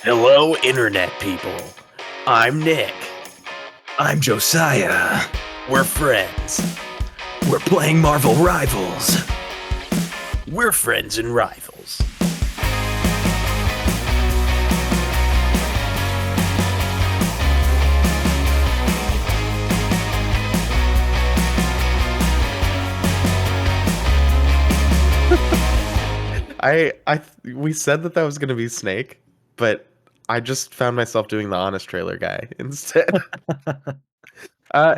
Hello, Internet people. I'm Nick. I'm Josiah. We're friends. We're playing Marvel Rivals. We're friends and rivals. We said that was going to be Snake, but I just found myself doing the honest trailer guy instead.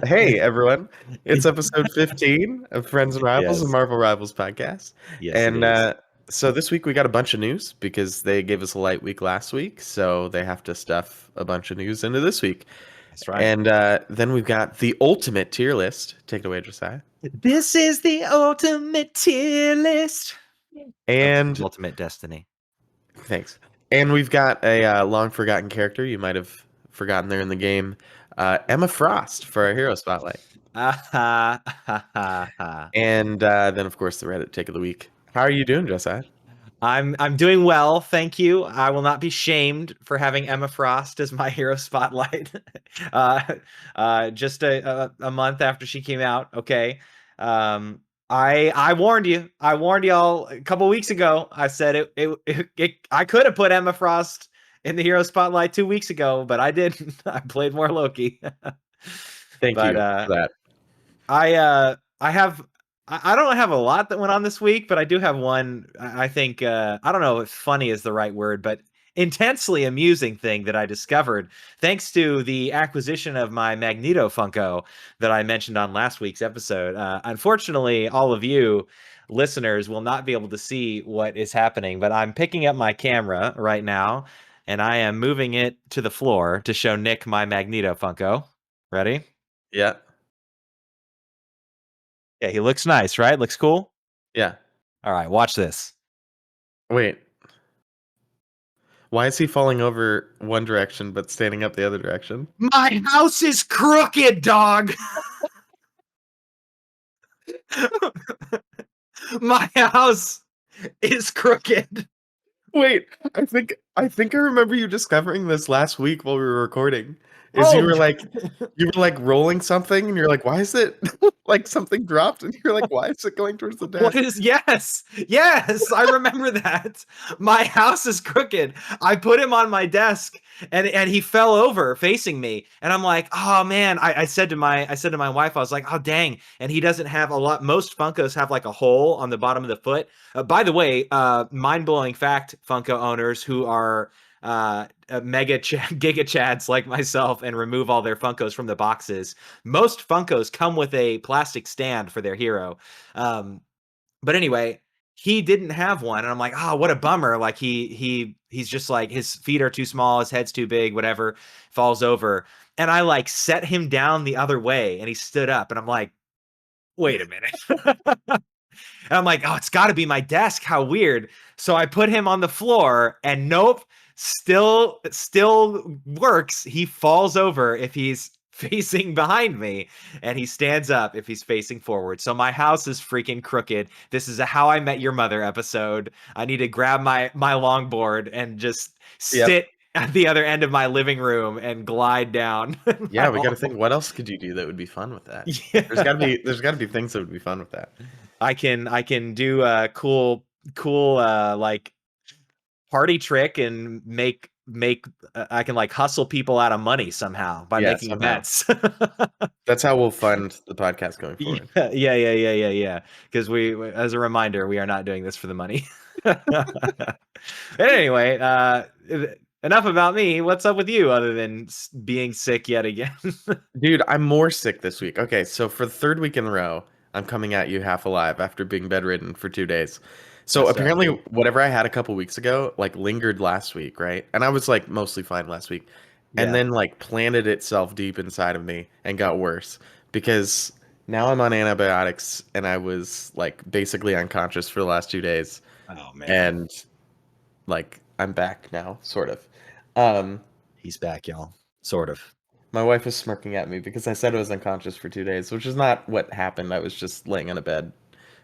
Hey everyone, it's episode 15 of Friends and Rivals, a Yes. Marvel Rivals podcast. Yes, And it is. so this week we got a bunch of news because they gave us a light week last week, so they have to stuff a bunch of news into this week. That's right. And then we've got the ultimate tier list. Take it away, Josiah. This is the ultimate tier list. And Ultimate destiny. thanks. And we've got a long forgotten character you might have forgotten there in the game, Emma Frost for our hero spotlight. And then of course the Reddit take of the week. How are you doing, Josiah? I'm doing well, thank you. I will not be shamed for having Emma Frost as my hero spotlight. Just a month after she came out. Okay. I warned you. I warned y'all a couple weeks ago. I said I could have put Emma Frost in the hero spotlight 2 weeks ago, but I didn't. I played more Loki. Thank But you for that. I don't have a lot that went on this week, but I do have one. I think I don't know if funny is the right word, but intensely amusing thing that I discovered thanks to the acquisition of my Magneto Funko that I mentioned on last week's episode. Unfortunately, all of you listeners will not be able to see what is happening, but I'm picking up my camera right now and I am moving it to the floor to show Nick my Magneto Funko. Ready? Yeah. Yeah, he looks nice, right? Looks cool? Yeah. All right, watch this. Wait. Why is he falling over one direction but standing up the other direction? My house is crooked, dog. My house is crooked. Wait, I think I remember you discovering this last week while we were recording. Is you were like rolling something and you're like, why is it like something dropped? And you're like, why is it going towards the desk? What is yes, I remember that. My house is crooked. I put him on my desk and he fell over facing me. And I'm like, oh man. I said to my wife, I was like, oh dang. And he doesn't have a lot. Most Funkos have like a hole on the bottom of the foot. By the way, mind-blowing fact, Funko owners who are giga chads like myself and remove all their Funkos from the boxes. Most Funkos come with a plastic stand for their hero. But anyway, he didn't have one, and I'm like, oh, what a bummer. Like he's just like his feet are too small, his head's too big, whatever, falls over. And I like set him down the other way, and he stood up, and I'm like, wait a minute. And I'm like, oh, it's got to be my desk. How weird. So I put him on the floor, and nope, still works. He falls over if he's facing behind me, and he stands up if he's facing forward. So my house is freaking crooked. This is a How I Met Your Mother episode. I need to grab my longboard and just sit at the other end of my living room and glide down. Yeah, we got to think. What else could you do that would be fun with that? Yeah. There's got to be things that would be fun with that. I can do a cool like party trick and make I can like hustle people out of money somehow by making bets. That's how we'll fund the podcast going forward. Yeah. Because we, as a reminder, we are not doing this for the money. Anyway, enough about me. What's up with you other than being sick yet again? Dude, I'm more sick this week. Okay, so for the third week in a row, I'm coming at you half alive after being bedridden for 2 days. So apparently whatever I had a couple weeks ago, like lingered last week, right? And I was like mostly fine last week. And then like planted itself deep inside of me and got worse because now I'm on antibiotics and I was like basically unconscious for the last 2 days. Oh man. And like I'm back now, sort of. He's back, y'all. Sort of. My wife was smirking at me because I said I was unconscious for 2 days, which is not what happened. I was just laying on a bed,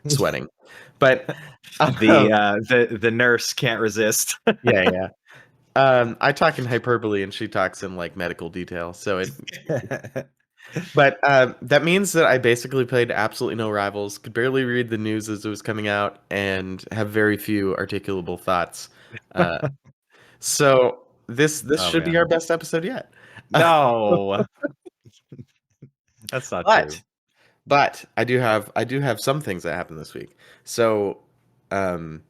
sweating. But the nurse can't resist. Yeah. I talk in hyperbole and she talks in like medical detail. So but that means that I basically played absolutely no Rivals, could barely read the news as it was coming out, and have very few articulable thoughts. Uh, so this Oh should be our man. best episode yet. No. That's not true. But I do have some things that happened this week. So, um,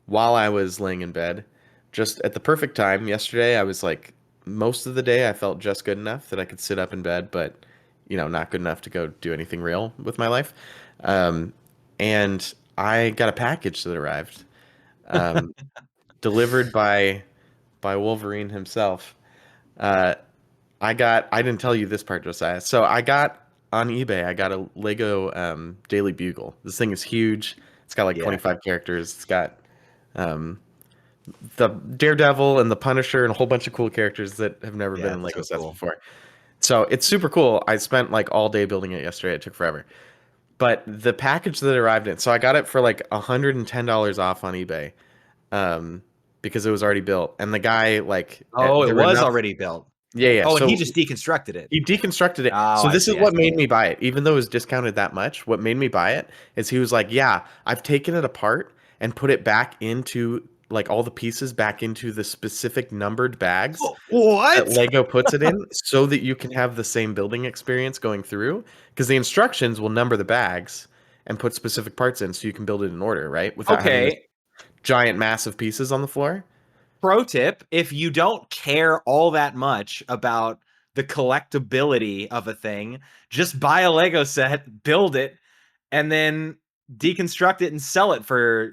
while I was laying in bed, just at the perfect time yesterday, I was like most of the day I felt just good enough that I could sit up in bed, but not good enough to go do anything real with my life. Um, and I got a package that arrived, um, delivered by Wolverine himself. Uh, I didn't tell you this part, Josiah. So I got on eBay, I got a Lego Daily Bugle. This thing is huge. It's got like Yeah. 25 characters. It's got um, the Daredevil and the Punisher and a whole bunch of cool characters that have never been Yeah, in that's Lego so sets cool. before. So it's super cool. I spent like all day building it yesterday. It took forever. But the package that arrived in, so I got it for like $110 off on eBay, um, because it was already built. And the guy Oh, it there were was enough. already built. Yeah, yeah. Oh, and he So just deconstructed it. he deconstructed it. Oh, So I this is see. I what made see. me buy it. Even though it was discounted that much, what made me buy it is he was like, "Yeah, I've taken it apart and put it back into like all the pieces back into the specific numbered bags that What? Lego puts it in so that you can have the same building experience going through because the instructions will number the bags and put specific parts in so you can build it in order, right? Without having this Okay. giant massive pieces on the floor." Pro tip, if you don't care all that much about the collectability of a thing, just buy a Lego set, build it, and then deconstruct it and sell it for,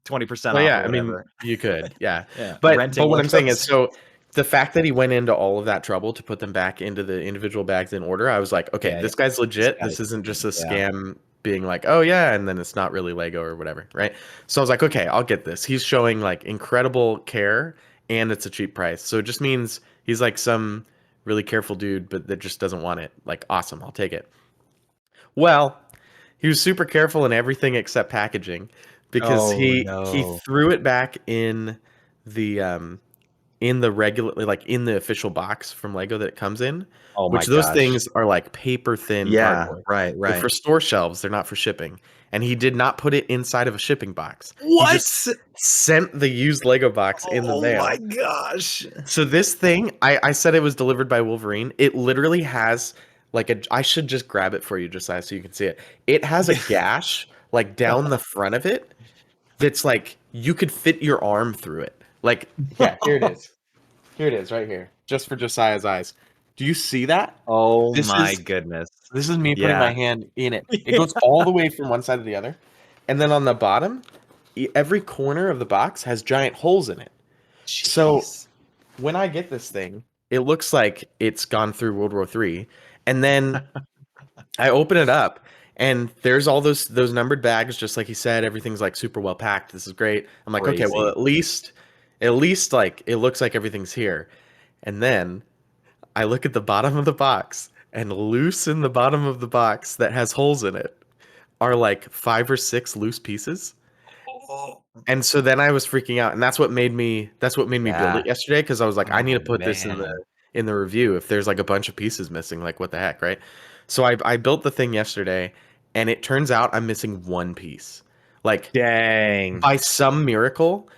20% Well, off yeah, or I mean, whatever. you could, yeah. Yeah, But renting what I'm saying is, Legos. so the fact that he went into all of that trouble to put them back into the individual bags in order, I was like, okay, Yeah, yeah. this guy's This legit. guy's This isn't just a yeah. scam being like, oh yeah, and then it's not really Lego or whatever, right? So I was like, okay, I'll get this. He's showing like incredible care and it's a cheap price. So it just means he's like some really careful dude, but that just doesn't want it. Like, awesome, I'll take it. Well, he was super careful in everything except packaging because Oh he no. threw it back the in the regular like in the official box from Lego that it comes in, Oh my which those gosh. things are like paper thin Yeah, cardboard. right, They're for right. store shelves, they're not for shipping. And he did not put it inside of a shipping box. He What? just sent the used Lego box in the Oh my mail. gosh. So this thing, I said it was delivered by Wolverine. It literally has like I should just grab it for you, Josiah, so you can see it. It has a gash like down the front of it that's like you could fit your arm through it. Like, yeah, here it is. Here it is, right here, just for Josiah's eyes. Do you see that? Oh This my is goodness. this is me putting my Yeah. hand in it. It goes all the way from one side to the other, and then on the bottom, every corner of the box has giant holes in it. So Jeez. when I get this thing, it looks like it's gone through World War III. And then I open it up and there's all those numbered bags, just like he said, everything's like super well packed. This is great. I'm like, okay, well Crazy. at least like it looks like everything's here. And then I look at the bottom of the box and loose in the bottom of the box that has holes in it are like 5 or 6 loose pieces. Oh. And so then I was freaking out, and that's what made me build Yeah. it yesterday because I was like, I need Oh to put this in the man. in the review if there's like a bunch of pieces missing, like what the heck, right? So I built the thing yesterday, and it turns out I'm missing one piece. Like Dang. by some miracle,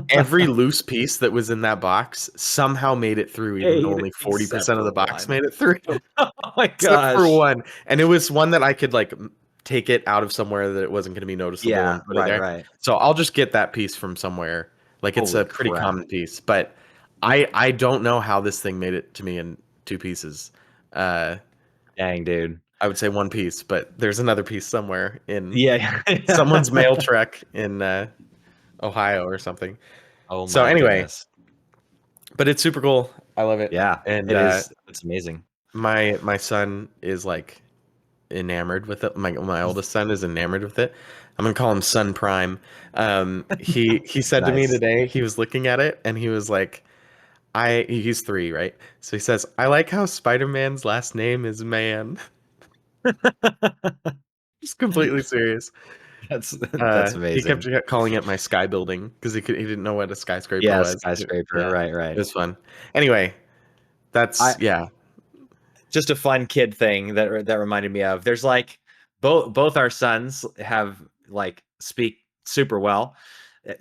every loose piece that was in that box somehow made it through, even though Paid only except 40% of for the box one. made it through. Oh my Except for gosh. one, and it was one that I could like take it out of somewhere that it wasn't going to be noticeable Yeah, and put it right, there. right. So I'll just get that piece from somewhere. Like it's Holy a pretty crap. common piece, but I don't know how this thing made it to me in 2 pieces. Uh, Dang, dude. I would say one piece, but there's another piece somewhere in Yeah. someone's mail truck in Ohio or something. Oh So my anyway, goodness. but it's super cool. I love it, Yeah, and it is. It's amazing. my son is like enamored with it. My oldest son is enamored with it. I'm gonna call him Son Prime. He said to me Nice. today, he was looking at it and he was like, he's 3, right? So he says, I like how Spider-Man's last name is Man. Just completely serious. That's He amazing. kept calling it my sky building because he didn't know what a skyscraper Yeah, was. skyscraper. Yeah, Right, it right. was fun. Anyway, I yeah. just a fun kid thing that reminded me of. There's like both our sons have like speak super well. Uh,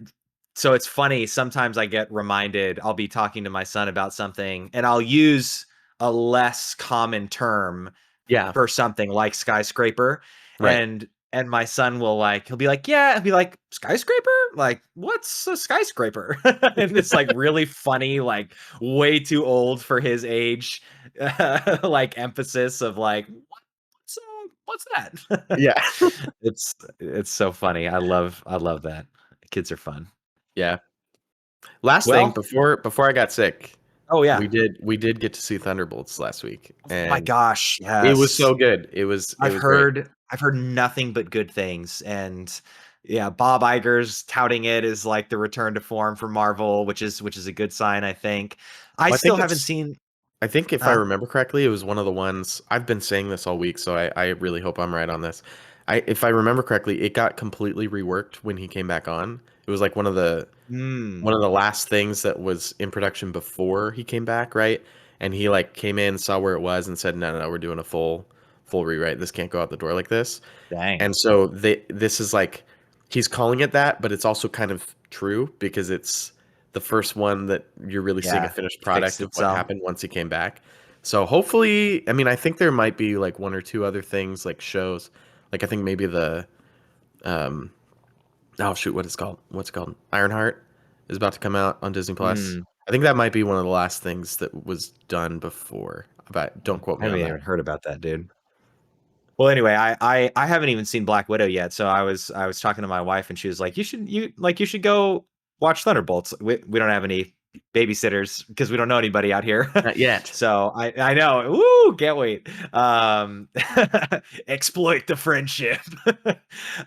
So it's funny, sometimes I get reminded, I'll be talking to my son about something and I'll use a less common term Yeah, for something like skyscraper, right. and my son will like he'll be like, "Yeah," he'll be like, "Skyscraper? Like, what's a skyscraper?" And it's like really funny, like way too old for his age, like emphasis of like, what's that?" Yeah. It's so funny. I love that. Kids are fun. Yeah. Last thing Well, before I got sick, oh yeah. we did get to see Thunderbolts last week, Oh my and gosh, it was yes. so good. It I've was great. heard I've heard nothing but good things, and yeah, Bob Iger's touting it as like the return to form for Marvel, which is a good sign, I think. I Well, still haven't seen. I think if I Huh? remember correctly, it was one of the ones I've been saying this all week, so I really hope I'm right on this. If I remember correctly, it got completely reworked when he came back on. It was like Mm, one of the last things that was in production before he came back, right? And he like came in, saw where it was, and said, "No, no, no, we're doing a full rewrite. This can't go out the door like this." dang. And so this is like he's calling it that, but it's also kind of true because it's the first one that you're really seeing a Yeah. finished Fixed product of what itself. happened once he came back. So hopefully, I mean, I think there might be like one or two other things like shows. Like I think maybe the um oh shoot, what is it called? What's it called? Ironheart is about to come out on Disney Plus. Mm, I think that might be one of the last things that was done before. But don't quote I me haven't on even that. heard about that, dude. Well, anyway, I haven't even seen Black Widow yet, so I was talking to my wife and she was like, you should go watch Thunderbolts. We don't have any babysitters because we don't know anybody out here." Not yet. So I know. Woo, can't wait. Exploit the friendship.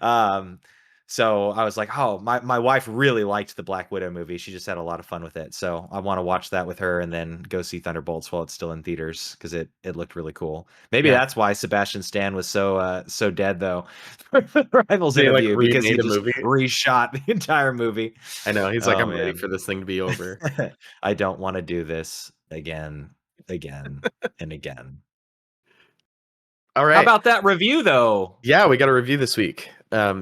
um so I was like, "Oh, my wife really liked the Black Widow movie. She just had a lot of fun with it. So I want to watch that with her and then go see Thunderbolts while it's still in theaters because it looked really cool." Maybe Yeah. that's why Sebastian Stan was so dead though. Rivals They like interview because he remade a just movie. reshot the entire movie. I know. He's like, Oh I'm ready man. for this thing to be over. I don't want to do this again, and again. All How right. about that review though? Yeah, we got a review this week.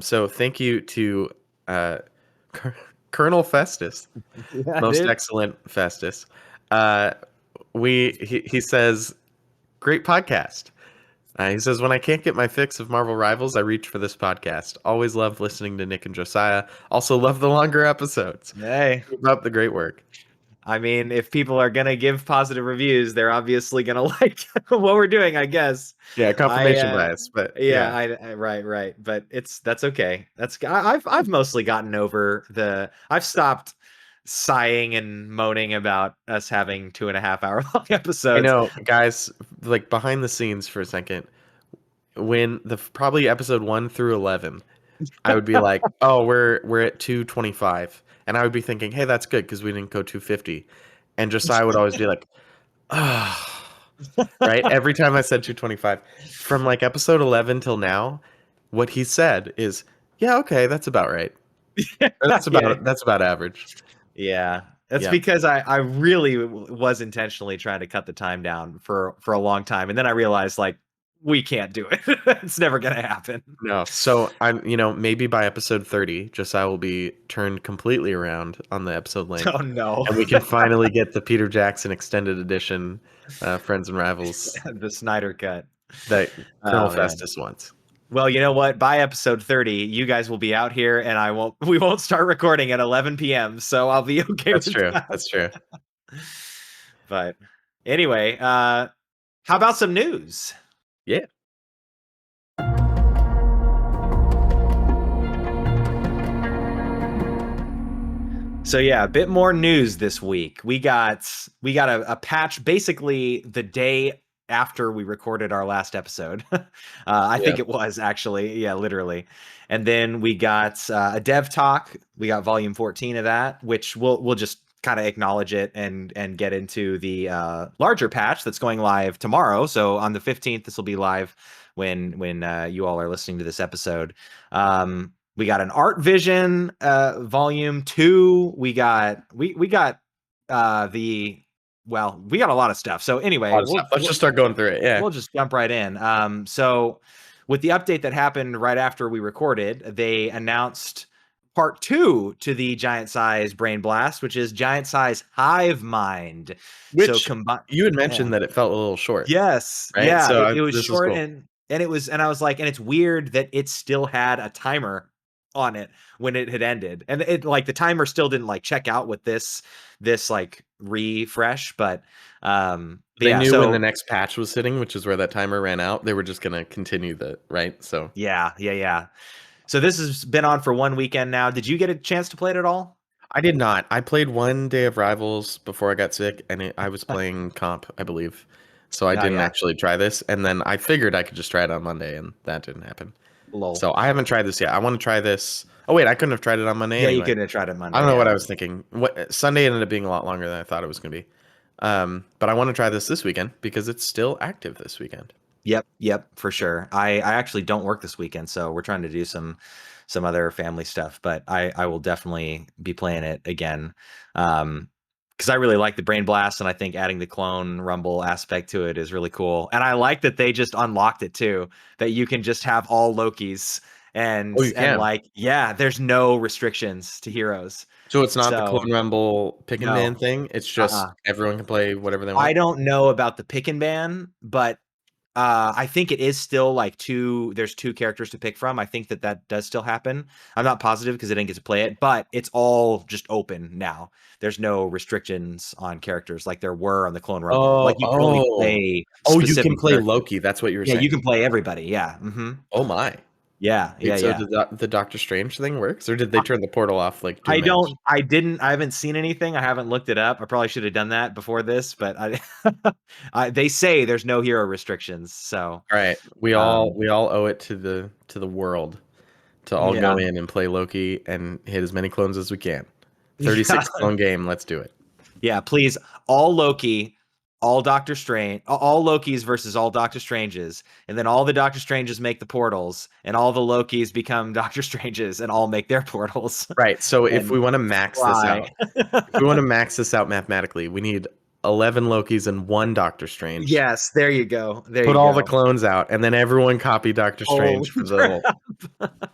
So thank you to uh, Colonel Festus, Yeah, most dude. excellent Festus. Uh, he says, great podcast. He says, when I can't get my fix of Marvel Rivals, I reach for this podcast. Always love listening to Nick and Josiah. Also love the longer episodes. Hey, Keep up the great work. I mean, if people are gonna give positive reviews, they're obviously gonna like what we're doing, I guess. Yeah, I confirmation bias, but Yeah, yeah. right, but that's okay. I've mostly gotten over I've stopped sighing and moaning about us having 2.5 hour long I episodes. know, guys, like behind the scenes for a second, when probably episode 1 through 11, I would be like, "Oh, we're at 225." And I would be thinking, "Hey, that's good because we didn't go 250." And Josiah would always be like, "Ah." Right? Every time I said 225. From like episode 11 till now, what he said is, "Yeah, okay, that's about right." Or Yeah, that's about average. yeah. That's Yeah. because I really was intentionally trying to cut the time down for a long time, and then I realized like we can't do it. It's never gonna happen. No. So I'm, maybe by episode 30, Josiah will be turned completely around on the episode Oh length, no, and we can finally get the Peter Jackson extended edition, Friends and Rivals the Snyder cut. that Colonel Oh man. Festus wants. Well, you know what? By episode 30, you guys will be out here and we won't start recording at 11 p.m. So I'll be okay That's with true. that. That's true. But anyway, how about some news? Yeah. So yeah, a bit more news this week. We got a patch basically the day after we recorded our last episode. I Yeah. think it was actually, yeah, literally. And then we got a dev talk. We got volume 14 of that, which we'll just kind of acknowledge it and get into the larger patch that's going live tomorrow. So on the 15th, this will be live when you all are listening to this episode. We got an Art Vision volume 2. We got we got the we got a lot of stuff. So A anyway, lot of stuff. Let's just start going through it. Yeah. we'll just jump right in. So with the update that happened right after we recorded, they announced part 2 to the giant size brain blast, which is giant size hive mind. So Which you had mentioned that it felt a little short. yes, Right? yeah, So it was this is short cool. and it was, and I was like, and it's weird that it still had a timer on it when it had ended, and it like the timer still didn't like check out with this like refresh, but They yeah, knew when the so next patch was sitting, which is where that timer ran out. They were just gonna continue the right. So yeah. So this has been on for one weekend now. Did you get a chance to play it at all? I did not. I played one day of Rivals before I got sick, and I was playing comp, I believe. So I Oh didn't yeah, actually try this. And then I figured I could just try it on Monday, and that didn't happen. lol. So I haven't tried this yet. I want to try this. Oh wait, I couldn't have tried it on Monday Yeah, you anyway. couldn't have tried it I don't Monday. know what Yeah. I was thinking. What Sunday ended up being a lot longer than I thought it was going to be. But I want to try this weekend because it's still active this weekend. Yep, for sure. I actually don't work this weekend, so we're trying to do some other family stuff, but I will definitely be playing it again. Because I really like the Brain Blast, and I think adding the clone rumble aspect to it is really cool. And I like that they just unlocked it too, that you can just have all Lokis Oh, you and can. like, yeah, there's no restrictions to heroes. So it's not the So Clone Rumble pick and ban no, thing. It's just uh-uh. everyone can play whatever they I want. don't know about the pick and ban, but I think it is still like there's two characters to pick from. I think that does still happen. I'm not positive because I didn't get to play it, but it's all just open now. There's no restrictions on characters like there were on the Clone Rumble. Oh, Like you can only play You can specific play characters. Loki. That's what you were Yeah, you saying. can play everybody. Yeah. Oh my. Yeah, Wait, so yeah. the Doctor Strange thing works, or did they turn the portal off like during match? I haven't seen anything. I haven't looked it up. I probably should have done that before this, but they say there's no hero restrictions. So, All right, um, we all owe it to the world to all yeah. go in and play Loki and hit as many clones as we can. Yeah. 36 clone game. Let's do it. Yeah, please. All Loki, all Doctor Strange, all Lokis versus all Doctor Stranges, and then all the Doctor Stranges make the portals, and all the Lokis become Doctor Stranges, and all make their portals. Right. So if we And want to max this fly. out, if we want to max this out mathematically, we need 11 Lokis and one Doctor Strange. Yes, there you go. There Put you all the go. clones out, and then everyone copy Doctor Oh, Strange for the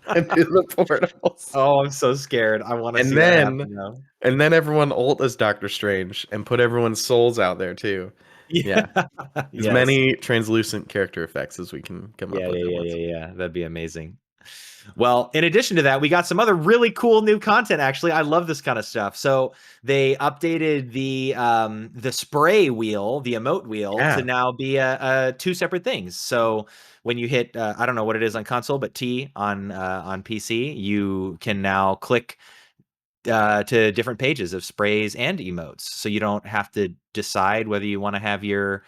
and do the portals. oh, I'm so scared. I want to And see that then happen now. and then everyone ult as Doctor Strange and put everyone's souls out there too. Yeah. Yeah. As Yes. many translucent character effects as we can come up with at once. Yeah. That'd be amazing. Well, in addition to that, we got some other really cool new content. Actually, I love this kind of stuff. So they updated the spray wheel, the emote wheel, to Yeah. now be a two separate things. So when you hit, I don't know what it is on console, but T on PC, you can now click to different pages of sprays and emotes, so you don't have to decide whether you want to have your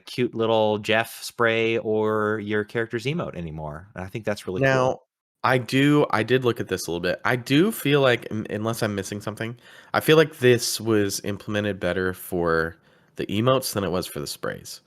cute little Jeff spray or your character's emote anymore. And I think that's really cool. Now, I did look at this a little bit. I do feel like unless I'm missing something, I feel like this was implemented better for the emotes than it was for the sprays.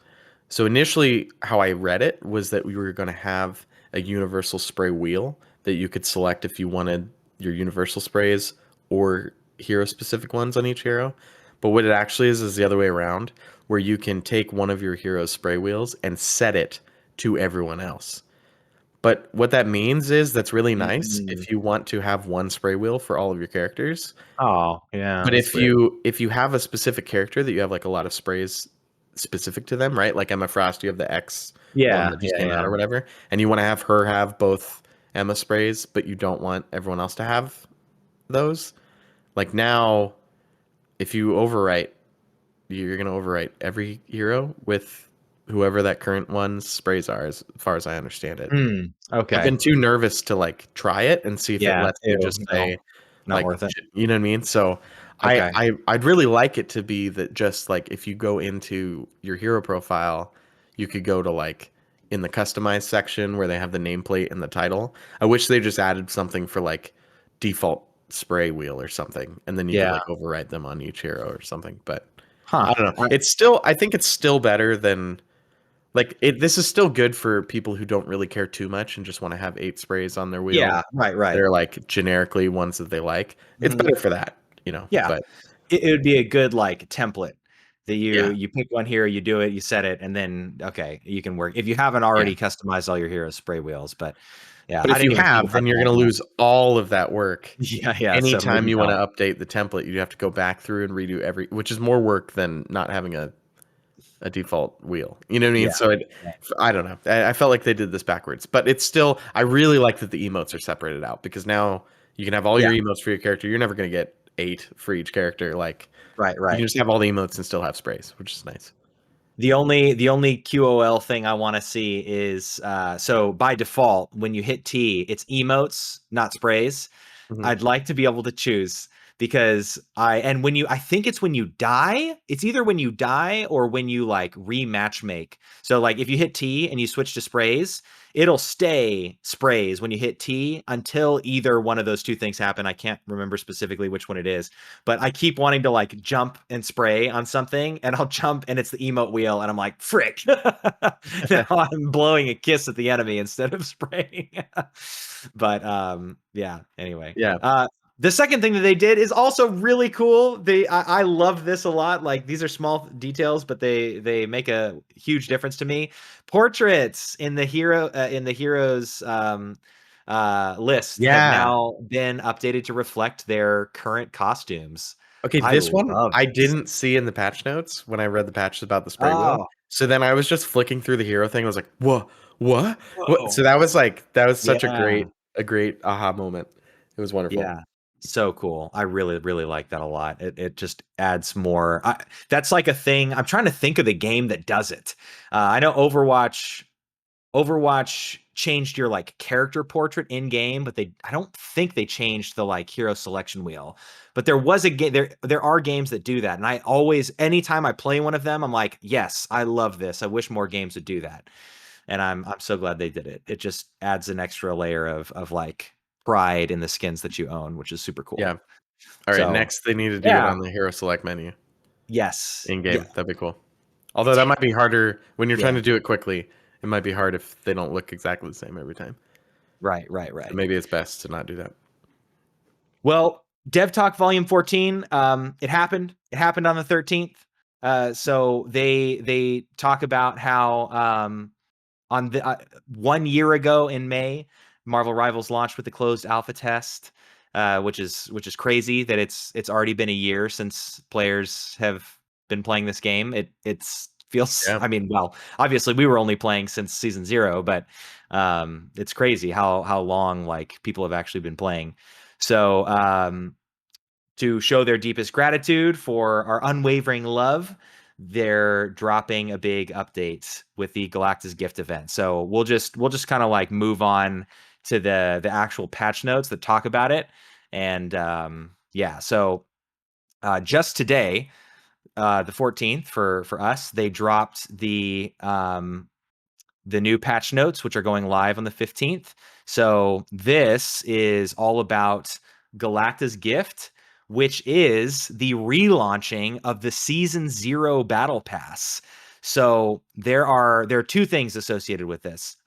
So initially, how I read it was that we were going to have a universal spray wheel that you could select if you wanted your universal sprays or hero specific ones on each hero. But what it actually is the other way around, where you can take one of your hero's spray wheels and set it to everyone else. But what that means is that's really nice Mm. if you want to have one spray wheel for all of your characters. Oh, yeah, But that's weird. if you have a specific character that you have like a lot of sprays specific to them, right? Like Emma Frost, you have the X one Yeah, that just came out or whatever, and you want to have her have both Emma sprays, but you don't want everyone else to have those. Like now, if you overwrite, you're gonna overwrite every hero with whoever that current one's sprays are, as far as I understand it. I've Okay. been too nervous to like try it and see if it Yeah. lets you Ew, just no, say not like worth it. you know what I mean? So Okay. I'd really like it to be that just like if you go into your hero profile, you could go to like in the customized section where they have the nameplate and the title. I wish they just added something for like default spray wheel or something, and then you could Yeah. like override them on each hero or something. But Huh. I don't know. It's still I think it's still better than Like this is still good for people who don't really care too much and just want to have 8 sprays on their wheel. Yeah, right. They're like generically ones that they like. It's Mhm. better for that, you know. Yeah. But It would be a good, like, template that yeah, you pick one here, you do it, you set it, and then, okay, you can work if you haven't yeah. already customized all your heroes' spray wheels, but, yeah, But I if you didn't even think have, about then you're that, gonna yeah. lose all of that work. Yeah, so Anytime maybe you want to don't. update the template, you have to go back through and redo which is more work than not having a default wheel. You know what I mean? Yeah. So Yeah. I don't know. I felt like they did this backwards, but it's still. I really like that the emotes are separated out because now you can have all Yeah. your emotes for your character. You're never gonna get 8 for each character. Like Right, you can right. just have all the emotes and still have sprays, which is nice. The only QOL thing I wanna see is, so by default, when you hit T, it's emotes, not sprays. Mhm. I'd like to be able to choose because I think it's when you die. It's either when you die or when you like rematch make. So like if you hit T and you switch to sprays, it'll stay sprays when you hit T until either one of those two things happen. I can't remember specifically which one it is, but I keep wanting to like jump and spray on something and I'll jump and it's the emote wheel and I'm like, frick. Now I'm blowing a kiss at the enemy instead of spraying. But yeah, anyway. Yeah. The second thing that they did is also really cool. I love this a lot. Like these are small details, but they make a huge difference to me. Portraits in the heroes list have Yeah. now been updated to reflect their current costumes. Okay, I this one love I this. didn't see in the patch notes when I read the patches about the spray wheel. Oh, So then I was just flicking through the hero thing. I was like, "Whoa, what? What?" whoa. So that was such Yeah. a great aha moment. It was wonderful. Yeah. So cool. I really, really like that a lot. It just adds more. That's like a thing. I'm trying to think of the game that does it. I know Overwatch changed your like character portrait in game, but I don't think they changed the like hero selection wheel. But there was a game there are games that do that. And I always anytime I play one of them, I'm like, yes, I love this. I wish more games would do that. And I'm so glad they did it. It just adds an extra layer of like pride in the skins that you own, which is super Yeah. cool. All right, So next they need to do it yeah, on the hero select menu yes, in yeah, game. That'd be cool. Although that might be harder when you're trying yeah, to do it quickly. It might be hard if they don't look exactly the same every time. So right. maybe it's best to not do that. Well, Dev Talk Volume 14, it happened. It happened on the 13th. So they talk about how on the 1 year ago in May, Marvel Rivals launched with the closed alpha test, which is crazy that it's already been a year since players have been playing this game. It's feels Yeah. I mean, well, obviously we were only playing since season 0, but it's crazy how long like people have actually been playing. So to show their deepest gratitude for our unwavering love, they're dropping a big update with the Galactus gift event. So we'll just kind of like move on to the actual patch notes that talk about it. And yeah, so just today, the 14th for us, they dropped the new patch notes, which are going live on the 15th. So this is all about Galacta's Gift, which is the relaunching of the Season 0 Battle Pass. So there are two things associated with this.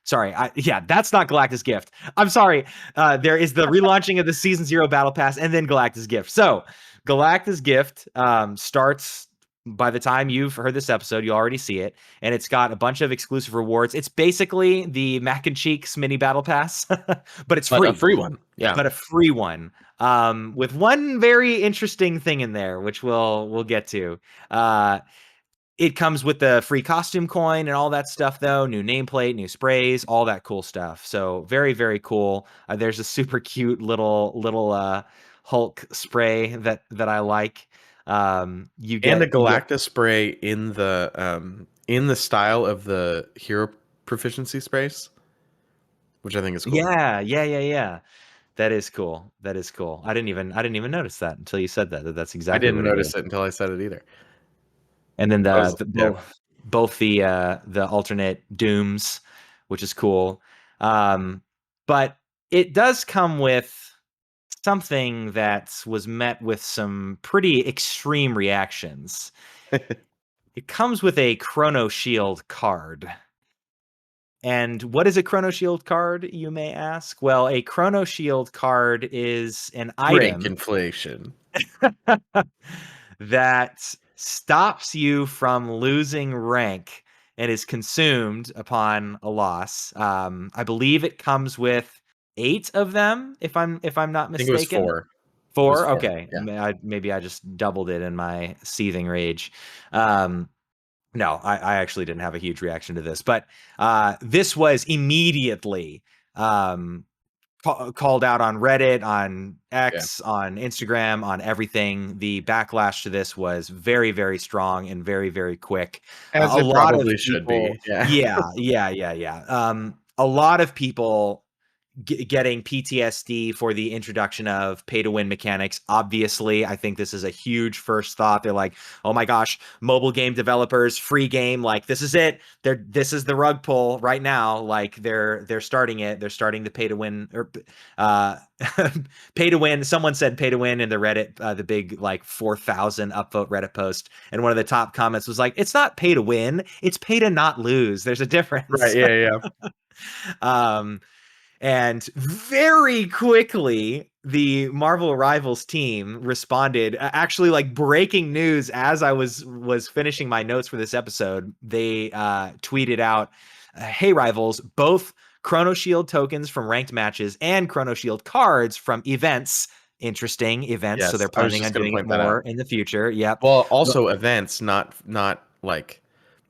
Sorry, yeah, that's not Galactus Gift. I'm sorry. There is the relaunching of the Season 0 Battle Pass and then Galactus Gift. So Galactus Gift starts by the time you've heard this episode, you already see it, and it's got a bunch of exclusive rewards. It's basically the Mac and Cheeks mini battle pass, but it's But a free, free one. Yeah. but a free one. With one very interesting thing in there, which we'll get to. It comes with the free costume coin and all that stuff, though. New nameplate, new sprays, all that cool stuff. So very, very cool. There's a super cute little Hulk spray that I like. You And a get Galactus spray in the style of the hero proficiency sprays, which I think is cool. yeah. That is cool. That is cool. I didn't even notice that until you said that's I exactly didn't what it is. notice it until I said it either. And then I was yeah. both the alternate dooms, which is cool. But it does come with something that was met with some pretty extreme reactions. It comes with a Chrono Shield card. And what is a Chrono Shield card, you may ask? Well, a Chrono Shield card is an Rank item inflation. that stops you from losing rank and is consumed upon a loss. I believe it comes with 8 of them, if I'm not I think it was mistaken. 4. It was 4? 4. Okay. Yeah. Maybe I just doubled it in my seething rage. No, I actually didn't have a huge reaction to this, but this was immediately called out on Reddit, on X, on Instagram, on everything. The backlash to this was very, very strong and very, very quick. As A it lot of probably should people, be. Yeah. yeah. A lot of people getting PTSD for the introduction of pay to win mechanics. Obviously, I think this is a huge first thought. They're like, "Oh my gosh, mobile game developers, free game, like this is it. This is the rug pull right now. Like they're starting it. They're starting the pay to win or uh pay to win. Someone said pay to win in the Reddit, the big like 4,000 upvote Reddit post, and one of the top comments was like, "It's not pay to win, it's pay to not lose. There's a difference." Right. Yeah. um and very quickly, the Marvel Rivals team responded. Actually, like breaking news as I was finishing my notes for this episode, they tweeted out, "Hey Rivals, both Chrono Shield tokens from ranked matches and Chrono Shield cards from events. Interesting events. So Yes. they're I was planning on just going to doing it point that more out. in the future. Yep. Well, also events, not like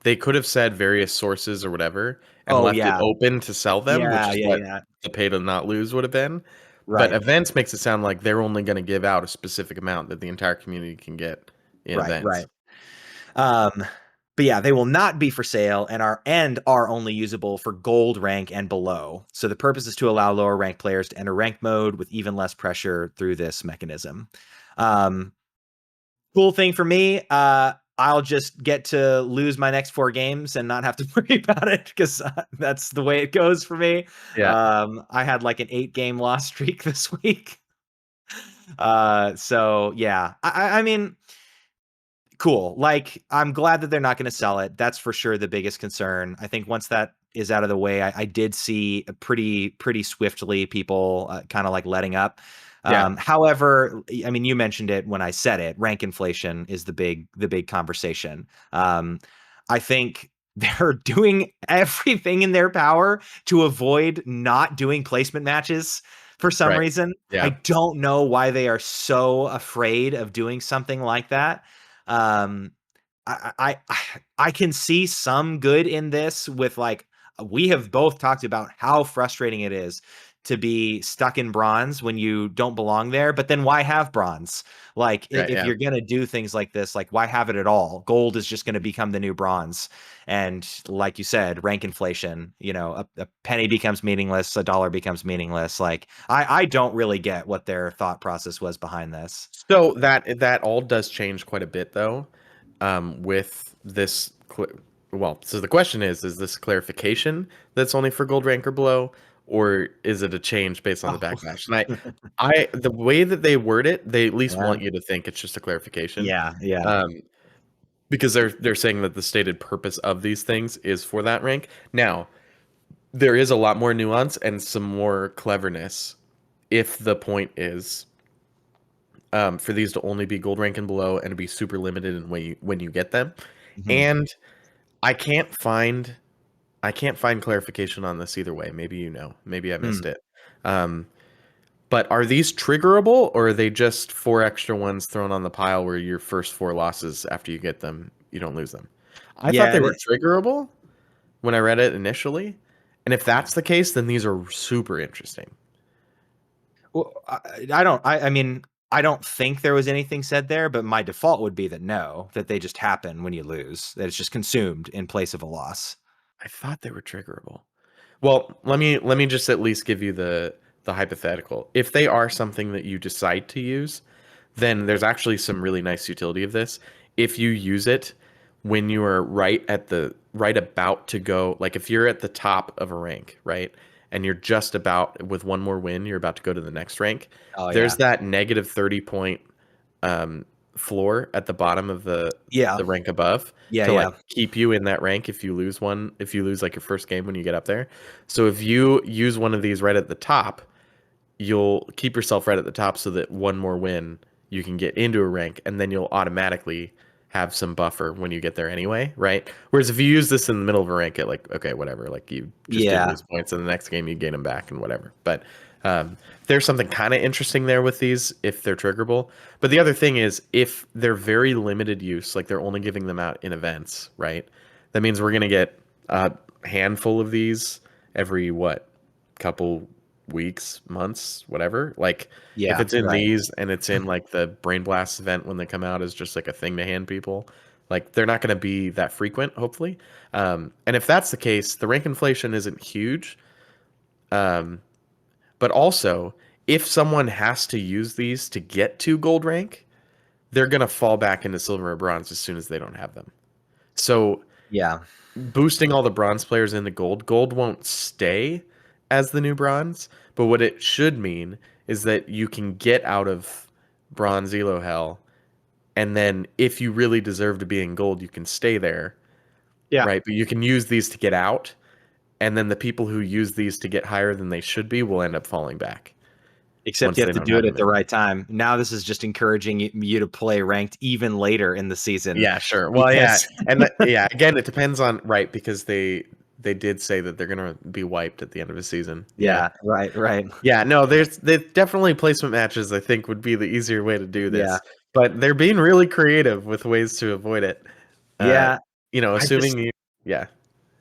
they could have said various sources or whatever and Oh left it yeah, open to sell them, which is what yeah. the pay to not lose would have been. But Right, events makes it sound like they're only going to give out a specific amount that the entire community can get in events. right. Um, but yeah, they will not be for sale and are only usable for gold rank and below. So the purpose is to allow lower rank players to enter rank mode with even less pressure through this mechanism. Um, cool thing for me, I'll just get to lose my next 4 games and not have to worry about it because that's the way it goes for me. Yeah. I had like an 8-game loss streak this week. So yeah, I mean, cool. Like, I'm glad that they're not going to sell it. That's for sure the biggest concern. I think once that is out of the way, I did see a pretty swiftly people kind of like letting up. Yeah. However, I mean, you mentioned it when I said it. Rank inflation is the big conversation. I think they're doing everything in their power to avoid not doing placement matches for some Right. reason. I Yeah. don't know why they are so afraid of doing something like that. Um, I can see some good in this with like we have both talked about how frustrating it is to be stuck in bronze when you don't belong there, but then why have bronze? Like Right. if Yeah. you're going to do things like this, like why have it at all? Gold is just going to become the new bronze. And like you said, rank inflation, a penny becomes meaningless, a dollar becomes meaningless. Like I don't really get what their thought process was behind this. So that all does change quite a bit though, with this. Well, so the question is this clarification that's only for gold rank or below, or is it a change based on the Oh, backlash? And the way that they word it, they at least yeah. want you to think it's just a clarification, Yeah. um, because they're saying that the stated purpose of these things is for that rank. Now, there is a lot more nuance and some more cleverness if the point is for these to only be gold rank and below and to be super limited in when you get them. Mhm. And I can't find clarification on this either way. Maybe maybe I Hmm. missed it. Um, but are these triggerable or are they just 4 extra ones thrown on the pile where your first 4 losses after you get them, you don't lose them? I thought Yeah, they were triggerable when I read it initially. And if that's the case, then these are super interesting. well, I don't. I mean, I don't think there was anything said there, but my default would be that no, that they just happen when you lose. That it's just consumed in place of a loss. I thought they were triggerable. Well, let me just at least give you the hypothetical. If they are something that you decide to use, then there's actually some really nice utility of this. If you use it when you are right about to go, like if you're at the top of a rank, right? And you're just about with one more win, you're about to go to the next rank. Oh There's yeah. that negative 30 point um, floor at the bottom of the Yeah. rank above Yeah, to like yeah. keep you in that rank if you lose like your first game when you get up there. So if you use one of these right at the top, you'll keep yourself right at the top so that one more win you can get into a rank, and then you'll automatically have some buffer when you get there anyway, right? Whereas if you use this in the middle of a rank, like, okay, whatever, like you just did Yeah. lose points, and the next game you gain them back and whatever. But there's something kind of interesting there with these if they're triggerable. But the other thing is if they're very limited use, like they're only giving them out in events, right? That means we're gonna get a handful of these every couple weeks, months, whatever. Like if Yeah, it's in right. these and it's in like the Brain Blast event when they come out as just like a thing to hand people, like they're not going to be that frequent, hopefully. And if that's the case, the rank inflation isn't huge. But also, if someone has to use these to get to gold rank, they're going to fall back into silver or bronze as soon as they don't have them. So Yeah. boosting all the bronze players into gold. Gold won't stay as the new bronze, but what it should mean is that you can get out of bronze elo hell, and then if you really deserve to be in gold, you can stay there, Yeah. right? But you can use these to get out, and then the people who use these to get higher than they should be will end up falling back. Except Once you they have to don't do have it at them the in. right time. Now this is just encouraging you to play ranked even later in the season. Yeah, sure. Well, yeah, Because and yeah, again, it depends on right because they did say that they're gonna be wiped at the end of the season. Yeah. yeah, right. Yeah, no, there's definitely placement matches I think would be the easier way to do Yeah. this. But they're being really creative with ways to avoid it. Uh, Yeah. I just assuming you yeah.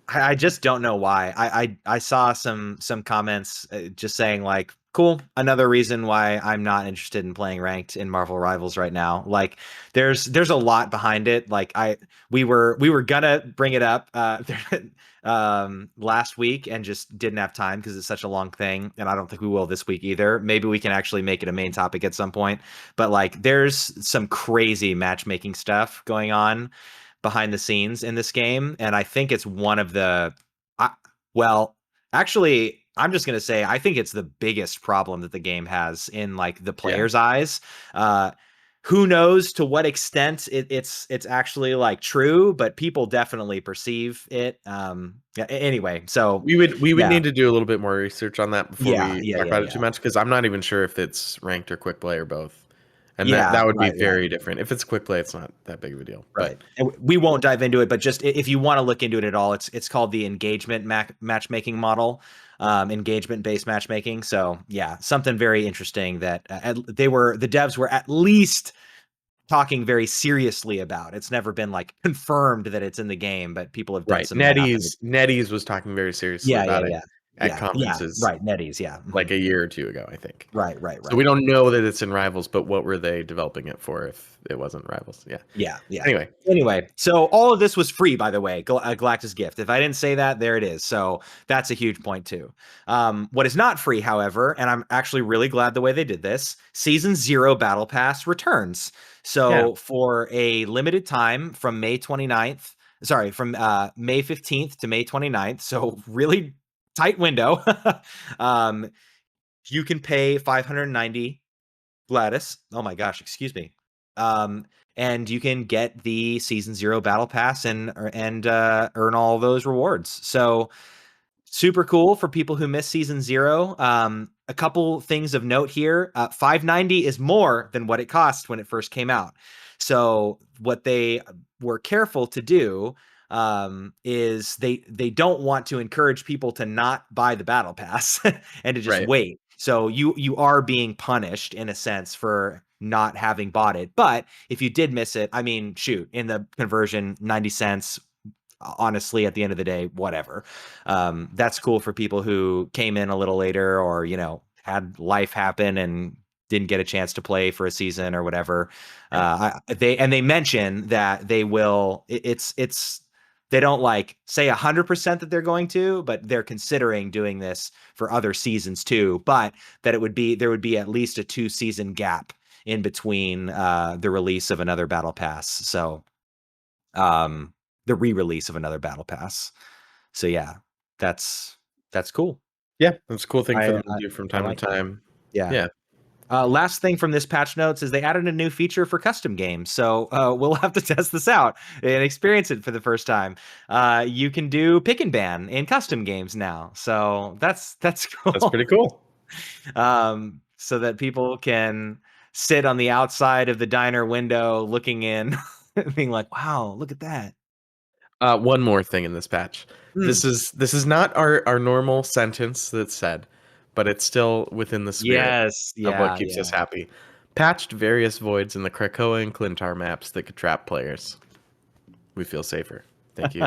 I just don't know why. I saw some comments just saying like, cool, another reason why I'm not interested in playing ranked in Marvel Rivals right now. Like there's a lot behind it. Like we were gonna bring it up last week and just didn't have time because it's such a long thing, and I don't think we will this week either. Maybe we can actually make it a main topic at some point. But like there's some crazy matchmaking stuff going on behind the scenes in this game, and I think it's one of the well, actually, I'm just gonna say I think it's the biggest problem that the game has in like the player's eyes. Who knows to what extent it's actually like true, but people definitely perceive it. Yeah, anyway, so We would yeah, need to do a little bit more research on that before we talk about it too yeah, much because I'm not even sure if it's ranked or quick play or both. And yeah, that would be right. very different. If it's quick play, it's not that big of a deal. Right. But And we won't dive into it, but just if you want to look into it at all, it's called the engagement matchmaking model, engagement-based matchmaking. So yeah, something very interesting that the devs were at least talking very seriously about. It's never been like confirmed that it's in the game, but people have done right. some math. NetEase was talking very seriously about it at conferences Right. NetEase. Yeah. like a year or two ago, I think. Right. So we don't know that it's in Rivals, but what were they developing it for if it wasn't Rivals? Yeah. Yeah. Anyway, So all of this was free, by the way, Galactus gift. If I didn't say that, there it is. So that's a huge point too. What is not free, however, and I'm actually really glad the way they did this, Season 0 Battle Pass returns. So for a limited time from May 15th to May 29th, so really tight window, you can pay 590 Gladys. Oh my gosh, excuse me. And you can get the Season 0 Battle Pass and earn all those rewards. So super cool for people who missed Season 0. A couple things of note here. 590 is more than what it cost when it first came out. So what they were careful to do is they don't want to encourage people to not buy the battle pass and to just wait. So you are being punished in a sense for not having bought it. But if you did miss it, I mean, shoot, in the conversion, 90 cents, honestly, at the end of the day, whatever. That's cool for people who came in a little later or, had life happen and didn't get a chance to play for a season or whatever. They mention that they will, they don't like say 100% that they're going to, but they're considering doing this for other seasons too. But that there would be at least a 2-season gap in between the release of another battle pass. So the re-release of another battle pass. So yeah, that's cool. Yeah, that's a cool thing for them to I do from time like to time. that. Yeah. Last thing from this patch notes is they added a new feature for custom games. So we'll have to test this out and experience it for the first time. You can do pick and ban in custom games now. So that's cool. That's pretty cool. So that people can sit on the outside of the diner window looking in, being like, wow, look at that. One more thing in this patch. This is not our normal sentence that's said, but it's still within the spirit Yes. of what Yeah. keeps Yeah. us happy. Patched various voids in the Krakoa and Clintar maps that could trap players. We feel safer. Thank you.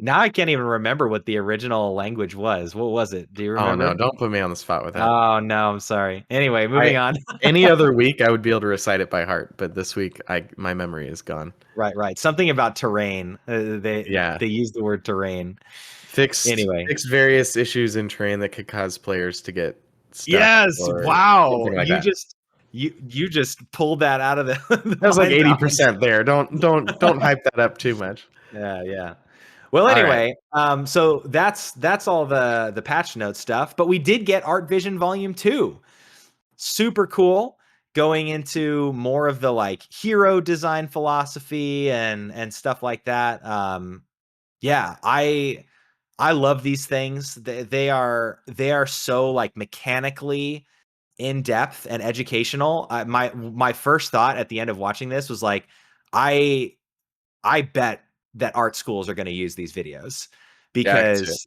Now I can't even remember what the original language was. What was it? Do you Oh no, remember? don't put me on the spot with that. Oh no, I'm sorry. Anyway, moving on. Any other week I would be able to recite it by heart, but this week my memory is gone. Right. Something about terrain. Yeah. They use the word terrain. Fixed Anyway. various issues in terrain that could cause players to get stuck. Yes. Or Wow. something like You that. just pulled that out of the That was like lion's mouth. 80% there. Don't hype that up too much. Yeah. Well, All right. anyway, so that's all the patch note stuff. But we did get Art Vision Volume 2. Super cool. Going into more of the like hero design philosophy and stuff like that. Yeah, I love these things. They are so like mechanically in depth and educational. My first thought at the end of watching this was like, I bet that art schools are going to use these videos Yeah, I can see it. because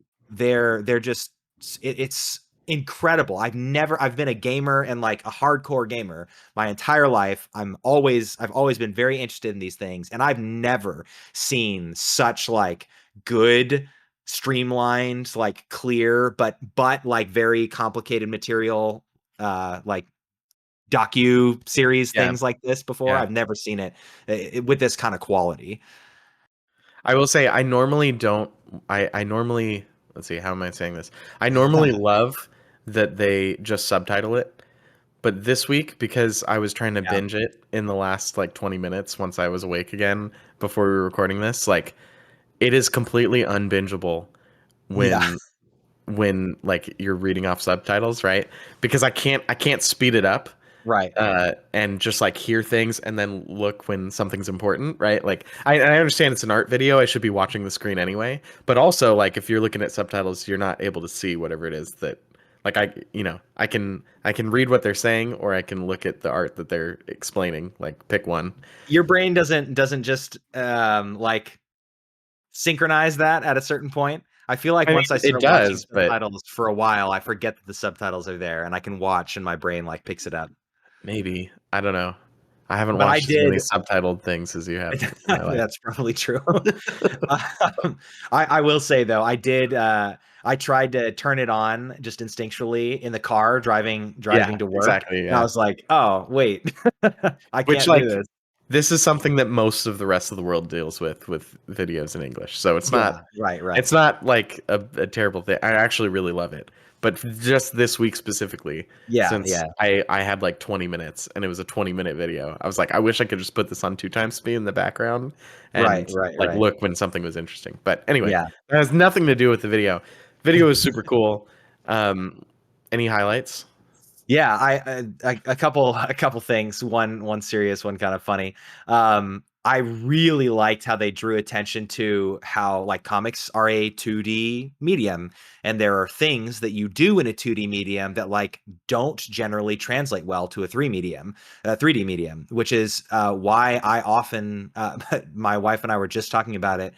they're just it's incredible. I've been a gamer and like a hardcore gamer my entire life. I've always been very interested in these things, and I've never seen such like good, streamlined, like clear but like very complicated material, like docu series Yeah. things like this before. Yeah. I've never seen it with this kind of quality. I will say I normally don't I normally let's see, how am I saying this? I normally love that they just subtitle it. But this week, because I was trying to Yeah. binge it in the last like 20 minutes once I was awake again before we were recording this, like it is completely unbingeable Yeah. when like you're reading off subtitles, right? Because I can't speed it up Right. and just like hear things and then look when something's important, right? Like I understand it's an art video, I should be watching the screen anyway, but also like if you're looking at subtitles, you're not able to see whatever it is that like I can read what they're saying or I can look at the art that they're explaining, like pick one. Your brain doesn't just like synchronize that at a certain point. I feel like I mean, once I it start watching does, but subtitles for a while, I forget that the subtitles are there and I can watch and my brain like picks it up. maybe. I don't know. I haven't But I watched as many did. subtitled things as you have in my life. That's probably true. I will say though, I did. I tried to turn it on just instinctually in the car driving Yeah, to work. exactly. And I Yeah. was like, oh wait, I Which can't like do this. this is something that most of the rest of the world deals with videos in English. So it's Yeah, not right. it's not like a terrible thing. I actually really love it. But just this week specifically, since Yeah. I had like 20 minutes and it was a 20-minute video, I was like, I wish I could just put this on 2 times speed in the background and like look when something was interesting. But anyway, Yeah. that has nothing to do with the video. Video is super cool. Any highlights? Yeah, a couple things. One serious, one kind of funny. I really liked how they drew attention to how like comics are a 2D medium, and there are things that you do in a 2D medium that like don't generally translate well to a 3D medium, which is why I often my wife and I were just talking about it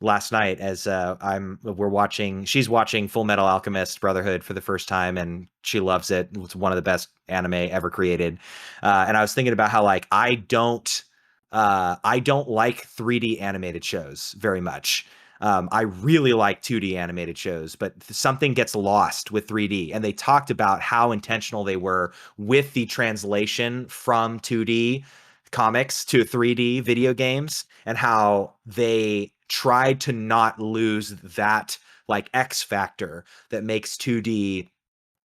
last night as she's watching Full Metal Alchemist Brotherhood for the first time and she loves it. It's one of the best anime ever created. And I was thinking about how like I don't like 3D animated shows very much. I really like 2D animated shows, but something gets lost with 3D. And they talked about how intentional they were with the translation from 2D comics to 3D video games and how they tried to not lose that like X factor that makes 2D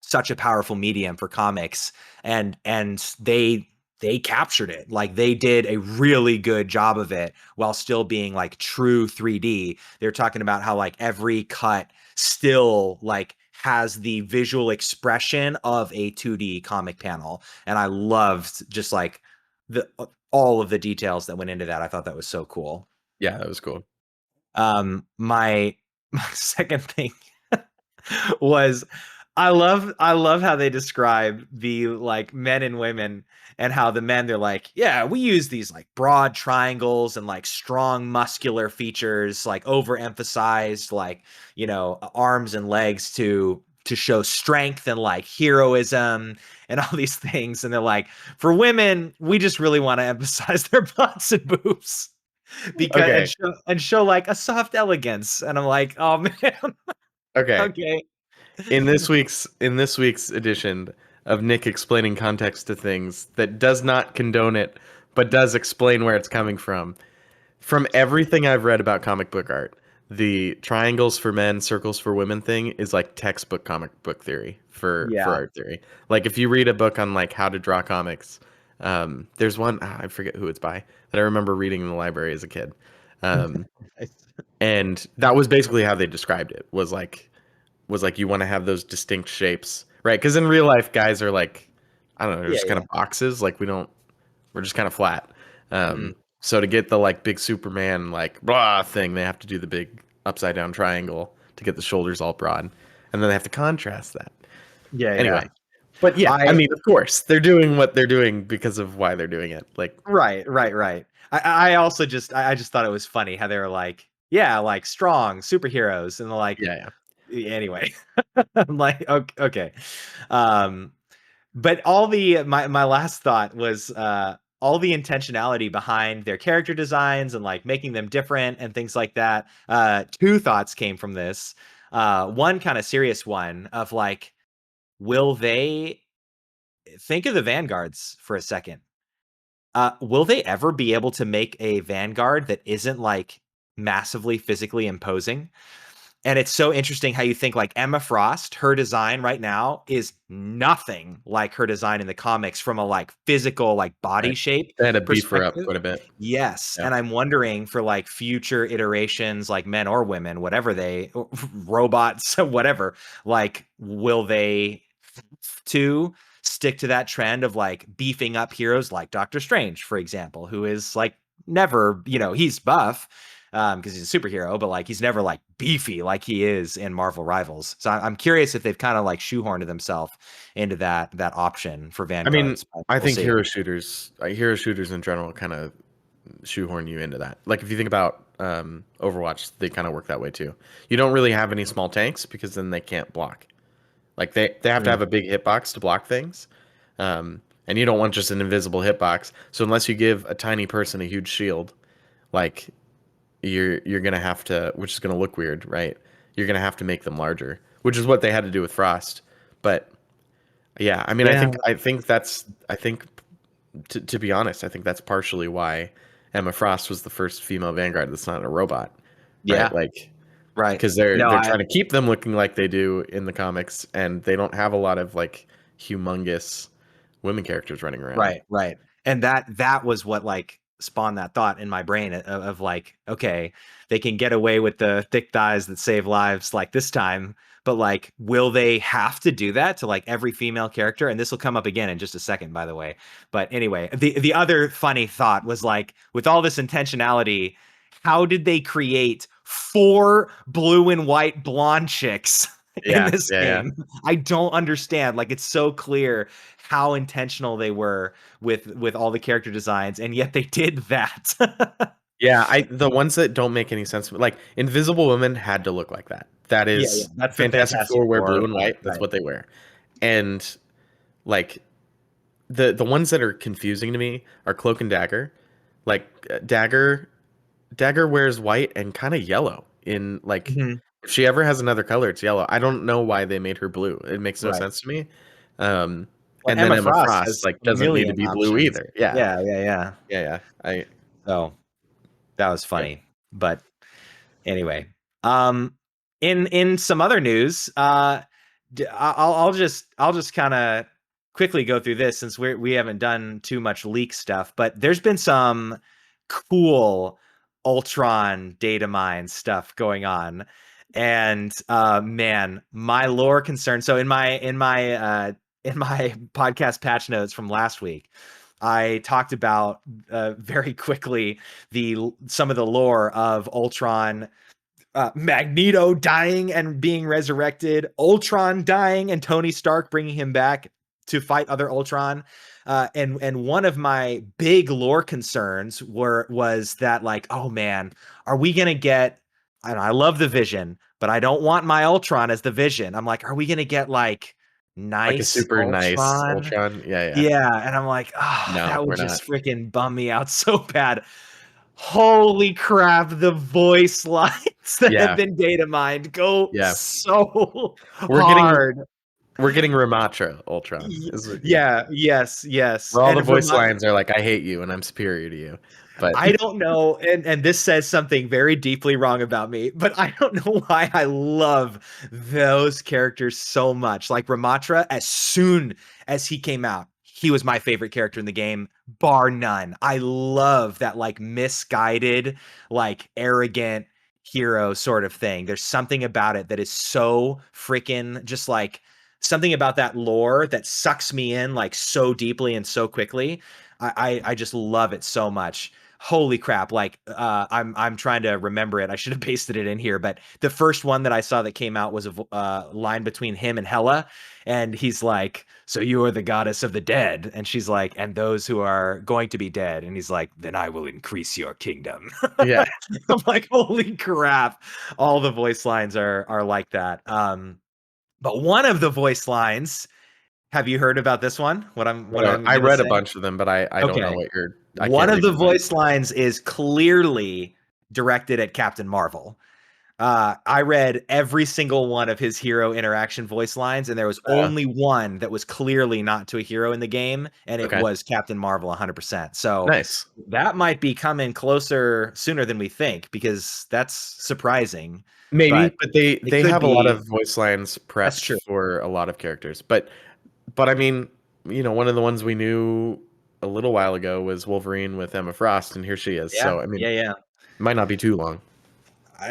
such a powerful medium for comics, and they captured it. Like they did a really good job of it while still being like true 3D. They're talking about how like every cut still like has the visual expression of a 2D comic panel. And I loved just like all of the details that went into that. I thought that was so cool. Yeah, that was cool. My second thing was I love how they describe the like men and women, and how the men, they're like, yeah, we use these like broad triangles and like strong muscular features, like overemphasized, like, arms and legs to show strength and like heroism and all these things. And they're like, for women, we just really want to emphasize their butts and boobs because Okay. and show like a soft elegance. And I'm like, oh man, Okay. okay. In this week's edition of Nick explaining context to things that does not condone it, but does explain where it's coming from. From everything I've read about comic book art, the triangles for men, circles for women thing is like textbook comic book theory for Yeah. art theory. Like if you read a book on like how to draw comics, there's one, I forget who it's by, that I remember reading in the library as a kid. And that was basically how they described it, was like you want to have those distinct shapes, right? Because in real life, guys are like, I don't know, they're Yeah, just kind yeah. of boxes. Like we're just kind of flat. Mhm. So to get the like big Superman like blah thing, they have to do the big upside down triangle to get the shoulders all broad, and then they have to contrast that. Yeah, yeah. Anyway, but yeah, I mean, of course, they're doing what they're doing because of why they're doing it. Like, Right. I also I just thought it was funny how they were like, yeah, like strong superheroes, and they're like, yeah, anyway. I'm like, okay. Um, but all the my last thought was all the intentionality behind their character designs and like making them different and things like that. Two thoughts came from this. One kind of serious one of like, will they think of the vanguards for a second? Will they ever be able to make a vanguard that isn't like massively physically imposing? And it's so interesting how you think like Emma Frost, her design right now is nothing like her design in the comics from a like physical, like body right. shape They had to beef her up perspective. quite a bit. Yes. Yeah. And I'm wondering for like future iterations, like men or women, whatever robots, whatever, like, will they to stick to that trend of like beefing up heroes like Doctor Strange, for example, who is like never, he's buff because he's a superhero, but like he's never like beefy like he is in Marvel Rivals. So I'm curious if they've kind of like shoehorned themselves into that option for I mean, vanguards. But I we'll think see. hero shooters in general kind of shoehorn you into that. Like if you think about Overwatch, they kind of work that way too. You don't really have any small tanks because then they can't block. Like they have to have a big hitbox to block things, and you don't want just an invisible hitbox. So unless you give a tiny person a huge shield, like you're gonna have to, which is gonna look weird, right? You're gonna have to make them larger, which is what they had to do with Frost. But yeah, I mean, Yeah. I think to be honest, I think that's partially why Emma Frost was the first female Vanguard that's not a robot, right? Yeah. Like Right. because No, they're trying to keep them looking like they do in the comics, and they don't have a lot of like humongous women characters running around. right. And that was what like spawned that thought in my brain of like, okay, they can get away with the thick thighs that save lives like this time, but like, will they have to do that to like every female character? And this will come up again in just a second, by the way. But anyway, the other funny thought was like, with all this intentionality, how did they create 4 blue and white blonde chicks in Yeah, this yeah. game? I don't understand. Like, it's so clear how intentional they were with all the character designs, and yet they did that. Yeah, the ones that don't make any sense, like Invisible Woman had to look like that. That Yeah, is that's the Fantastic Fantastic Four wear blue Four, and white. That's right. what they wear. And like the ones that are confusing to me are Cloak and Dagger. Like Dagger wears white and kind of yellow in like Mhm. if she ever has another color, it's yellow. I don't know why they made her blue. It makes no Right. sense to me. Um, Well, and then Emma Emma Frost Frost has like a doesn't need to million be blue options. either. Yeah, Yeah. yeah. So, that was Yeah. funny, but anyway, in some other news, I'll just kind of quickly go through this since we haven't done too much leak stuff, but there's been some cool Ultron data mine stuff going on. And man, my lore concern. So in my podcast patch notes from last week, I talked about very quickly some of the lore of Ultron, Magneto dying and being resurrected, Ultron dying and Tony Stark bringing him back to fight other Ultron. And one of my big lore concerns was that, like, oh man, are we gonna get? I love the Vision, but I don't want my Ultron as the Vision. I'm like, are we gonna get like Like a nice super nice Ultron? Ultron. Yeah, yeah. Yeah, and I'm like, oh, No, that would we're not. just freaking bum me out so bad. Holy crap, the voice lines that have Yeah, been data mined go yeah. so We're getting hard. we're getting Ramatra Ultron. Yeah. Yeah, yes. Where all And the voice lines are like, I hate you and I'm superior to you. But I don't know, and this says something very deeply wrong about me, but I don't know why I love those characters so much. Like Ramatra, as soon as he came out, he was my favorite character in the game, bar none. I love that like misguided, like arrogant hero sort of thing. There's something about it that is so freaking just like something about that lore that sucks me in like so deeply and so quickly. I just love it so much. Holy crap, like I'm trying to remember it. I should have pasted it in here, but the first one that I saw that came out was a line between him and Hela, and he's like, so you are the goddess of the dead, and she's like, and those who are going to be dead, and he's like, then I will increase your kingdom. yeah. I'm like, holy crap, all the voice lines are like that. But one of the voice lines, have you heard about this one? What I'm I gonna read a say? bunch of them, but I don't know Okay. what you're I One can't of read the your mind. voice lines is clearly directed at Captain Marvel. I read every single one of his hero interaction voice lines, and there was only one that was clearly not to a hero in the game, and it Okay. was Captain Marvel 100%. So Nice. that might be coming closer sooner than we think, because that's surprising, Maybe, but but they it they could have a lot be. of voice lines That's prepped true. for a lot of characters. But I mean, one of the ones we knew a little while ago was Wolverine with Emma Frost, and here she is. Yeah, So I mean, yeah. it might not be too long.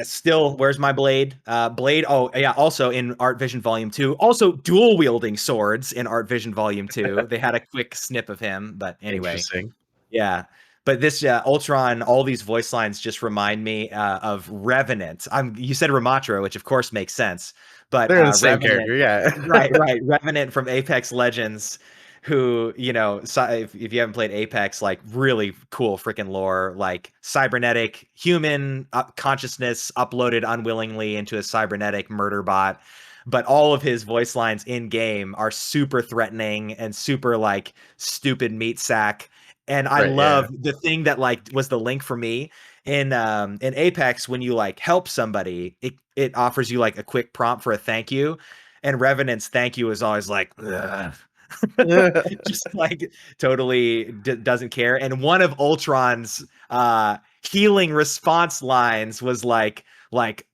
Still, where's my blade? Blade. Oh, yeah. Also in Art Vision Volume 2, also dual wielding swords in Art Vision Volume 2. They had a quick snip of him, but anyway, Interesting. yeah. But this Ultron, all these voice lines just remind me of Revenant. You said Ramatra, which of course makes sense, but They're the same Revenant, character, yeah. right. Revenant from Apex Legends, who, if you haven't played Apex, like really cool freaking lore, like cybernetic human consciousness uploaded unwillingly into a cybernetic murder bot. But all of his voice lines in game are super threatening and super like stupid meat sack. And I Right, yeah. love the thing that like was the link for me in Apex. When you like help somebody, it offers you like a quick prompt for a thank you, and Revenant's thank you is always like, ugh. Just like totally doesn't care. And one of Ultron's healing response lines was like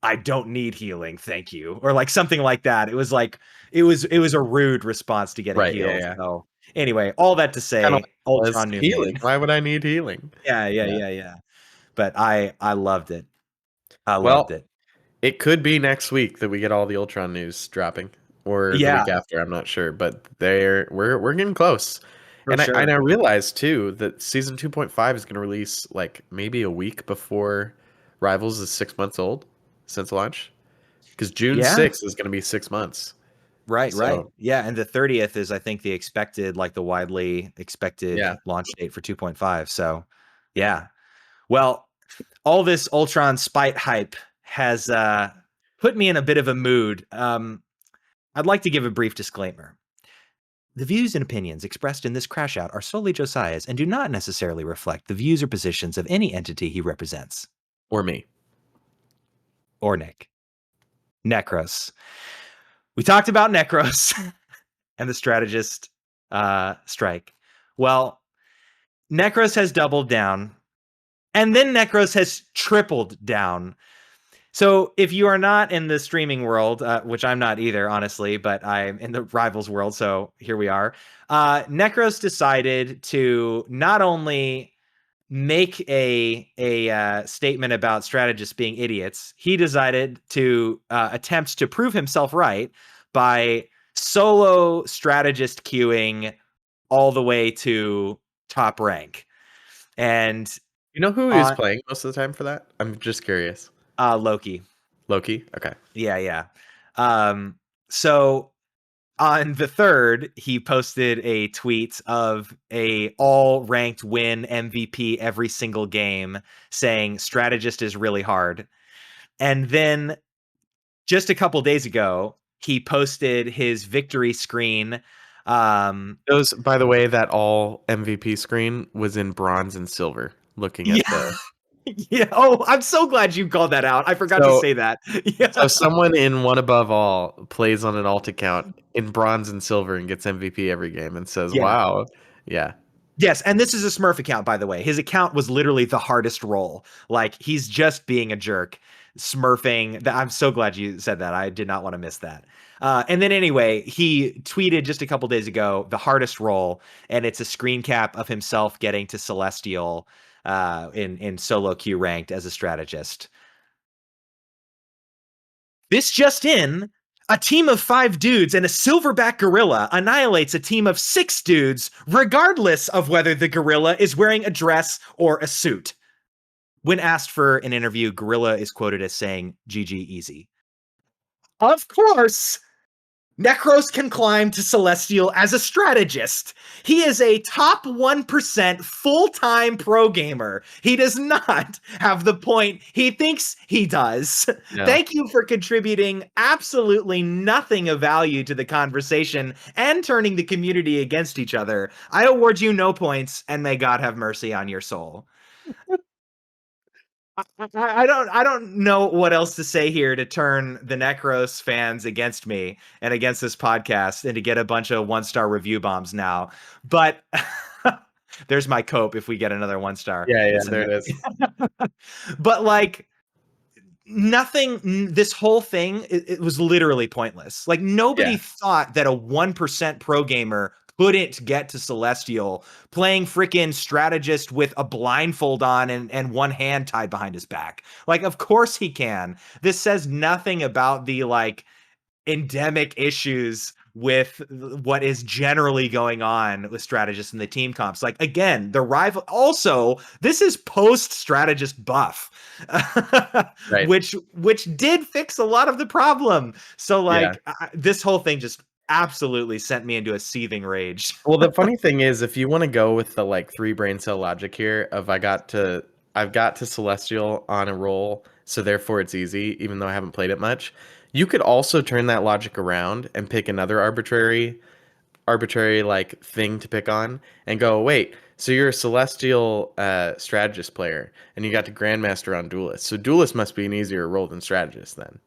I don't need healing, thank you, or like something like that. It was like it was a rude response to getting Right, yeah, healed. yeah. So anyway, all that to Kinda like say, was Ultron knew me. healing. Why would I need healing? Yeah. Yeah. But I loved it. I loved Well, it. it could be next week that we get all the Ultron news dropping, or the Yeah, week after. I'm not sure, but we're getting close. for And I sure. realized too that season 2.5 is going to release like maybe a week before Rivals is 6 months old since launch, because June Yeah. 6th is going to be 6 months. Right. So Yeah, and the 30th is, I think, the widely yeah, expected launch date for 2.5. So, yeah. Well, all this Ultron spite hype has put me in a bit of a mood. I'd like to give a brief disclaimer. The views and opinions expressed in this crash out are solely Josiah's and do not necessarily reflect the views or positions of any entity he represents. or me. Or Nick. Necros. We talked about Necros and the strategist strike. Well, Necros has doubled down, and then Necros has tripled down. So if you are not in the streaming world, which I'm not either, honestly, but I'm in the Rivals world, so here we are. Necros decided to not only make a statement about strategists being idiots, he decided to attempt to prove himself right by solo strategist queuing all the way to top rank. And You know who he was playing most of the time for that? I'm just curious. Loki. Loki? Okay. Yeah. So on the 3rd, he posted a tweet of a all ranked win MVP every single game saying strategist is really hard. And then just a couple days ago, he posted his victory screen. Those, by the way, that all MVP screen was in bronze and silver. Looking at Yeah. Yeah. Oh, I'm so glad you called that out. I forgot to say that. Yeah. So someone in one above all plays on an alt account in bronze and silver and gets MVP every game and says, Yeah. "Wow, yeah." Yes, and this is a Smurf account, by the way. His account was literally the hardest role. Like, he's just being a jerk, smurfing. I'm so glad you said that. I did not want to miss that. And then anyway, he tweeted just a couple days ago the hardest role, and it's a screen cap of himself getting to Celestial in solo queue ranked as a strategist. This just in, a team of 5 dudes and a silverback gorilla annihilates a team of 6 dudes, regardless of whether the gorilla is wearing a dress or a suit. When asked for an interview, Gorilla is quoted as saying, GG easy. Of course! Necros can climb to Celestial as a strategist. He is a top 1% full-time pro gamer. He does not have the point he thinks he does. No. Thank you for contributing absolutely nothing of value to the conversation and turning the community against each other. I award you no points, and may God have mercy on your soul. I don't know what else to say here to turn the Necros fans against me and against this podcast and to get a bunch of 1-star review bombs now. But there's my cope if we get another 1-star. Yeah, there it is. But like nothing, this whole thing, it was literally pointless. Like nobody thought that a 1% pro gamer couldn't get to Celestial playing freaking strategist with a blindfold on and one hand tied behind his back. Like, of course he can. This says nothing about the like endemic issues with what is generally going on with strategists in the team comps. Like, again, the rival. Also, this is post strategist buff, right. which did fix a lot of the problem. So like this whole thing just absolutely sent me into a seething rage. Well, the funny thing is, if you want to go with the like 3 brain cell logic here of I've got to Celestial on a roll, so therefore it's easy, even though I haven't played it much. You could also turn that logic around and pick another arbitrary like thing to pick on and go, wait, so you're a Celestial strategist player and you got to Grandmaster on Duelist. So Duelist must be an easier role than strategist then.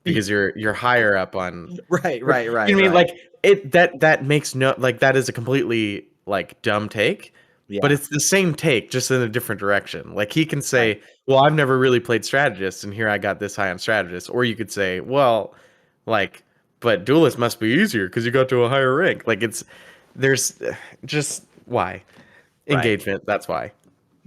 Because you're higher up on right. You know what I mean? Like that makes no, like that is a completely like dumb take, but it's the same take just in a different direction. Like he can say, well, I've never really played strategist and here I got this high on strategist. Or you could say, well, like, but Duelist must be easier because you got to a higher rank. Like there's just why engagement. That's why.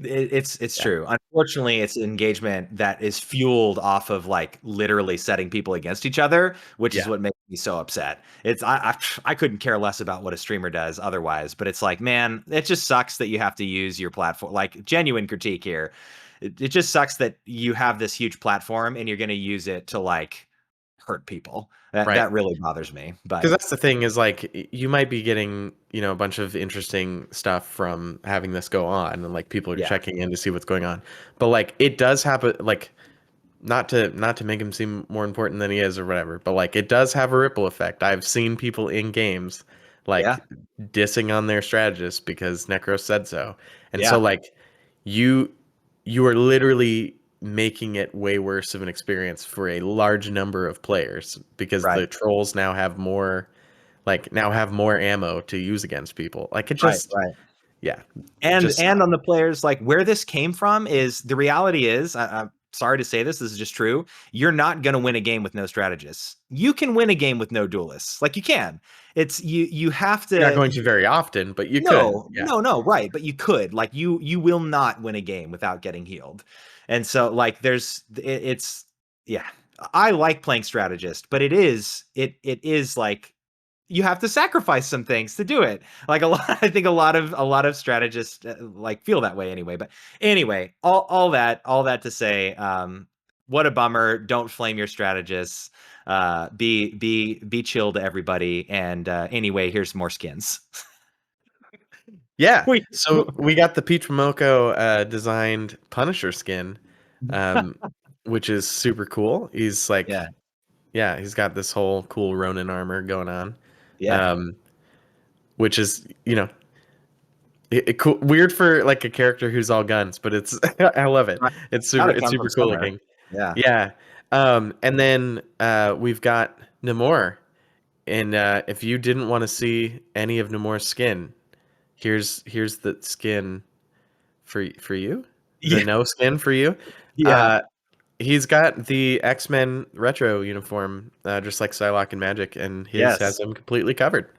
It's true. Unfortunately, it's engagement that is fueled off of like literally setting people against each other, which is what makes me so upset. It's I couldn't care less about what a streamer does otherwise, but it's like, man, it just sucks that you have to use your platform. Like genuine critique here. It just sucks that you have this huge platform and you're going to use it to like hurt people. That really bothers me. But because that's the thing is like you might be getting a bunch of interesting stuff from having this go on and like people are checking in to see what's going on, but like it does happen, like not to make him seem more important than he is or whatever, but like it does have a ripple effect. I've seen people in games like dissing on their strategist because Necros said so, and so like you are literally making it way worse of an experience for a large number of players because the trolls now have more ammo to use against people. Like it just and on the players, like where this came from is the reality is sorry to say this is just true. You're not going to win a game with no strategists. You can win a game with no duelists. Like you can. It's you have to. You're not going to very often, but you could. No, Yeah. no, right. But you could. Like you will not win a game without getting healed. And so like it's yeah. I like playing strategist, but it is like you have to sacrifice some things to do it. Like I think a lot of strategists like feel that way anyway. But anyway, all that to say, what a bummer. Don't flame your strategists. Be chill to everybody. And anyway, here's more skins. Yeah. So we got the Peach Momoko designed Punisher skin, which is super cool. He's like, yeah, he's got this whole cool Ronin armor going on. Yeah. Which is, cool, weird for like a character who's all guns, but it's I love it. Right. It's Gotta super come from cool somewhere. looking. Yeah. Yeah. And then we've got Namor. And if you didn't want to see any of Namor's skin, here's the skin for you. The no skin for you. Yeah. He's got the X-Men retro uniform, just like Psylocke and Magic, and his has him completely covered.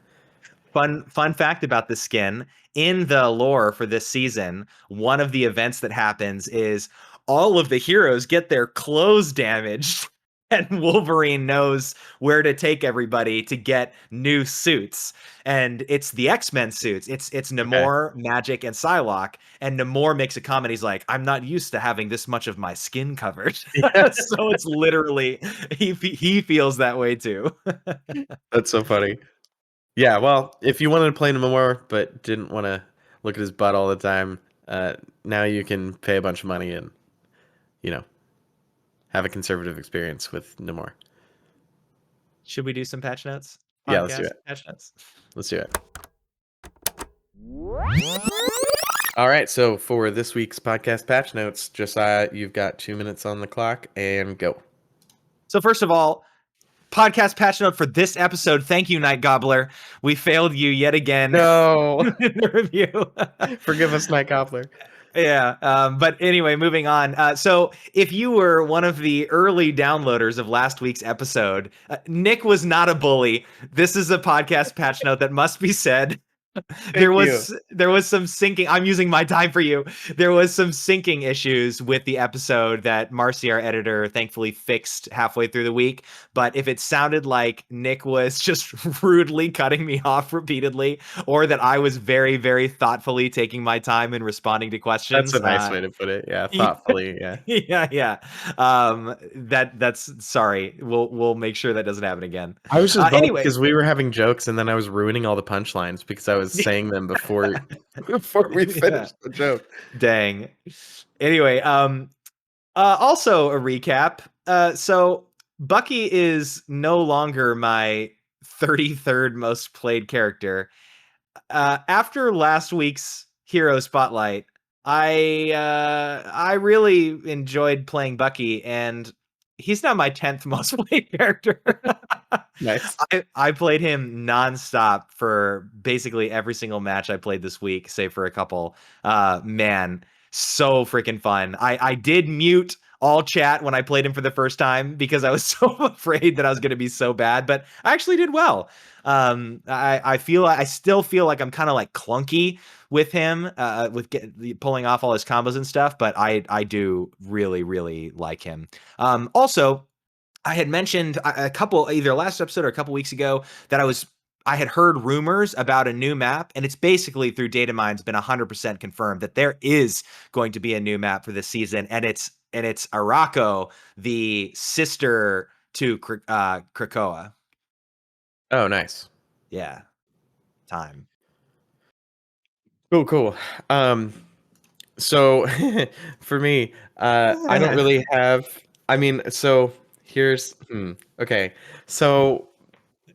Fun fact about the skin. In the lore for this season, one of the events that happens is all of the heroes get their clothes damaged, and Wolverine knows where to take everybody to get new suits. And it's the X-Men suits. It's Namor, Magic, and Psylocke. And Namor makes a comment. He's like, I'm not used to having this much of my skin covered. So it's literally, he feels that way too. That's so funny. Yeah, well, if you wanted to play Namor but didn't want to look at his butt all the time, now you can pay a bunch of money and, have a conservative experience with Namor. Should we do some patch notes? Yeah, let's do it. Patch notes. Let's do it. All right, so for this week's podcast patch notes, Josiah, you've got 2 minutes on the clock, and go. So first of all, podcast patch note for this episode. Thank you, Night Gobbler. We failed you yet again. No. In the review. Forgive us, Night Gobbler. Yeah. But anyway, moving on. So if you were one of the early downloaders of last week's episode, Nick was not a bully. This is a podcast patch note that must be said. There was some syncing. I'm using my time for you. There was some syncing issues with the episode that Marcy, our editor, thankfully fixed halfway through the week. But if it sounded like Nick was just rudely cutting me off repeatedly, or that I was very, very thoughtfully taking my time and responding to questions, that's a nice way to put it. Yeah, thoughtfully. Yeah. yeah. That's sorry. We'll make sure that doesn't happen again. I was just anyway because we were having jokes and then I was ruining all the punchlines because I was saying them before we finished the joke. Dang. Anyway, also a recap. So Bucky is no longer my 33rd most played character. After last week's Hero Spotlight, I really enjoyed playing Bucky, and he's now my 10th most played character. Nice. I played him nonstop for basically every single match I played this week, save for a couple. Man, so freaking fun. I did mute all chat when I played him for the first time because I was so afraid that I was going to be so bad, but I actually did well. I still feel like I'm kind of like clunky with him, pulling off all his combos and stuff, but I do really, really like him. Also, I had mentioned either last episode or a couple weeks ago that I had heard rumors about a new map, and it's basically through data mines been 100% confirmed that there is going to be a new map for this season, and it's Araco, the sister to Krakoa. Oh, nice. Yeah. Time. Cool. So for me, I don't really have. I mean, so here's okay. So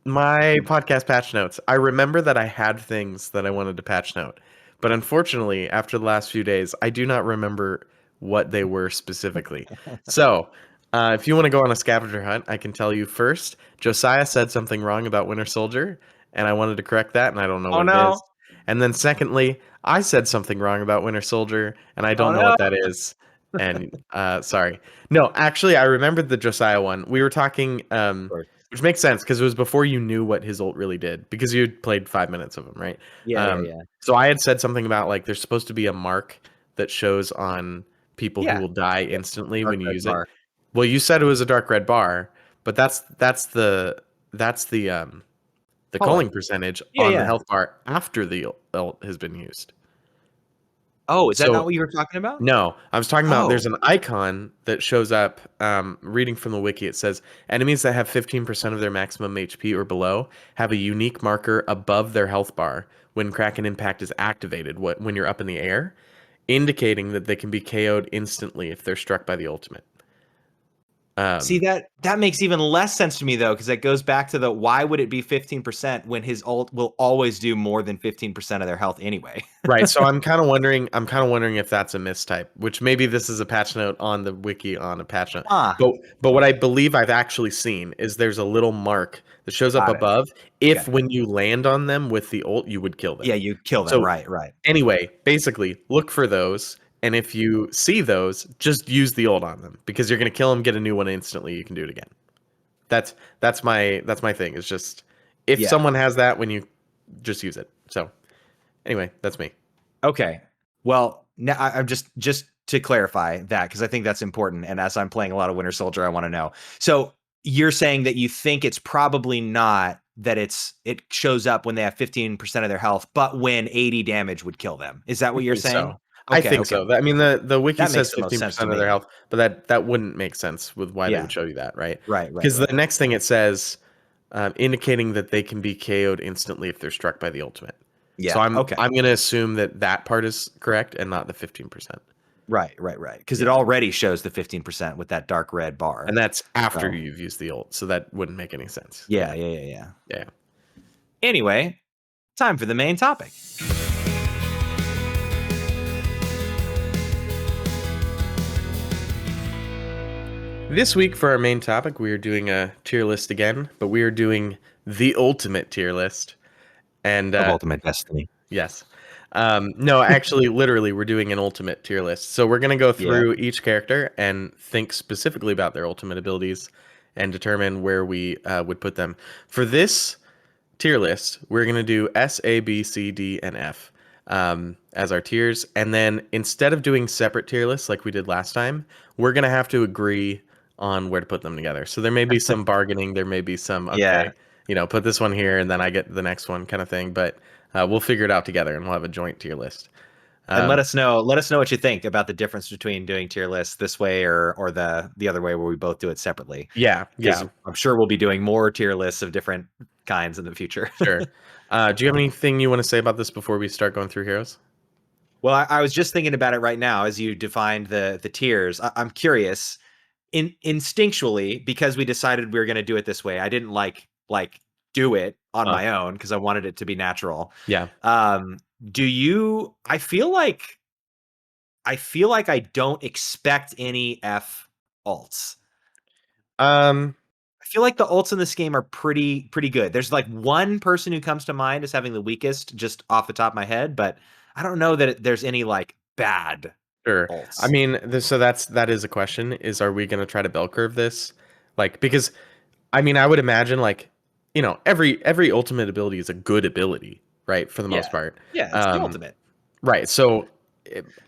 my podcast patch notes. I remember that I had things that I wanted to patch note, but unfortunately, after the last few days, I do not remember what they were specifically. So if you want to go on a scavenger hunt, I can tell you first. Josiah said something wrong about Winter Soldier, and I wanted to correct that, and I don't know what it is. And then secondly, I said something wrong about Winter Soldier, and I don't know what that is. And sorry. No, actually I remembered the Josiah one. We were talking Of course. which makes sense because it was before you knew what his ult really did because you had played 5 minutes of him, right? Yeah. So I had said something about like there's supposed to be a mark that shows on people who Yeah. will die instantly Dark when you red use it. bar. Well, you said it was a dark red bar, but that's the Culling. culling percentage on the Yeah. health bar after the ult has been used. Oh, is that not So what you were talking about? no, I was talking about Oh, there's an icon that shows up. Reading from the wiki, it says enemies that have 15% of their maximum HP or below have a unique marker above their health bar when Kraken Impact is activated. When you're up in the air, indicating that they can be KO'd instantly if they're struck by the ultimate. see, that makes even less sense to me though, because that goes back to the why would it be 15% when his ult will always do more than 15% of their health anyway? Right. So I'm kind of wondering. I'm kind of wondering if that's a mistype, which maybe this is a patch note on the wiki on a patch note. Ah, But what I believe I've actually seen is there's a little mark that shows up got it. above. If Okay. when you land on them with the ult, you would kill them. Yeah, you kill them. So Right. anyway, basically, look for those, and if you see those, just use the ult on them because you're gonna kill them, get a new one instantly. You can do it again. That's my thing. It's just if Yeah. someone has that, when you just use it. So anyway, that's me. Okay. Well, now I'm just to clarify that because I think that's important. And as I'm playing a lot of Winter Soldier, I want to know. So you're saying that you think it's probably not that it shows up when they have 15% of their health, but when 80 damage would kill them. Is that what you're saying? So I think Okay. so. I mean, the wiki That makes says the most sense to 15% of their me. health, but that wouldn't make sense with why they Yeah. would show you that, right? Right. Because the next thing it says, indicating that they can be KO'd instantly if they're struck by the ultimate. So Yeah. Okay. I'm gonna assume that part is correct and not the 15%. Right. Because it already shows the 15% with that dark red bar. And that's after So- you've used the ult, so that wouldn't make any sense. Yeah. Yeah. Anyway, time for the main topic. This week for our main topic, we are doing a tier list again, but we are doing the ultimate tier list. And Of Ultimate Destiny. yes. No, actually, literally, we're doing an ultimate tier list. So we're going to go through each character and think specifically about their ultimate abilities and determine where we would put them. For this tier list, we're going to do S, A, B, C, D, and F as our tiers. And then instead of doing separate tier lists like we did last time, we're going to have to agree on where to put them together. So there may be some bargaining. There may be some, okay, put this one here and then I get the next one kind of thing. But we'll figure it out together and we'll have a joint tier list. And let us know what you think about the difference between doing tier lists this way or the other way where we both do it separately. Yeah. I'm sure we'll be doing more tier lists of different kinds in the future. Sure. Do you have anything you want to say about this before we start going through heroes? Well, I was just thinking about it right now as you defined the tiers. I'm curious, instinctually, because we decided we were going to do it this way. I didn't like do it on my own because I wanted it to be natural. Yeah. I feel like I don't expect any F ults. I feel like the ults in this game are pretty good. There's like one person who comes to mind as having the weakest just off the top of my head, but I don't know that there's any like bad Sure. ults. I mean, that is a question. Are we going to try to bell curve this? Like, because I mean, I would imagine like, every ultimate ability is a good ability, right? For the most part. Yeah, it's the ultimate. Right. So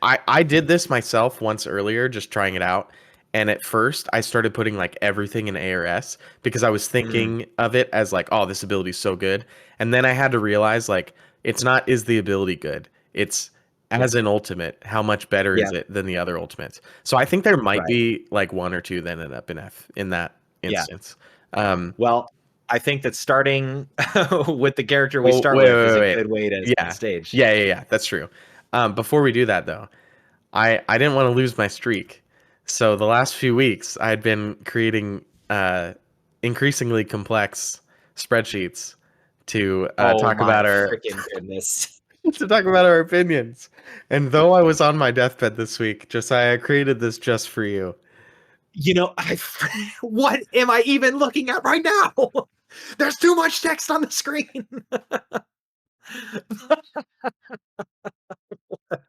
I did this myself once earlier, just trying it out. And at first I started putting like everything in ARS because I was thinking of it as like, oh, this ability is so good. And then I had to realize like, it's not, is the ability good? It's as an ultimate, how much better is it than the other ultimates? So I think there might be like one or two that end up in F in that instance. Well, I think that starting with the character we start with is a good way to set the stage. Yeah. That's true. Before we do that though, I didn't want to lose my streak. So the last few weeks I had been creating increasingly complex spreadsheets to talk about our freaking goodness. to talk about our opinions. And though I was on my deathbed this week, Josiah created this just for you. What am I even looking at right now? There's too much text on the screen.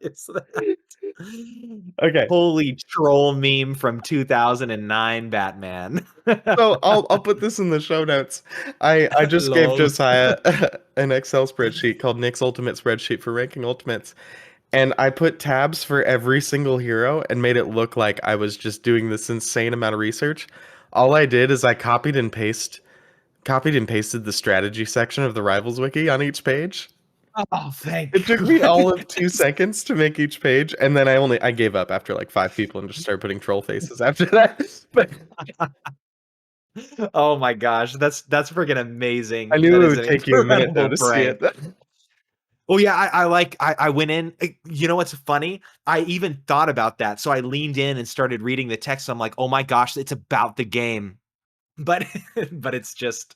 Is that? Okay. Holy troll meme from 2009 Batman. So I'll put this in the show notes. I just gave Lol. Josiah an Excel spreadsheet called Nick's Ultimate Spreadsheet for ranking ultimates. And I put tabs for every single hero and made it look like I was just doing this insane amount of research. All I did is I copied and pasted the strategy section of the Rivals Wiki on each page. Oh, thank It took me all of God. 2 seconds to make each page, and then I gave up after like 5 people and just started putting troll faces after that. But Oh my gosh, that's freaking amazing. I knew That it is would an take you a minute though incredible to see it. prank. Oh yeah, I went in. You know what's funny? I even thought about that, so I leaned in and started reading the text. I'm like, oh my gosh, it's about the game, but but it's just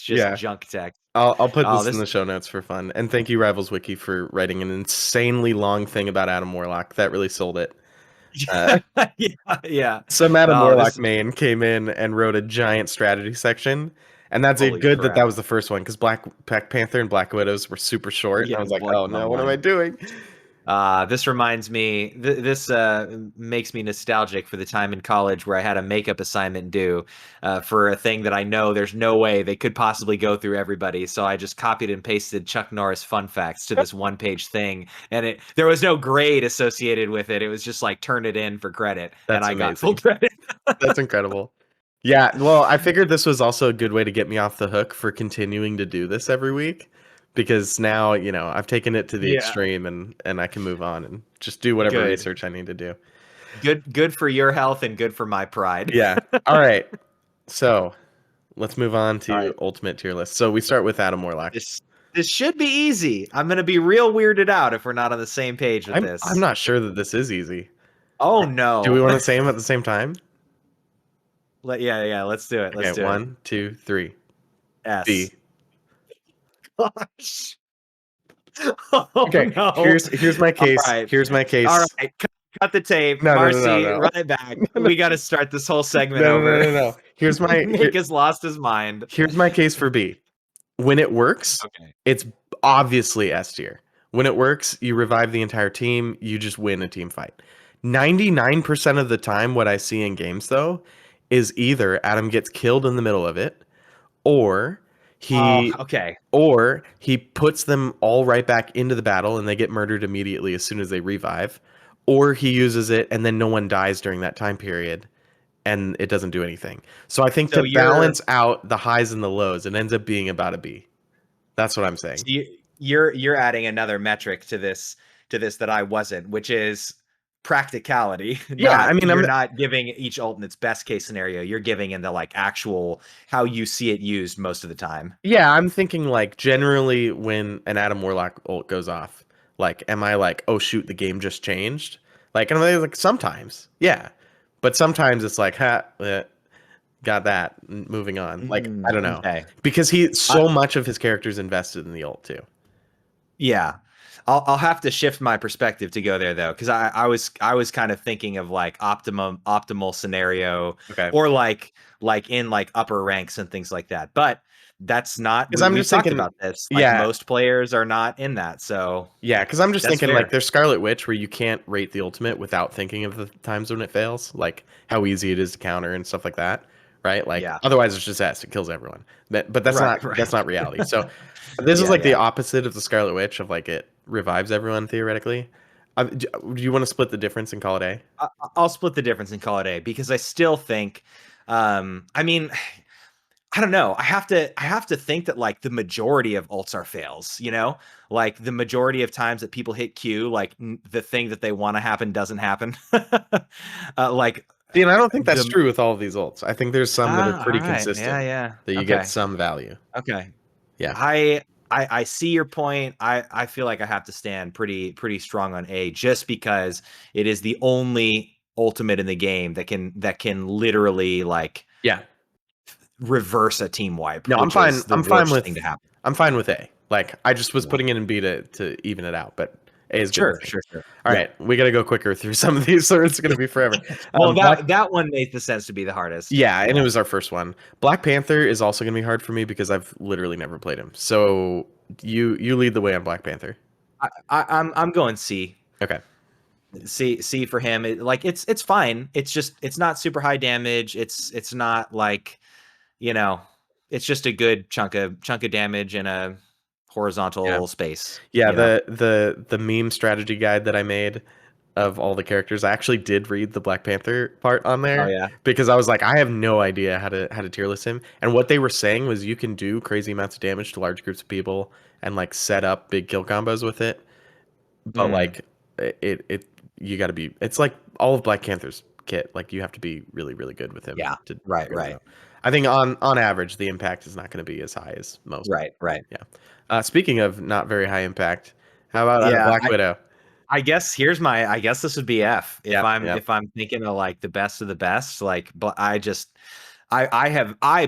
Yeah, junk text. I'll put Oh, this in this the show notes for fun. And thank you, Rivals Wiki, for writing an insanely long thing about Adam Warlock. That really sold it. yeah, yeah. Some Adam Oh, Warlock this main came in and wrote a giant strategy section, and that's it. holy Good that crap. was the first one because Black Panther and Black Widows were super short, and Yeah, I was like, like oh my no, what am I mind. doing? This reminds me, this makes me nostalgic for the time in college where I had a makeup assignment due for a thing that I know there's no way they could possibly go through everybody. So I just copied and pasted Chuck Norris fun facts to this one-page thing, and there was no grade associated with it. It was just like turn it in for credit, and That's I got full amazing. credit. That's incredible. Yeah, well, I figured this was also a good way to get me off the hook for continuing to do this every week because now, I've taken it to the Yeah, extreme and I can move on and just do whatever good, research I need to do. good for your health and good for my pride. Yeah. All right. So, let's move on All to right. ultimate tier list. So, we start with Adam Warlock. This should be easy. I'm gonna be real weirded out if we're not on the same page with I'm this. not sure that this is easy. Oh Do we no. want to say them at the same time? Yeah, let's do it. Okay, Let's do it. 1, 2, 3. S. B. Gosh. Oh Okay, no. here's my All case. right. Here's my All case. right. Cut the tape. No, no, no, no, Marcy, no. run it back. No, no, We got to start this whole segment no, no, over. no, no. Nick has lost his mind. Here's my case for B. When it works, Okay. it's obviously S tier. When it works, you revive the entire team, you just win a team fight. 99% of the time, what I see in games, though, is either Adam gets killed in the middle of it, or Oh, he okay. or he puts them all right back into the battle and they get murdered immediately as soon as they revive, or he uses it and then no one dies during that time period and it doesn't do anything. So I think So to balance out the highs and the lows, it ends up being about a B. That's what I'm saying. you're adding another metric to this that I wasn't, which is practicality. Yeah, I Not mean, you're not giving each ult in its best case scenario. You're giving in the like actual how you see it used most of the time. I'm thinking like generally when an Adam Warlock ult goes off, like, am I like, oh shoot, the game just changed? Like, and I'm like, sometimes, yeah, but sometimes it's like, got that, moving on. Like, I don't know, Okay. because I, so much of his character's invested in the ult too. yeah. I'll have to shift my perspective to go there though, because I was kind of thinking of like optimal scenario, Okay, or like in like upper ranks and things like that. But that's not because I'm we've just talked thinking, about this. Like yeah, most players are not in that, so yeah, because I'm just that's thinking like fair. there's Scarlet Witch where you can't rate the ultimate without thinking of the times when it fails, like how easy it is to counter and stuff like that, right? Like Yeah. otherwise it's just S, it kills everyone. But that's Right, that's right. not reality. So this is Yeah, like the yeah. opposite of the Scarlet Witch of like it revives everyone theoretically. Do you want to split the difference and call it A? I'll split the difference and call it A because I still think I mean I don't know. I have to think that like the majority of ults are fails, you know? Like the majority of times that people hit Q, like the thing that they want to happen doesn't happen. Like See, and I don't think that's the true with all of these ults. I think there's some that are all pretty right. Yeah, consistent yeah. that you get Okay. some value. Okay. Yeah. I see your point. I feel like I have to stand pretty strong on A just because it is the only ultimate in the game that can literally like Yeah. reverse a team wipe, No, I'm which fine. is the worst thing to happen. I'm fine with A. Like I just was Yeah. putting it in B to even it out, but A is good Sure, with me. sure, sure. All Yeah. right, we got to go quicker through some of these, so it's going to be forever. Well, Black, that one made the sense to be the hardest. yeah, and it Yeah. was our first one. Black Panther is also going to be hard for me because I've literally never played him. So you lead the way on Black Panther. I'm going C Okay. C for him. It's fine. It's not super high damage. It's not like, you know, it's just a good chunk of damage in a Yeah. horizontal space. Yeah, You know. the meme strategy guide that I made of all the characters, I actually did read the Black Panther part on Oh there yeah. because I was like, I have no idea how to tier list him. And what they were saying was you can do crazy amounts of damage to large groups of people and like set up big kill combos with it. But Mm, like it you got to be, it's like all of Black Panther's kit. Like you have to be really really good with him yeah. to Right. figure that Right. out. I think on average the impact is not going to be as high as most. Right. Right. Yeah. Speaking of not very high impact, how about Yeah. Black Widow? I guess I guess this would be F Yeah, yeah. if I'm thinking of like the best of the best. Like, but I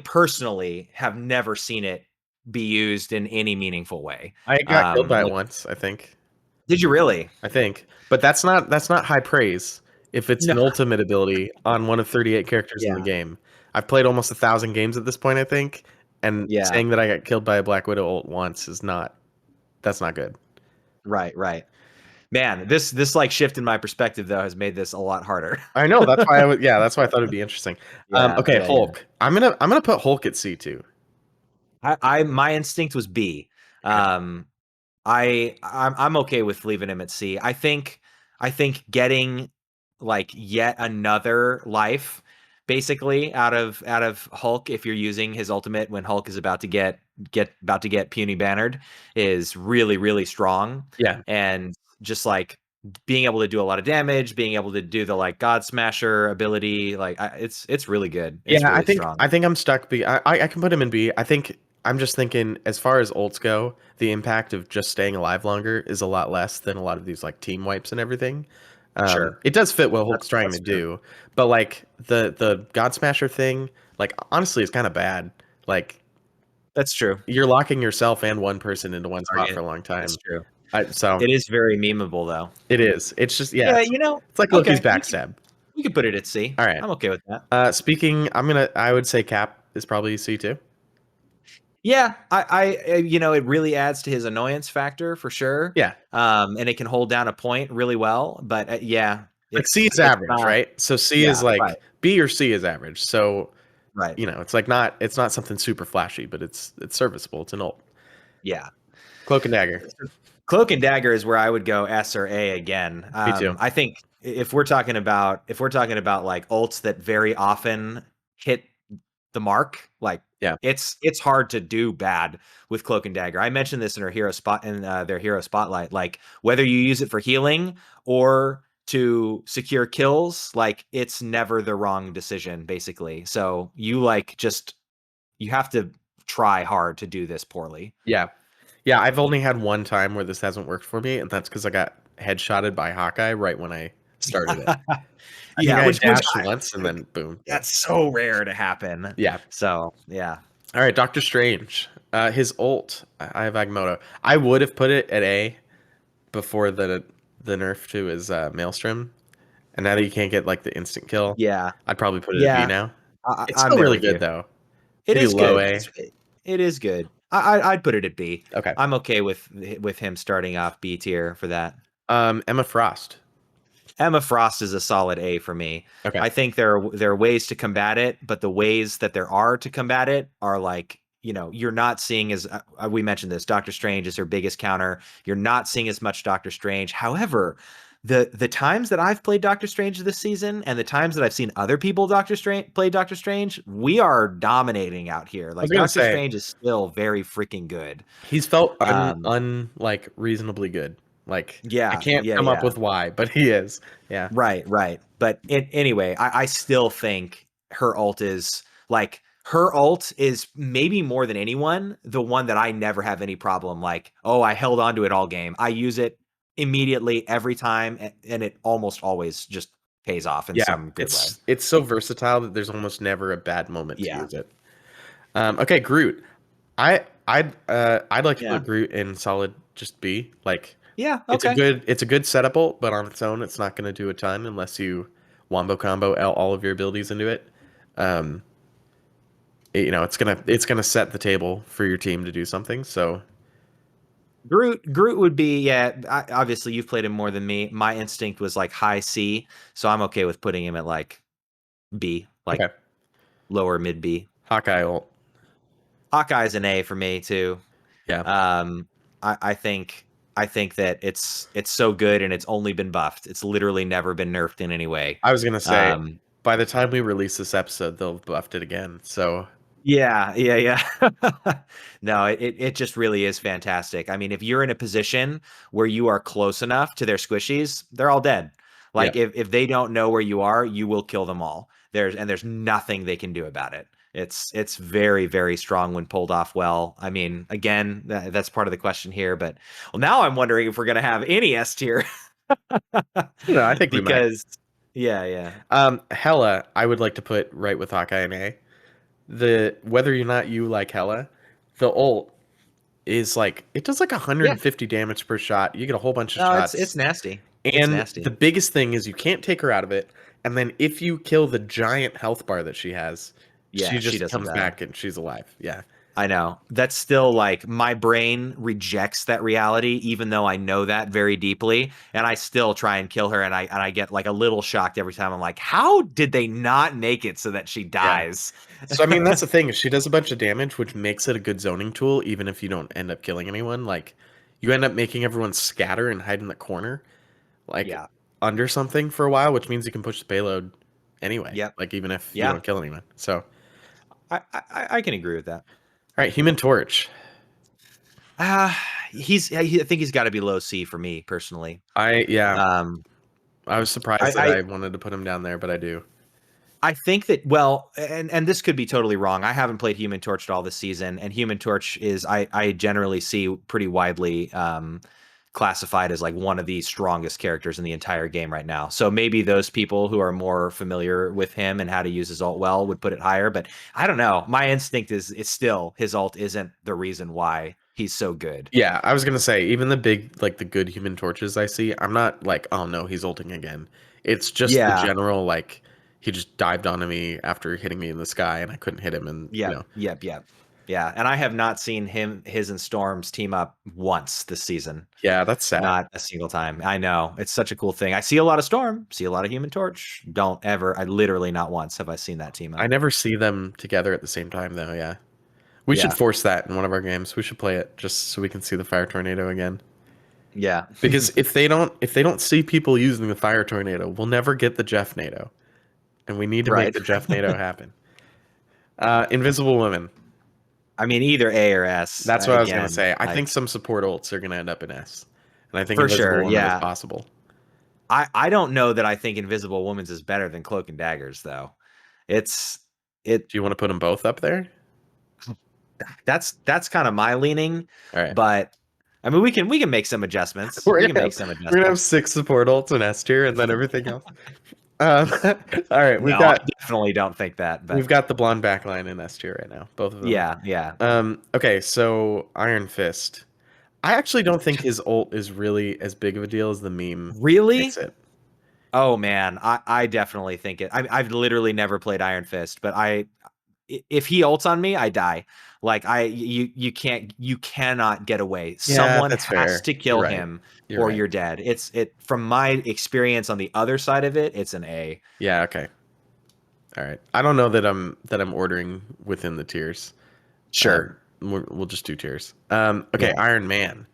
personally have never seen it be used in any meaningful way. I got killed by it Like, once, I think. did you really? I think. But that's not high praise if it's No. an ultimate ability on one of 38 characters in the Yeah. game. I've played almost 1,000 games at this point, I think, and Yeah. saying that I got killed by a Black Widow ult once is not that's not good. Right. Right. Man, this like shift in my perspective though has made this a lot harder. I know, that's why that's why I thought it'd be interesting. Yeah. Okay, Yeah. Yeah. Hulk. I'm gonna put Hulk at C2. I my instinct was B. Okay. Um, I'm okay with leaving him at C. I think getting like yet another life basically out of Hulk if you're using his ultimate when Hulk is about to get puny bannered is really really strong, Yeah. and just like being able to do a lot of damage, being able to do the like God Smasher ability, like it's really good. It's Yeah, I really think strong. I think I'm stuck B. I can put him in B. I think I'm just thinking as far as ults go, the impact of just staying alive longer is a lot less than a lot of these like team wipes and everything. Sure. It does fit what Hulk's trying That's to true. do, but like the God Smasher thing, like honestly, is kind of bad. Like That's true. you're locking yourself and one person into one spot for Target. a long That's time. true. So It is very memeable though. it is. It's just yeah, Yeah, you know, it's like Loki's okay, backstab. we could put it at C. All right. I'm okay with that. Speaking, I would say Cap is probably C2. Yeah, you know, it really adds to his annoyance factor for sure. Yeah. And it can hold down a point really well, but yeah, Like C is it's average, not. right? So C is Yeah, right, like B or C is average. So, right. it's like it's not something super flashy, but it's serviceable. It's an ult. Yeah. Cloak and Dagger. Cloak and Dagger is where I would go S or A again. Me too. I think if we're talking about like ults that very often hit the mark, like Yeah. it's hard to do bad with Cloak and Dagger. I mentioned this in their hero spotlight. Like whether you use it for healing or to secure kills, like it's never the wrong decision, basically. So you you have to try hard to do this poorly. Yeah. Yeah, I've only had one time where this hasn't worked for me, and that's because I got headshotted by Hawkeye right when I started it. I think Yeah, I which dashed once and then boom. that's so rare to happen. Yeah. So yeah. All right, Doctor Strange. His ult. I have Agamotto. I would have put it at A before the nerf to his Maelstrom. And now that you can't get like the instant kill, Yeah. I'd probably put it at B Yeah. now. It's I'm still there really with you. good though. It Maybe is low good. A. It is good. I'd put it at B. Okay. I'm okay with him starting off B tier for that. Emma Frost. Emma Frost is a solid A for me. Okay. I think there are ways to combat it, but the ways that there are to combat it are like, you know, you're not seeing as we mentioned this, Doctor Strange is her biggest counter. You're not seeing as much Doctor Strange. However, the times that I've played Doctor Strange this season and the times that I've seen other people play Doctor Strange, we are dominating out here. I was Like gonna Doctor say Strange is still very freaking good. he's felt Um, like reasonably good. Like I yeah, can't yeah, come up yeah. with why, but he is. Yeah. Right, right. But anyway, I still think her ult is like her ult is maybe more than anyone the one that I never have any problem. Like, oh, I held on to it all game. I use it immediately every time, and it almost always just pays off in Yeah. some good way. It's so versatile that there's almost never a bad moment to Yeah, use it. Okay, Groot. I'd like to yeah, put Groot in solid just B. Like yeah. it's a Okay. good setup ult, but on its own, it's not going to do a ton unless you wombo combo all of your abilities into it. Um, it's gonna set the table for your team to do something. So Groot would be, yeah. Obviously, you've played him more than me. My instinct was like high C, so I'm okay with putting him at like B, like Okay. lower mid B. Hawkeye ult. Hawkeye's an A for me too. Yeah. Um, I think that it's so good and it's only been buffed. It's literally never been nerfed in any way. I was gonna say, Um, by the time we release this episode, they'll have buffed it again. So yeah. No, it just really is fantastic. I mean, if you're in a position where you are close enough to their squishies, they're all dead. yeah. Like if they don't know where you are, you will kill them all. There's nothing they can do about it. It's very, very strong when pulled off well. I mean, again, that's part of the question here, but well, now I'm wondering if we're gonna have any S tier No, I think we might. because yeah. Hela, I would like to put right with Hawkeye and A. The whether or not you like Hela, the ult is like it does like Yeah. 150 damage per shot. You get a whole bunch of No, shots. it's nasty. It's And nasty. the biggest thing is you can't take her out of it. And then if you kill the giant health bar that she has, she Yeah, she just doesn't comes die. back and she's alive. Yeah. I know. That's still like my brain rejects that reality, even though I know that very deeply. And I still try and kill her. And I get like a little shocked every time. I'm like, how did they not make it so that she Yeah. dies? So I mean that's the thing. She does a bunch of damage, which makes it a good zoning tool, even if you don't end up killing anyone. Like you end up making everyone scatter and hide in the corner, like Yeah. under something for a while, which means you can push the payload anyway. Yep. Like even if you Yeah. don't kill anyone. So all I can agree with that. right, Human Torch. Uh I think he's got to be low C for me personally. Yeah. Um, I was surprised that I I wanted to put him down there, but I do. I think that well, and this could be totally wrong. I haven't played Human Torch at all this season, and Human Torch is I generally see pretty widely classified as like one of the strongest characters in the entire game right now. So maybe those people who are more familiar with him and how to use his ult well would put it higher. But I don't know. My instinct is it's still his ult isn't the reason why he's so good. Yeah, I was gonna say even the big like the good Human Torches I see, I'm not like, oh no, he's ulting again. It's just the Yeah. general like he just dived onto me after hitting me in the sky and I couldn't hit him and Yep. Yeah. And I have not seen his and Storms team up once this season. yeah, that's sad. Not a single time. I know. It's such a cool thing. I see a lot of Storm, see a lot of Human Torch. I literally not once have I seen that team up. I never see them together at the same time though, yeah. We should Yeah. force that in one of our games. We should play it just so we can see the fire tornado again. Yeah. Because if they don't see people using the fire tornado, we'll never get the Jeff Nado. And we need to Right. make the Jeff Nado happen. Invisible Women. I mean, either A or S. That's what I was again, gonna say. I like, think some support ults are gonna end up in S. And I think for Invisible sure. Woman Yeah. is possible. I don't know that I think Invisible Woman's is better than Cloak and Daggers, though. It Do you want to put them both up there? that's kind of my leaning. All right. But I mean, we can make some adjustments. We're We gonna can make have, some we're gonna have adjustments. 6 support ults in S tier and then everything else. All right, No, I definitely don't think that. But we've got the blonde backline in S tier right now, both of them. yeah. Okay, so Iron Fist. I actually don't think his ult is really as big of a deal as the meme Really? makes it. Oh man, I definitely think it. I've literally never played Iron Fist, but if he ults on me, I die. Like you cannot get away. Yeah, Someone that's has fair. to kill You're right. him You're or right. you're dead. It's from my experience on the other side of it, it's an A. Yeah, okay. All right. I don't know that I'm ordering within the tiers. Sure. We'll just do tiers. Okay, Yeah. Iron Man.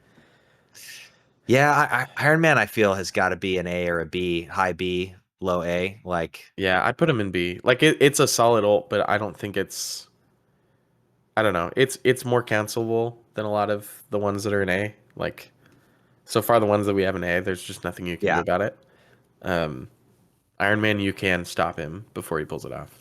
Yeah, Iron Man I feel has got to be an A or a B, high B, low A. Like Yeah, I'd put him in B. Like it's a solid ult, but I don't think it's I don't know. It's more cancelable than a lot of the ones that are in A. Like so far the ones that we have in A, there's just nothing you can do Yeah. about it. Iron Man, you can stop him before he pulls it off.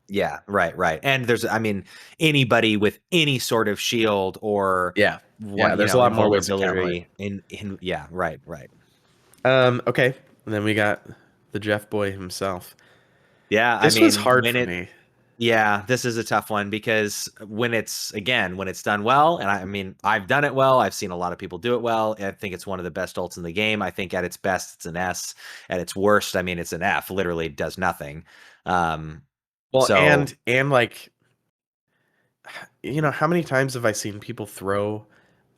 yeah, right. And I mean, anybody with any sort of shield or Yeah. Yeah, there's a lot more ways to counter it. in yeah, right. Okay. And then we got the Jeff boy himself. Yeah, This I mean, was hard for me. yeah, this is a tough one because when it's done well, and I mean, I've done it well. I've seen a lot of people do it well. I think it's one of the best ults in the game. I think at its best, it's an S. At its worst, I mean, it's an F. Literally does nothing. Well, So and like how many times have I seen people throw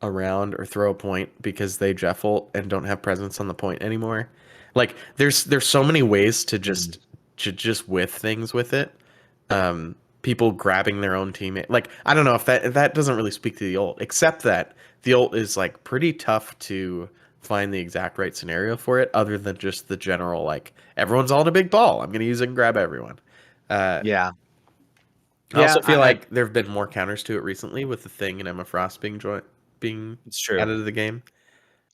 around or throw a point because they Jeff ult and don't have presence on the point anymore. Like there's so many ways to Mm. just whiff things with it. People grabbing their own teammate. Like I don't know if that doesn't really speak to the ult, except that the ult is like pretty tough to find the exact right scenario for it, other than just the general like everyone's all in a big ball. I'm gonna use it and grab everyone. Yeah. I also Yeah, feel like there have been more counters to it recently with the Thing and Emma Frost being it's true. added to the game.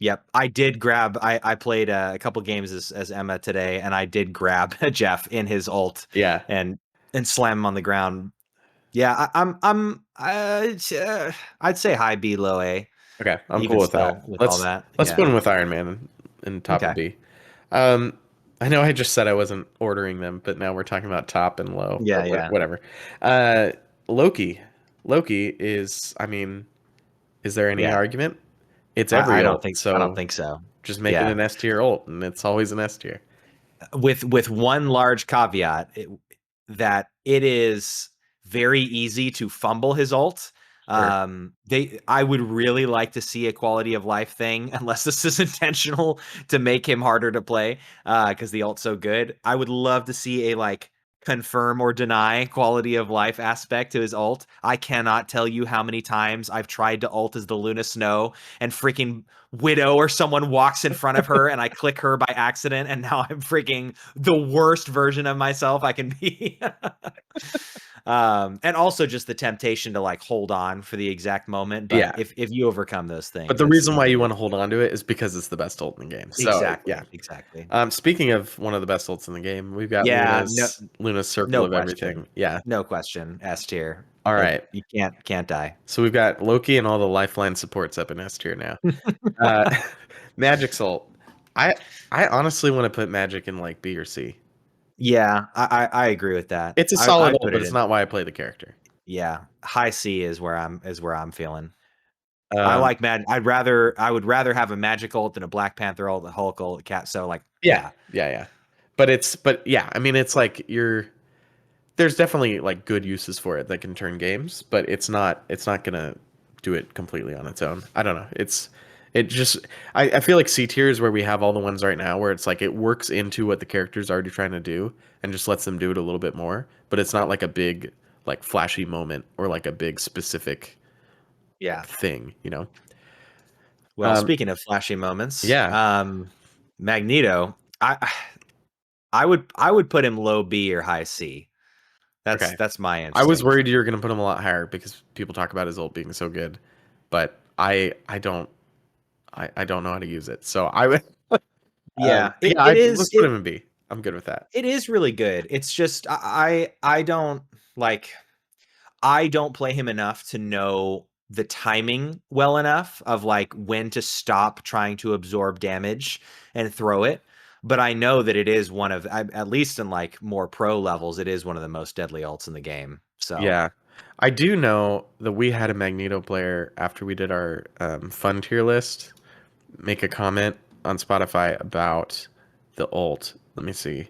Yep, I did grab. I played a couple games as Emma today, and I did grab Jeff in his ult Yeah. and slam him on the ground. Yeah, I'd say high B, low A. Okay, I'm Even cool with still that. with all Let's that. let's Yeah. put him with Iron Man and top of Okay. B. I know I just said I wasn't ordering them, but now we're talking about top and low. Yeah, But yeah. whatever. Loki. Loki is, I mean, is there any Yeah. argument? It's every ult, I don't so think so. just make it Yeah. an S tier ult, and it's always an S tier. With one large caveat that it is very easy to fumble his ult. Sure. I would really like to see a quality of life thing, unless this is intentional to make him harder to play, because the ult's so good. I would love to see a like confirm or deny quality of life aspect to his ult. I cannot tell you how many times I've tried to ult as the Luna Snow and freaking Widow or someone walks in front of her and I click her by accident, and now I'm freaking the worst version of myself I can be. And also just the temptation to like hold on for the exact moment. But Yeah. if you overcome those things, But the it's reason why you completely want to hold on to it is because it's the best ult in the game. So exactly, yeah. exactly. Speaking of one of the best ults in the game, we've got Yeah, Luna's Circle no of question. Everything. Yeah. No question. S tier. All right. You can't die. So we've got Loki and all the lifeline supports up in S tier now. uh, Magic's ult. I honestly want to put Magic in like B or C. Yeah, I agree with that. It's a I solid ult, put but it it's in. not why I play the character. Yeah, high C is where I'm feeling. I Um, like I would rather have a Magic ult than a Black Panther ult, a Hulk ult, a Cat. So like, yeah. But yeah, I mean, it's like there's definitely like good uses for it that can turn games, but it's not gonna do it completely on its own. I don't know. It just I feel like C tier is where we have all the ones right now where it's like it works into what the character's already trying to do and just lets them do it a little bit more, but it's not like a big like flashy moment or like a big specific yeah. thing, you know? Well, speaking of flashy moments, Yeah. Magneto, I would put him low B or high C. Okay. That's my I was instinct. worried you were going to put him a lot higher because people talk about his ult being so good, but I don't know how to use it. So I would Yeah, let's put him in B. I'm good with that. it is really good. It's just I don't like I don't play him enough to know the timing well enough of like when to stop trying to absorb damage and throw it. But I know that it is one of, at least in like more pro levels, it is one of the most deadly ults in the game. So Yeah. I do know that we had a Magneto player after we did our fun tier list make a comment on Spotify about the ult. Let me see.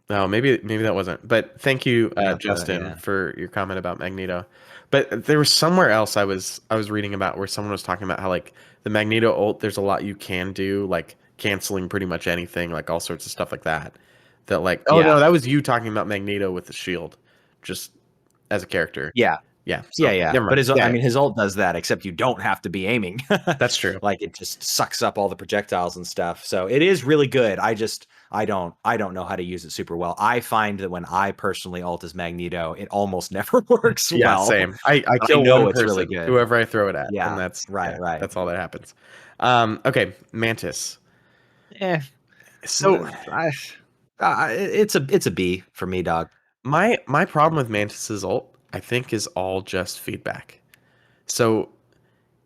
No, maybe that wasn't. But thank you, Justin, yeah. for your comment about Magneto. But there was somewhere else I was reading about where someone was talking about how like the Magneto ult, there's a lot you can do, like canceling pretty much anything, like all sorts of stuff like that. That like, oh Yeah. no, that was you talking about Magneto with the shield, just as a character. Yeah. Yeah. Yeah, So yeah. never But mind. I Yeah, mean, his ult does that, except you don't have to be aiming. that's true. Like it just sucks up all the projectiles and stuff. So it is really good. I don't know how to use it super well. I find that when I personally ult as Magneto, it almost never works Yeah, well. same. I But I kill know one it's really person, good. whoever I throw it at, and Yeah. that's Right, yeah, right. that's all that happens. Okay, Mantis. Eh. So It's a B for me, dog. my problem with Mantis's ult, I think, is all just feedback. So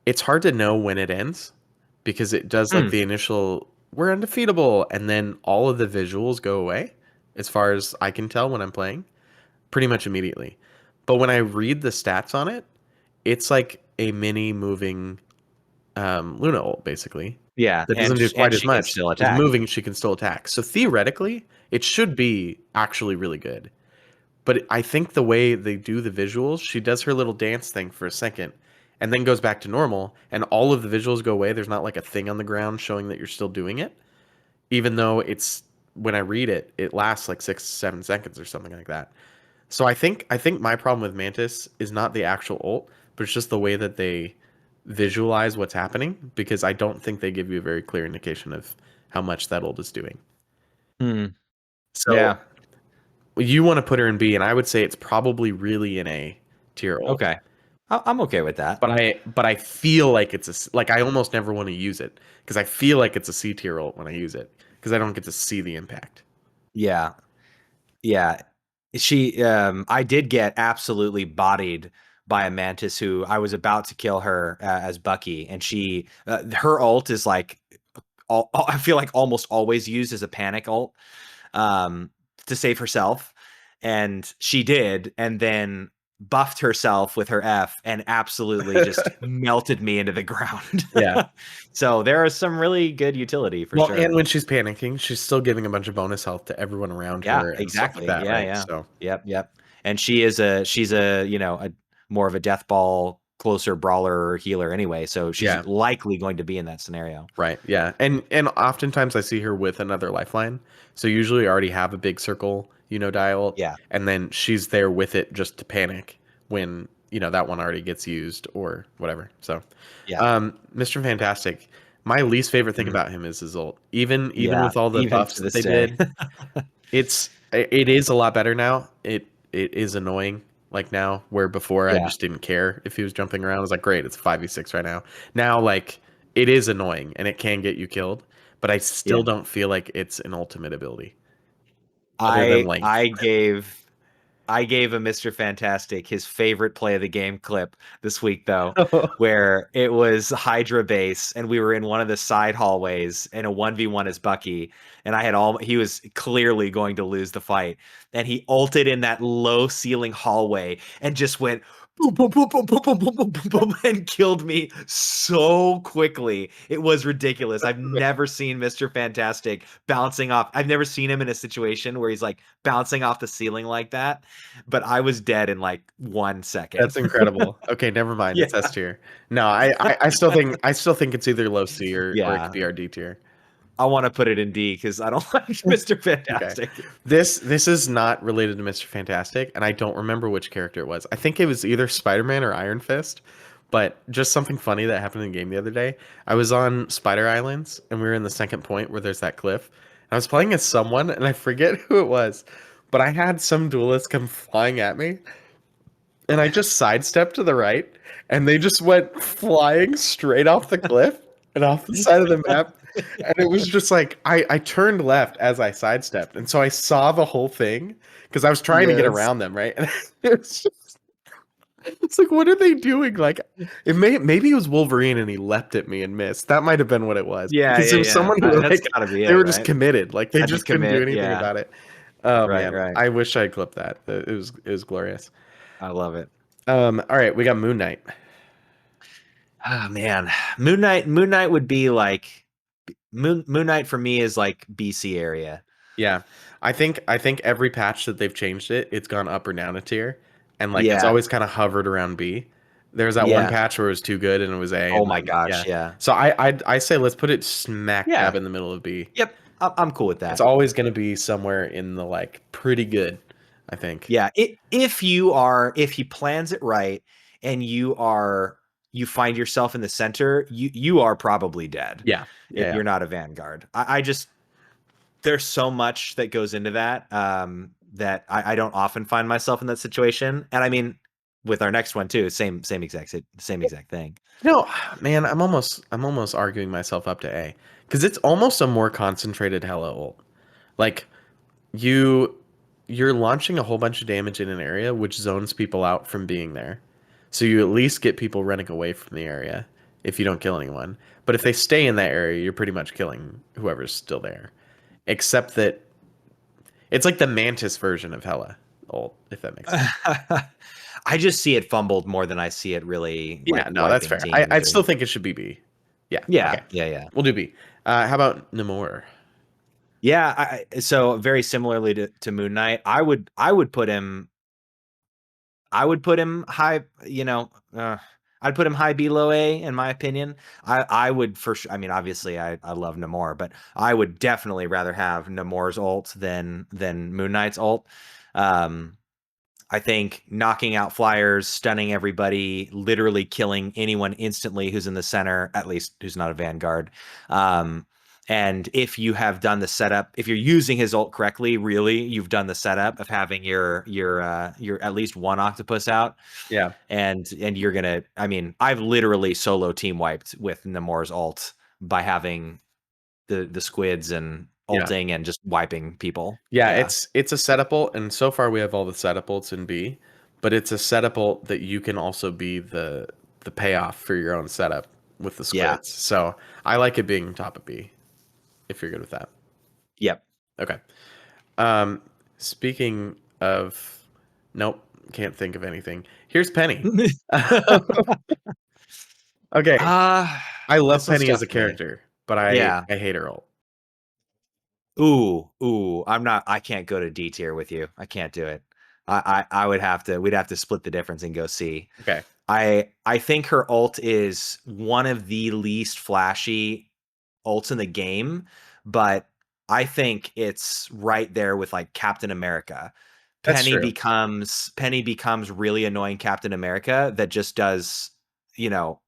it's hard to know when it ends because it does like Mm. the initial "we're undefeatable" and then all of the visuals go away, as far as I can tell when I'm playing, pretty much immediately. But when I read the stats on it, it's like a mini moving Luna ult, basically. Yeah, That doesn't do quite as she can much. still She's attack. moving, she can still attack. So theoretically, it should be actually really good. But I think the way they do the visuals, she does her little dance thing for a second and then goes back to normal, and all of the visuals go away. There's not like a thing on the ground showing that you're still doing it, even though it's when I read it, it lasts like 6, 7 seconds or something like that. So I think my problem with Mantis is not the actual ult, but it's just the way that they visualize what's happening, because I don't think they give you a very clear indication of how much that ult is doing. Hmm. So Yeah. you want to put her in B, and I would say it's probably really an A tier ult. Okay. I'm okay with that. But I feel like like I almost never want to use it because I feel like it's a C tier ult when I use it because I don't get to see the impact. Yeah. Yeah. I did get absolutely bodied by a mantis who I was about to kill her as Bucky, and her ult is like I feel like almost always used as a panic ult um, to save herself, and she did, and then buffed herself with her F and absolutely just melted me into the ground. Yeah. So there is some really good utility for Well, sure. and when she's panicking, she's still giving a bunch of bonus health to everyone around Yeah, her and stuff like exactly. that, Yeah, right? yeah. So, Yep. And she's a, a more of a death ball closer brawler or healer anyway, so she's yeah, likely going to be in that scenario. right. Yeah. And oftentimes I see her with another lifeline. So usually I already have a big circle, dial, Yeah. and then she's there with it just to panic when, that one already gets used or whatever. So, Yeah. Mr. Fantastic, my least favorite thing Mhm. about him is his ult. Even Yeah, with all the even buffs to that this they day. did, it is a lot better now. It is annoying like now, where before I Yeah. just didn't care if he was jumping around. I was like, great, it's 5v6 right now. Now like it is annoying and it can get you killed, but I Yeah. still don't feel like it's an ultimate ability other than I length. I gave I gave a Mr. Fantastic his favorite play of the game clip this week, though, where it was Hydra base, and we were in one of the side hallways in a 1v1 as Bucky, and he was clearly going to lose the fight. And he ulted in that low ceiling hallway and just went boom, boom, boom, boom, boom, boom, boom, boom, boom, boom, and killed me so quickly. It was ridiculous. I've never seen Mr. Fantastic bouncing off. I've never seen him in a situation where he's like bouncing off the ceiling like that, but I was dead in like 1 second. That's incredible. Okay, never mind. Yeah. It's S tier. No, I still think it's either low C or it could Yeah. be our D tier. I want to put it in D because I don't like Mr. Okay. Fantastic. This is not related to Mr. Fantastic, and I don't remember which character it was. I think it was either Spider-Man or Iron Fist, but just something funny that happened in the game the other day. I was on Spider Islands, and we were in the second point where there's that cliff. I was playing as someone, and I forget who it was, but I had some duelist come flying at me, and I just sidestepped to the right, and they just went flying straight off the cliff and off the side of the map. And it was just like I turned left as I sidestepped, and so I saw the whole thing because I was trying to get Yes. around them, right? And it's like, what are they doing? Like, maybe it was Wolverine and he leapt at me and missed. That might have been what it was Yeah, because yeah, it was yeah. someone who That's like gotta be they it, were just right? committed, like they Had to just couldn't do commit. anything Yeah. about it. Oh Right, man, right. I wish I had clipped that. It was glorious. I love it. All right, we got Moon Knight. Oh man. Moon Knight would be like Moon Knight for me is like BC area. Yeah. I think every patch that they've changed it, it's gone up or down a tier. And like it's Yeah. always kind of hovered around B. There was that one Yeah. patch where it was too good and it was A, Oh and my then gosh, yeah. yeah. So I say let's put it smack Yeah. dab in the middle of B. Yep. I'm cool with It's that. always gonna be somewhere in the like pretty good, I think. Yeah, if he plans it right and you find yourself in the center, you are probably dead Yeah. if Yeah. you're not a vanguard. I just there's so much that goes into that that I don't often find myself in that situation. And I mean, with our next one too, same exact thing. No, man, I'm almost arguing myself up to A. Because it's almost a more concentrated Hella ult. Like you you're launching a whole bunch of damage in an area which zones people out from being there. So you at least get people running away from the area if you don't kill anyone. But if they stay in that area, you're pretty much killing whoever's still there. Except that it's like the Mantis version of Hella ult, if that makes sense. I just see it fumbled more than I see it really like Yeah, no, that's wiping fair. teams. I'd still Or, think it should be B. Yeah, yeah, okay. yeah. We'll do B. How about Namor? Yeah, so very similarly to Moon Knight, I would put him I would put him high, I'd put him high B low A in my opinion. I would for sure. I mean, obviously, I love Namor, but I would definitely rather have Namor's ult than Moon Knight's ult. Um, I think knocking out flyers, stunning everybody, literally killing anyone instantly who's in the center, at least who's not a Vanguard. Um, and if you have done the setup, if you're using his ult correctly, really, you've done the setup of having your at least one octopus out. Yeah. And you're gonna. I mean, I've literally solo team wiped with Namor's ult by having the squids and Yeah. ulting and just wiping people. Yeah, it's a setup ult, and so far we have all the setup ults in B, but it's a setup ult that you can also be the payoff for your own setup with the Yeah. squids. So I like it being top of B, if you're good with that. Yep. Okay. Speaking of, nope, can't think of anything. Here's Penny. Okay, I love This one's Penny as tough a for me. character, but I Yeah. hate her ult. Ooh. I can't go to D tier with you. I can't do it. I would have to. We'd have to split the difference and go C. Okay. I think her ult is one of the least flashy ults in the game, but I think it's right there with like Captain America. That's Penny true. becomes really annoying Captain America that just does, you know,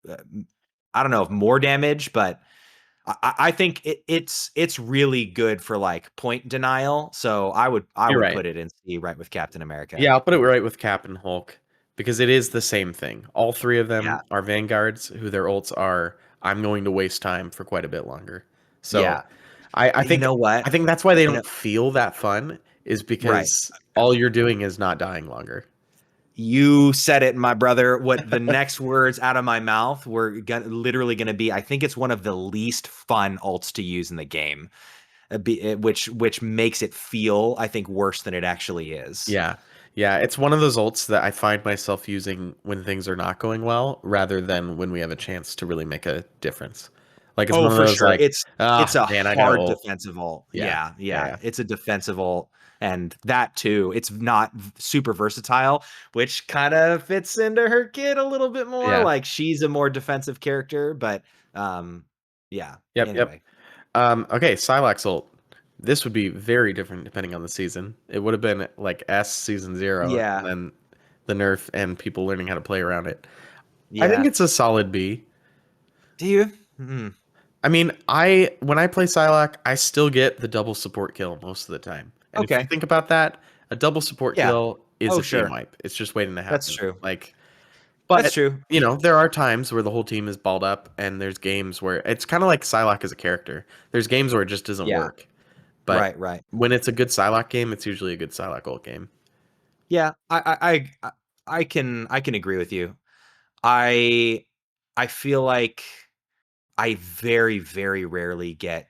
uh, I don't know if more damage, but I think it's really good for like point denial. So I You're would right. put it in C right with Captain America. Yeah, I'll put it right with Cap and Hulk because it is the same thing. All three of them Yeah. are Vanguards who their ults are I'm going to waste time for quite a bit longer. So Yeah. I You think know what? I think that's why they You know, don't feel that fun is right. because all you're doing is not dying longer. You said it, my brother. What the next words out of my mouth were literally going to be. I think it's one of the least fun ults to use in the game, which makes it feel, I think, worse than it actually is. Yeah. Yeah, it's one of those ults that I find myself using when things are not going well rather than when we have a chance to really make a difference. Like it's Oh, one of for those sure. like, It's a man, I got hard ult. defensive ult. Yeah. Yeah. It's a defensive ult. And that too, it's not super versatile, which kind of fits into her kid a little bit more. Yeah. Like she's a more defensive character, but yeah. Yep. Anyway. Okay, Psylocke ult. This would be very different depending on the season. It would have been like S season 0 and Yeah. then the nerf and people learning how to play around it. I think Yeah. it's a solid B. Do you? Hmm. I mean, when I play Psylocke, I still get the double support kill most of the time. And if you Okay. think about that, a double support Yeah. kill is Oh, a team sure. wipe. It's just waiting to That's happen. true. Like, That's but true. there are times where the whole team is balled up, and there's games where it's kind of like Psylocke as a character. There's games where it just doesn't Yeah. work. But Right. when it's a good Psylocke game, it's usually a good Psylocke ult game. Yeah. I can agree with you. I I feel like I very, very rarely get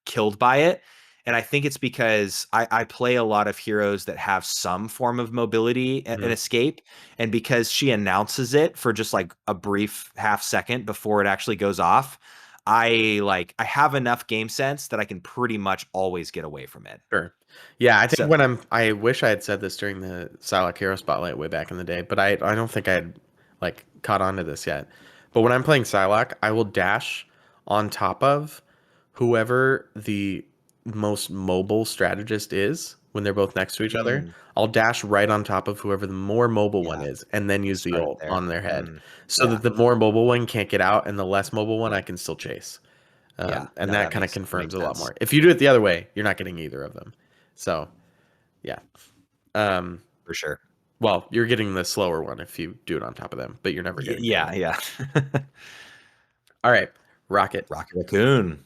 killed by it. And I think it's because I play a lot of heroes that have some form of mobility and Mhm. escape. And because she announces it for just like a brief half second before it actually goes off, I have enough game sense that I can pretty much always get away from it. Sure. Yeah, I think So I wish I had said this during the Psylocke Hero Spotlight way back in the day, but I don't think I had like caught on to this yet. But when I'm playing Psylocke, I will dash on top of whoever the most mobile strategist is when they're both next to each other. mm, I'll dash right on top of whoever the more mobile one yeah, is and then use the start it ult there. on their head Mm, so yeah, that the more mobile one can't get out and the less mobile one yeah, I can still chase. yeah. And No, that that kind of makes confirms a lot sense more. If you do it the other way, you're not getting either of them. So, yeah. Um, for sure. well, you're getting the slower one if you do it on top of them, but you're never getting the other one. Yeah. All right, Rocket. Rocket Raccoon.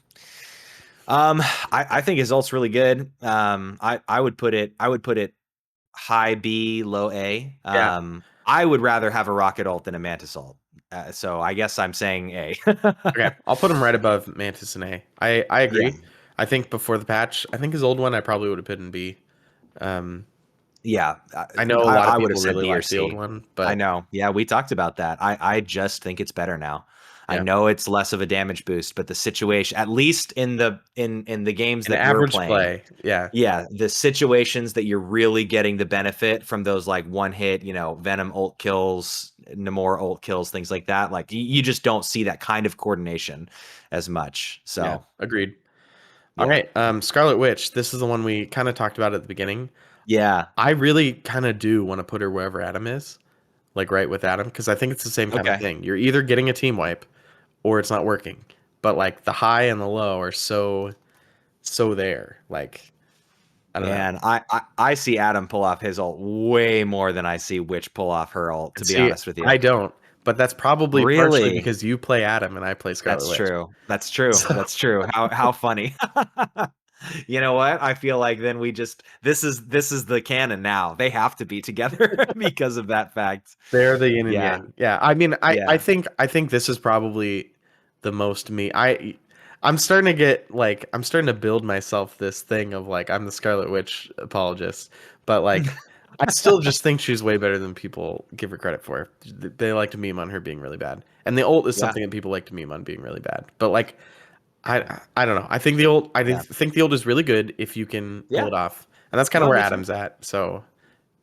I think his ult's really good. I would put it high B, low A. Yeah. I would rather have a rocket ult than a mantis ult. So I guess I'm saying A. Okay, I'll put him right above Mantis and A. I Yeah, agree. I think before the patch, I think his old one I probably would have put in B. Um, yeah. I know a lot of I would have people said really B or like the old C. one, I but know. Yeah, we talked about that. I just think it's better now. I Yeah. know it's less of a damage boost, but the situation, at least in the games An that we're average playing, play. Yeah. yeah, the situations that you're really getting the benefit from those like one hit, Venom ult kills, Namor ult kills, things like that. Like you just don't see that kind of coordination as much. Yeah. So Agreed. All yeah, right. Scarlet Witch. This is the one we kind of talked about at the beginning. yeah, I really kind of do want to put her wherever Adam is, like right with Adam, because I think it's the same kind of okay. thing. You're either getting a team wipe or it's not working. But like the high and the low are so there. Like I don't know. Man, I see Adam pull off his ult way more than I see Witch pull off her ult, to be See, honest with you. I don't, but that's probably partially Really? because you play Adam and I play Scarlet That's Witch. true. That's true. So That's true. How funny. You know what? I feel like then we just this is the canon now. They have to be together because of that fact. they're the yin and Yeah. yang. Yeah, I mean, I Yeah. think this is probably the most me. I'm starting to get like I'm starting to build myself this thing of like I'm the Scarlet Witch apologist, but like I still just think she's way better than people give her credit for. They like to meme on her being really bad, and the ult is Yeah. something that people like to meme on being really bad. But like I don't know. I think the ult Yeah. think the ult is really good if you can pull Yeah. it off, and that's kind of No, where me too. Adam's at. So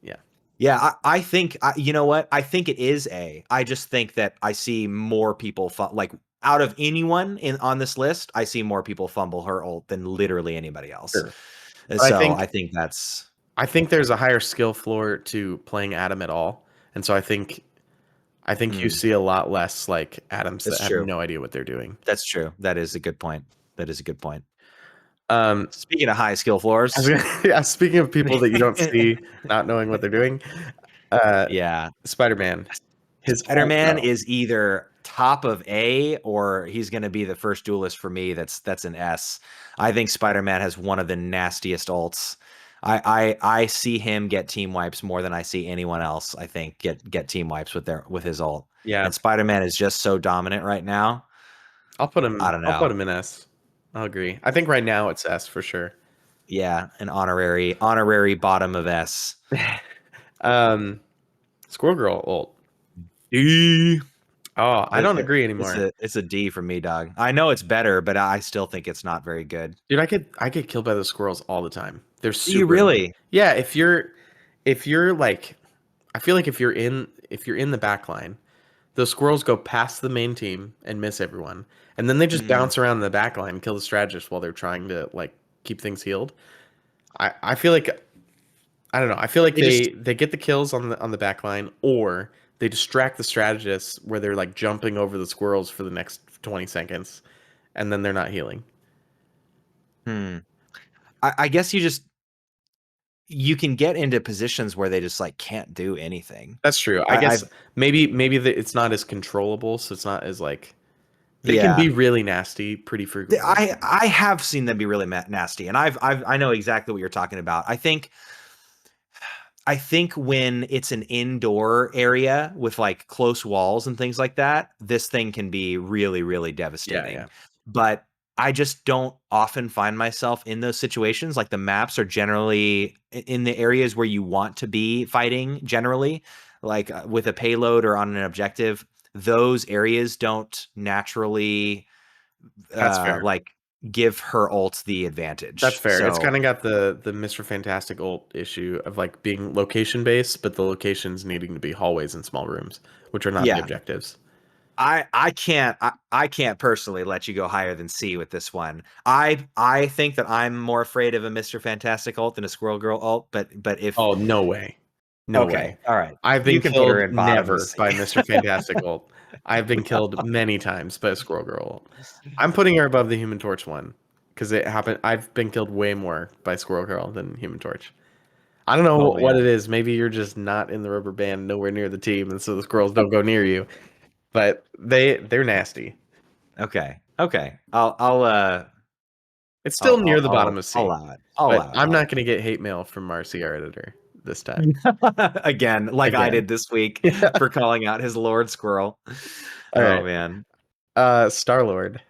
yeah, Yeah, I think you know what? I think it is A. I just think that I see more people like out of anyone on this list, I see more people fumble her ult than literally anybody else. sure. And But so I think that's I think there's a higher skill floor to playing Adam at all, and so I think you see a lot less like Adams that that's have true. no idea what they're doing. That's true. That is a good point. That is a good point. Um, Speaking of high skill floors, yeah. Speaking of people that you don't see not knowing what they're doing, uh, yeah, Spider-Man, his ult Spider-Man though. is either top of A or he's going to be the first duelist for me. That's an S. I think Spider-Man has one of the nastiest ults. I see him get team wipes more than I see anyone else. I think get team wipes with his ult. Yeah, And Spider-Man is just so dominant right now. I'll put him. I don't I'll put know. him in S. I'll agree. I think right now it's S for sure. Yeah, an honorary bottom of S. um, Squirrel Girl ult. D. Oh, I don't agree It's anymore. a D for me, dog. I know it's better, but I still think it's not very good. Dude, I get killed by those squirrels all the time. They're Do you super. really? Yeah, if you're like I feel like if you're in the back line, those squirrels go past the main team and miss everyone. And then they just Mm. bounce around the back line and kill the strategist while they're trying to like keep things healed. I feel like I don't know. I feel like They they just they get the kills on the back line or they distract the strategists where they're like jumping over the squirrels for the next 20 seconds and then they're not healing. hmm. I guess you can get into positions where they just like can't do anything. That's true. I I, guess I've maybe it's not as controllable, so it's not as like they can yeah. be really nasty pretty frequently. I have seen them be really nasty, and I know exactly what you're talking about. I think when it's an indoor area with like close walls and things like that, this thing can be really, really Yeah, devastating. yeah. But I just don't often find myself in those situations. Like the maps are generally in the areas where you want to be fighting, generally, like with a payload or on an objective. Those areas don't naturally That's fair. like give her ult the That's advantage. fair. It's kind So of got the Mr. Fantastic ult issue of like being location based, but the locations needing to be hallways and small rooms, which are not the yeah, objectives. I can't personally let you go higher than C with this one. I think that I'm more afraid of a Mr. Fantastic ult than a Squirrel Girl ult, but if Oh, no way. No okay, way. all right. I've You been can put her killed in bottom of never C. by Mr. Fantastic ult. I've been killed many times by a Squirrel Girl ult. I'm putting her above the Human Torch one because it happened. I've been killed way more by Squirrel Girl than Human Torch. I don't know Oh what it man. is. Maybe you're just not in the rubber band, nowhere near the team, and so the squirrels don't go near you. But they're nasty. Okay. Okay. I'll It's still near the bottom of I'll C. allow it. I'll But allow it. I'm not going to get hate mail from our CR editor this time. Again, like I Again. did this week Yeah. for calling out his Lord Squirrel. All Oh right. man. Star Lord.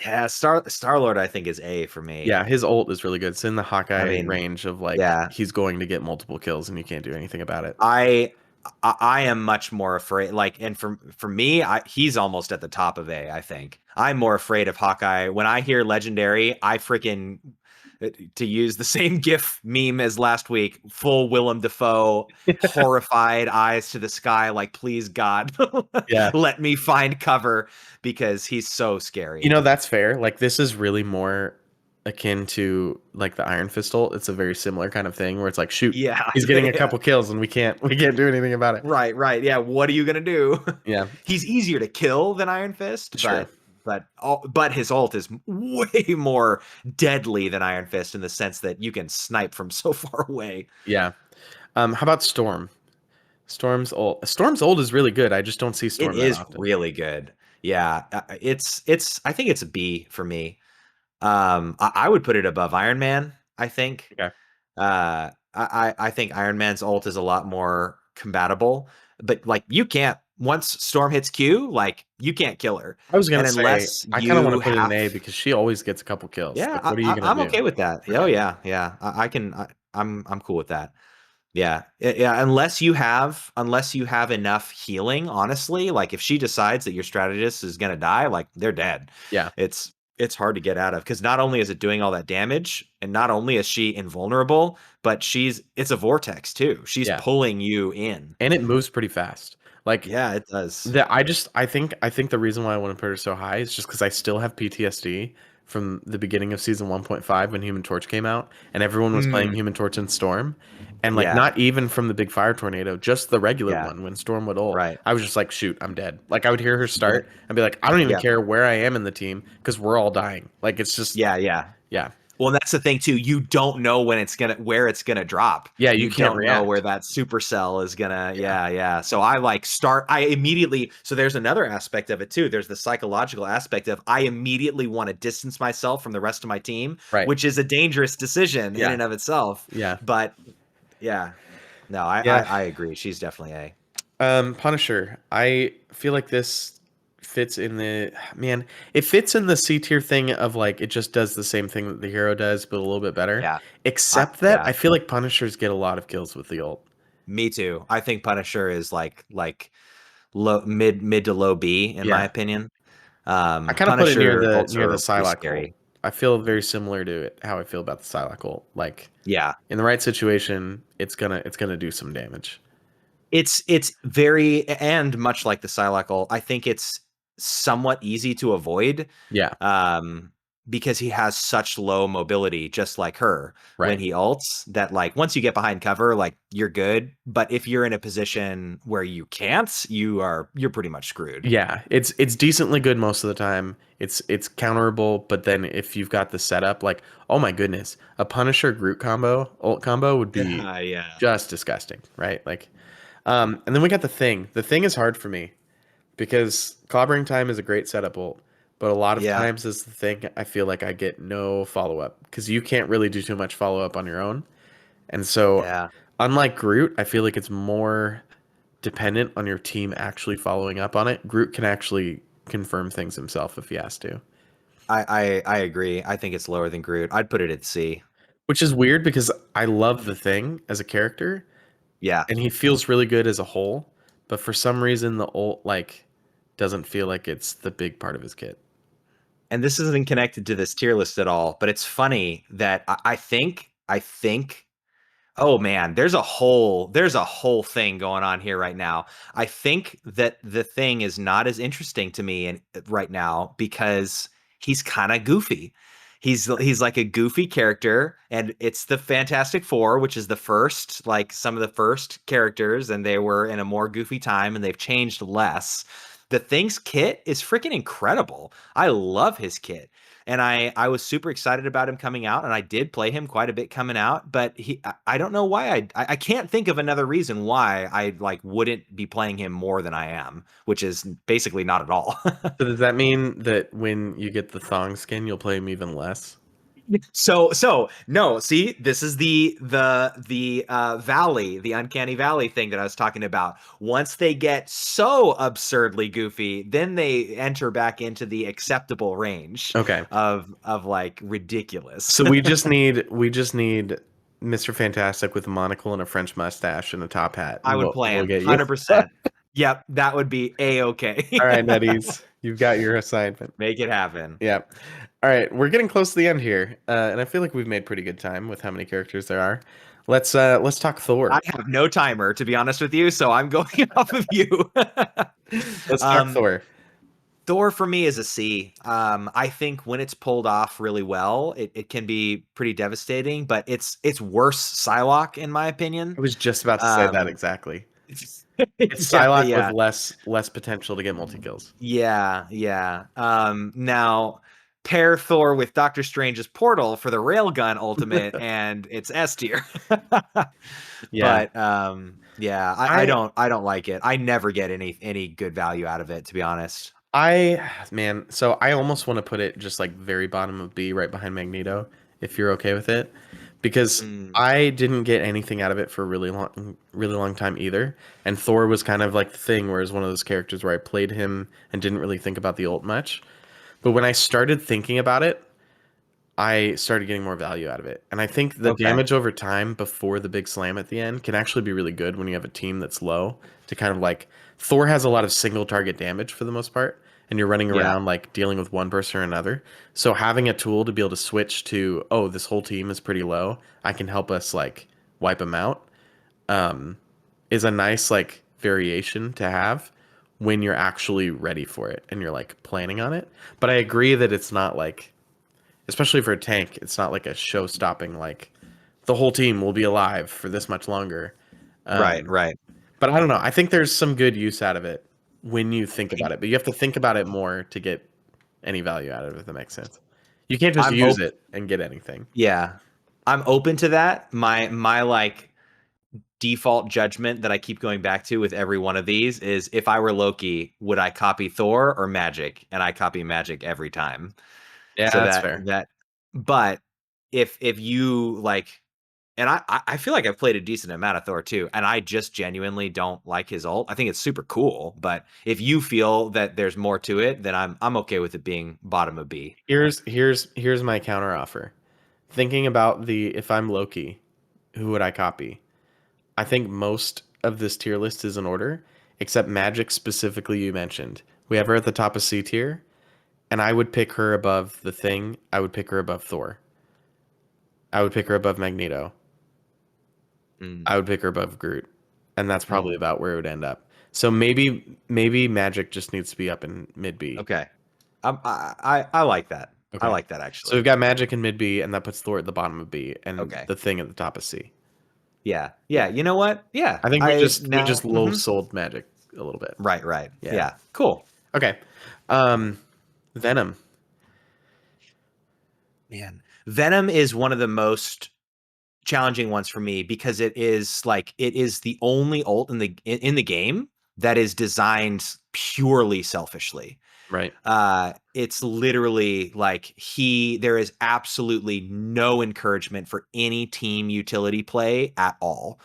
Yeah, Star-Lord I think is A for me. Yeah, his ult is really good. It's in the I Hawkeye mean, range of like yeah. he's going to get multiple kills and you can't do anything about it. I am much more afraid. Like, and for me, he's almost at the top of A. I think I'm more afraid of Hawkeye. When I hear legendary, I freaking, to use the same GIF meme as last week, full Willem Dafoe, horrified eyes to the sky, like, please God, Yeah. let me find cover, because he's so scary. That's fair. Like this is really more akin to like the Iron Fist ult. It's a very similar kind of thing where it's like, shoot, Yeah, he's getting a yeah. couple kills and we can't do anything about it. Right. Yeah, what are you gonna do? Yeah, He's easier to kill than Iron Fist, sure. but his ult is way more deadly than Iron Fist in the sense that you can snipe from so far away. Yeah. How about Storm? Storm's ult. Storm's ult is really good. I just don't see It Storm that is often. really good. Yeah, it's I think it's a B for me. I would put it above Iron Man, I think. Okay. I think Iron Man's ult is a lot more combatable, but like you can't, once Storm hits Q, like you can't kill her. I was gonna And say unless I kind of want you to put it in have, A because she always gets a couple kills. yeah, Like, what are you gonna I'm do? okay with that. Oh Okay. yeah. I'm cool with that. Yeah. Yeah, unless you have enough healing, honestly, like if she decides that your strategist is gonna die, like they're dead. Yeah. It's hard to get out of, because not only is it doing all that damage, and not only is she invulnerable, but it's a vortex too. She's Yeah. pulling you in. And it moves pretty fast. Like Yeah, it does. I think the reason why I want to put her so high is just because I still have PTSD from the beginning of season 1.5 when Human Torch came out and everyone was playing Mm, Human Torch and Storm. And like yeah, not even from the big fire tornado, just the regular yeah, one when Storm would ult. right. I was just like, shoot, I'm dead. Like I would hear her But start and be like, I don't even yeah, care where I am in the team because we're all dying. Like it's just yeah. yeah. Well, and that's the thing too. You don't know where it's gonna drop. Yeah, you You can't don't know where react. that supercell is gonna. Yeah. Yeah. So I immediately. So there's another aspect of it too. There's the psychological aspect of, I immediately want to distance myself from the rest of my team, Right. which is a dangerous decision in Yeah. and of itself. Yeah. But yeah, no, I I, Yeah. I agree. She's definitely A. Punisher. I feel like this fits in the man. It fits in the C tier thing of like it just does the same thing that the hero does, but a little bit better. Yeah, Except that yeah. I feel like Punishers get a lot of kills with the ult. Me too. I think Punisher is like low mid to low B in my Yeah, opinion. I kind of put it near Punisher the ults near the are pretty Psylocke ult. scary. I feel very similar to it, how I feel about the Psylocke ult. Like Yeah. in the right situation, it's gonna do some damage. It's very, and much like the Psylocke ult, I think it's somewhat easy to avoid, Yeah, um, because he has such low mobility, just like her, when right. he ults, that like once you get behind cover, like you're good. But if you're in a position where you can't, you're pretty much screwed. Yeah, it's decently good most of the time. It's counterable, but then if you've got the setup, like oh my goodness, a Punisher Groot combo, ult combo would be Yeah. just disgusting, right? Like, and then we got the thing. The thing is hard for me because clobbering time is a great setup ult, but a lot of Yeah. times is the thing I feel like I get no follow up because you can't really do too much follow up on your own, and so Yeah. unlike Groot, I feel like it's more dependent on your team actually following up on it. Groot can actually confirm things himself if he has to. I agree. I think it's lower than Groot. I'd put it at C. Which is weird because I love the Thing as a character Yeah. and he feels really good as a whole, but for some reason the ult like doesn't feel like it's the big part of his kit. And this isn't connected to this tier list at all, but it's funny that I think oh man, there's a whole thing going on here right now. I think that the Thing is not as interesting to me right now because he's kind of goofy. He's like a goofy character, and it's the Fantastic Four, which is the first, like some of the first characters, and they were in a more goofy time, and they've changed less. The Thing's kit is freaking incredible. I love his kit. And I was super excited about him coming out, and I did play him quite a bit coming out, but I don't know why I can't think of another reason why I like wouldn't be playing him more than I am, which is basically not at all. So does that mean that when you get the thong skin, you'll play him even less? So no, see, this is the valley, the uncanny valley thing that I was talking about. Once they get so absurdly goofy, then they enter back into the acceptable range Okay. of like ridiculous. So we just need Mr. Fantastic with a monocle and a French mustache and a top hat. I would We'll plan get you. 100%. Yep, that would be a-okay. All right, NetEase, you've got your assignment. Make it happen. Yeah. All right, we're getting close to the end here, and I feel like we've made pretty good time with how many characters there are. Let's talk Thor. I have no timer, to be honest with you, so I'm going off of you. Let's talk Thor. Thor for me is a C. I think when it's pulled off really well, it can be pretty devastating, but it's worse Psylocke in my opinion. I was just about to say that exactly. It's Yeah, Psylocke yeah. with less potential to get multi-kills. Yeah, yeah. Now pair Thor with Doctor Strange's portal for the railgun ultimate, and it's S tier. Yeah. But yeah, I don't like it. I never get any good value out of it, to be honest. Man, so I almost want to put it just like very bottom of B, right behind Magneto, if you're okay with it, because I didn't get anything out of it for a really long time either. And Thor was kind of like the thing where it was one of those characters where I played him and didn't really think about the ult much. But when I started thinking about it, I started getting more value out of it. And I think the damage over time before the big slam at the end can actually be really good when you have a team that's low to kind of like Thor has a lot of single target damage for the most part, and you're running around like dealing with one person or another. So having a tool to be able to switch to, oh, this whole team is pretty low, I can help us like wipe them out, is a nice like variation to have when you're actually ready for it and you're like planning on it. But I agree that it's not like, especially for a tank, it's not like a show-stopping, like, the whole team will be alive for this much longer. Right. But I don't know. I think there's some good use out of it when you think about it. But you have to think about it more to get any value out of it, if that makes sense. You can't just use it and get anything. Yeah. I'm open to that. My like default judgment that I keep going back to with every one of these is if I were Loki, would I copy Thor or Magic? And I copy Magic every time. Yeah, So that's fair. But if you like, and I feel like I've played a decent amount of Thor too, and I just genuinely don't like his ult. I think it's super cool, but if you feel that there's more to it, then I'm okay with it being bottom of B. Here's my counter offer. Thinking about if I'm Loki, who would I copy? I think most of this tier list is in order, except Magic specifically you mentioned. We have her at the top of C tier. And I would pick her above the Thing. I would pick her above Thor. I would pick her above Magneto. I would pick her above Groot. And that's probably about where it would end up. So maybe Magic just needs to be up in mid B. Okay. I like that. Okay. I like that actually. So we've got Magic in mid B, and that puts Thor at the bottom of B, and the Thing at the top of C. Yeah. You know what? Yeah. I think we just low sold Magic a little bit. Right. Yeah. Cool. Okay. Venom. Man, Venom is one of the most challenging ones for me because it is the only ult in the game that is designed purely selfishly. Right. It's literally like there is absolutely no encouragement for any team utility play at all.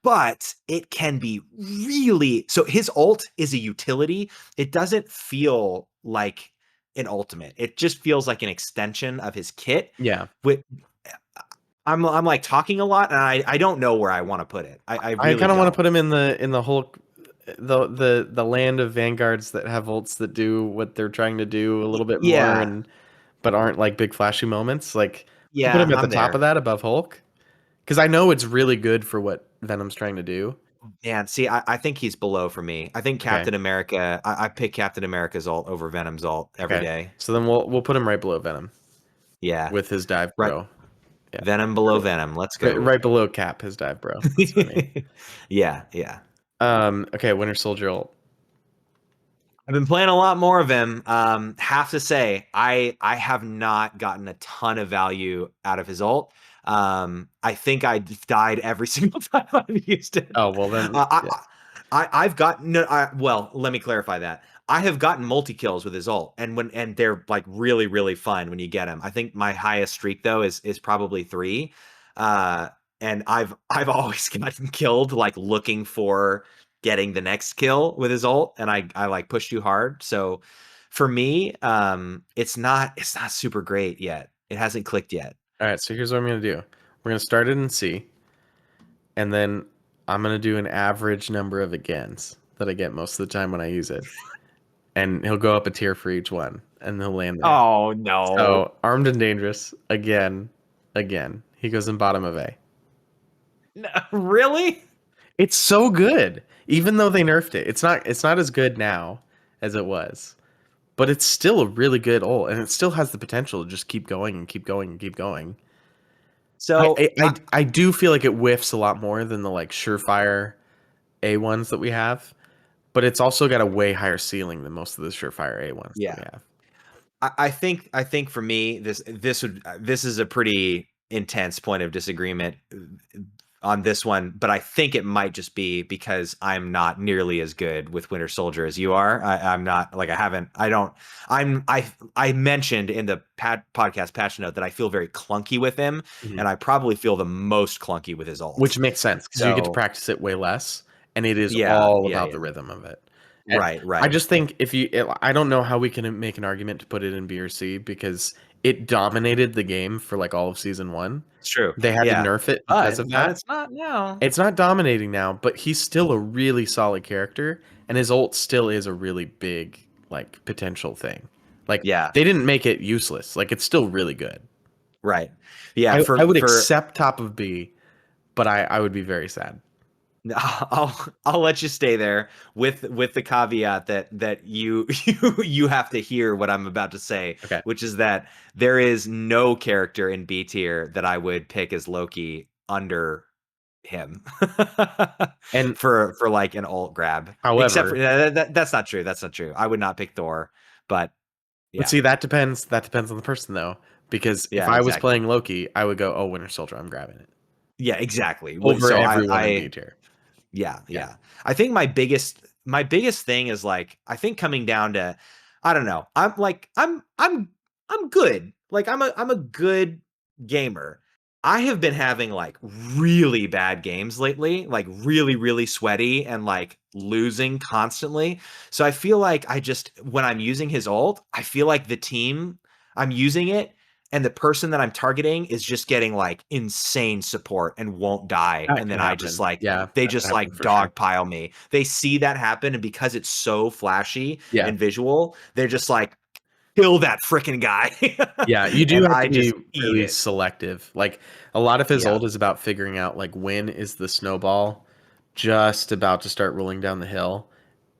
But it can be really, so his ult is a utility. It doesn't feel like an ultimate. It just feels like an extension of his kit. Yeah. I'm like talking a lot, and I don't know where I want to put it. I really kind of want to put him in the whole the land of vanguards that have ults that do what they're trying to do a little bit more, but aren't like big flashy moments. Like put him at the top of that above Hulk, because I know it's really good for what Venom's trying to do. Man, see, I think he's below for me. I think Captain America. I pick Captain America's ult over Venom's ult every day. So then we'll put him right below Venom. Yeah, with his dive bro. Yeah. Venom below Venom. Let's go. Right below Cap, his dive bro. That's funny. Yeah. Okay, Winter Soldier ult. I've been playing a lot more of him. Have to say, I have not gotten a ton of value out of his ult. I think I died every single time I've used it. Oh, well then. I've gotten well, let me clarify that. I have gotten multi-kills with his ult, and they're like really, really fun when you get him. I think my highest streak though is probably 3. And I've always gotten killed like looking for getting the next kill with his ult, and I like push too hard. So for me, it's not super great yet. It hasn't clicked yet. All right, so here's what I'm gonna do. We're gonna start it in C, and then I'm gonna do an average number of agains that I get most of the time when I use it, and he'll go up a tier for each one, and he'll land there. Oh no. So armed and dangerous again, again. He goes in bottom of A. No, really? It's so good, even though they nerfed it. It's not as good now as it was, but it's still a really good ult, and it still has the potential to just keep going and keep going and keep going. So I do feel like it whiffs a lot more than the like surefire A ones that we have, but it's also got a way higher ceiling than most of the surefire A ones that we have. I think for me this is a pretty intense point of disagreement on this one, but I think it might just be because I'm not nearly as good with Winter Soldier as you are. I'm not like I mentioned in the podcast patch note that I feel very clunky with him, and I probably feel the most clunky with his ult, which makes sense because you get to So- practice it way less, and it is Yeah, all yeah, about yeah. the rhythm of it. And Right. I just think I don't know how we can make an argument to put it in B or C because it dominated the game for like all of season 1. It's true. They had to nerf it because of that. It's not now. It's not dominating now, but he's still a really solid character, and his ult still is a really big like potential thing. Like they didn't make it useless. Like it's still really good. Right. Yeah. I would accept top of B, but I would be very sad. I'll let you stay there with the caveat that you you have to hear what I'm about to say, which is that there is no character in B tier that I would pick as Loki under him and for like an ult grab. However, except for that's not true. That's not true. I would not pick Thor, but yeah. But see, that depends on the person though, because if I was playing Loki, I would go, "Oh, Winter Soldier, I'm grabbing it." Yeah, exactly. Over so everyone in B tier. Yeah. I think my biggest thing is like I think coming down to I don't know. I'm good. Like I'm a good gamer. I have been having like really bad games lately, like really, really sweaty and like losing constantly. So I feel like when I'm using his ult, I feel like the team I'm using it and the person that I'm targeting is just getting like insane support and won't die. And then I just like, they just like dogpile me. They see that happen. And because it's so flashy and visual, they're just like, kill that freaking guy. Yeah, you do have to be really selective. Like a lot of his ult is about figuring out like when is the snowball just about to start rolling down the hill,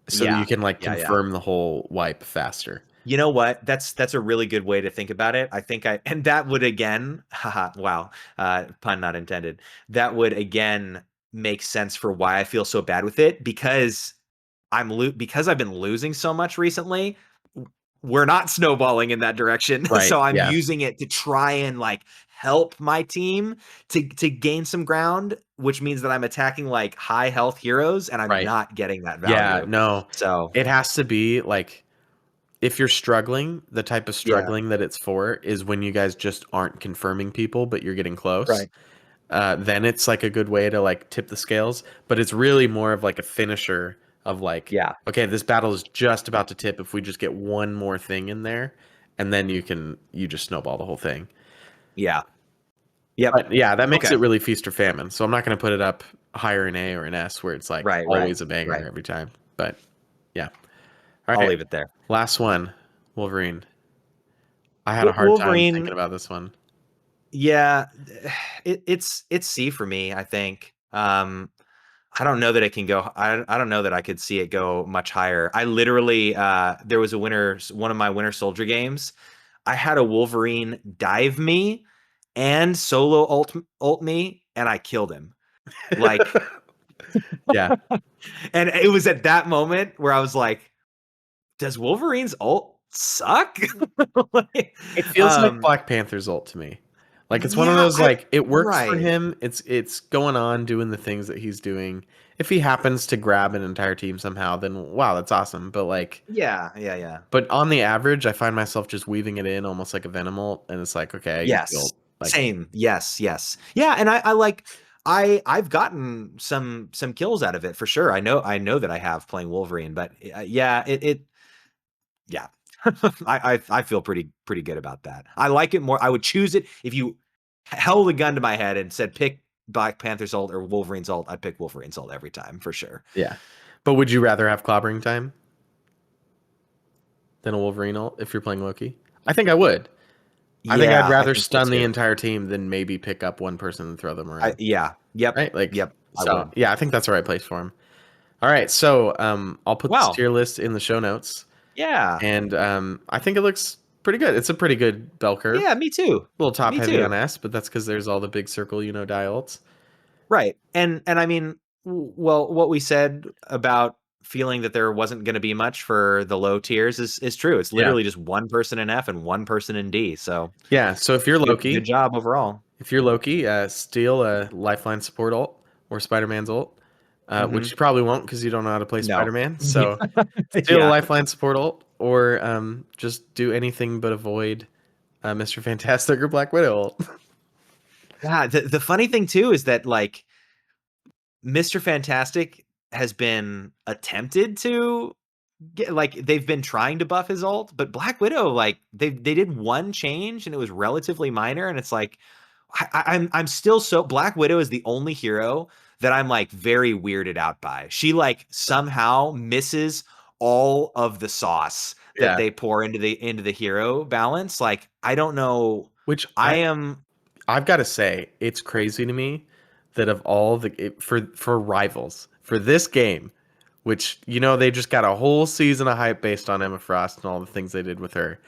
so you can like confirm the whole wipe faster. You know what? That's a really good way to think about it. I think and that would again, wow, pun not intended. That would again make sense for why I feel so bad with it because because I've been losing so much recently. We're not snowballing in that direction. Right, so I'm using it to try and like help my team to gain some ground, which means that I'm attacking like high health heroes and I'm not getting that value. Yeah, no. So it has to be like if you're struggling, the type of struggling that it's for is when you guys just aren't confirming people, but you're getting close. Right. Then it's like a good way to like tip the scales, but it's really more of like a finisher of like, okay, this battle is just about to tip. If we just get one more thing in there, and then you just snowball the whole thing. Yeah. Yep. But yeah, that makes it really feast or famine. So I'm not going to put it up higher in A or in S where it's like always a banger every time. But yeah. All right. I'll leave it there. Last one, Wolverine. I had a hard time thinking about this one. Yeah, it's C for me, I think. I don't know that it can go. I don't know that I could see it go much higher. I literally, there was one of my Winter Soldier games. I had a Wolverine dive me and solo ult me, and I killed him. Like, yeah. And it was at that moment where I was like, does Wolverine's ult suck? It feels like Black Panther's ult to me. Like it's one of those like it works for him. It's going on doing the things that he's doing. If he happens to grab an entire team somehow, then wow, that's awesome. But like yeah. But on the average, I find myself just weaving it in almost like a Venom ult, and it's like okay, same, yes. Yeah, and I like I've gotten some kills out of it for sure. I know that I have playing Wolverine, but yeah. I feel pretty good about that. I like it more. I would choose it if you held a gun to my head and said pick Black Panther's ult or Wolverine's ult, I'd pick Wolverine's ult every time for sure. Yeah. But would you rather have clobbering time than a Wolverine ult if you're playing Loki? I think I would. I think I'd rather stun the entire team than maybe pick up one person and throw them around. Yeah. Yep. Right? Like, yep. So, yeah, I think that's the right place for him. All right. So, I'll put this tier list in the show notes. Yeah. And I think it looks pretty good. It's a pretty good bell curve. Yeah, me too. A little top heavy on S, but that's because there's all the big circle, die ults. Right. And I mean, well, what we said about feeling that there wasn't going to be much for the low tiers is true. It's literally just one person in F and one person in D. So yeah. So if you're Loki, good job overall. If you're Loki, steal a Lifeline support ult or Spider-Man's ult, which you probably won't because you don't know how to play Spider-Man. So steal a Lifeline support ult or just do anything but avoid Mr. Fantastic or Black Widow ult. Yeah. The funny thing too is that like Mr. Fantastic has been attempted to get, like, they've been trying to buff his ult, but Black Widow, like, they did one change and it was relatively minor, and it's like I'm still so Black Widow is the only hero that I'm like very weirded out by. She like somehow misses all of the sauce that they pour into the hero balance. Like, I don't know, which I've got to say, it's crazy to me that of all for Rivals, for this game, which, they just got a whole season of hype based on Emma Frost and all the things they did with her.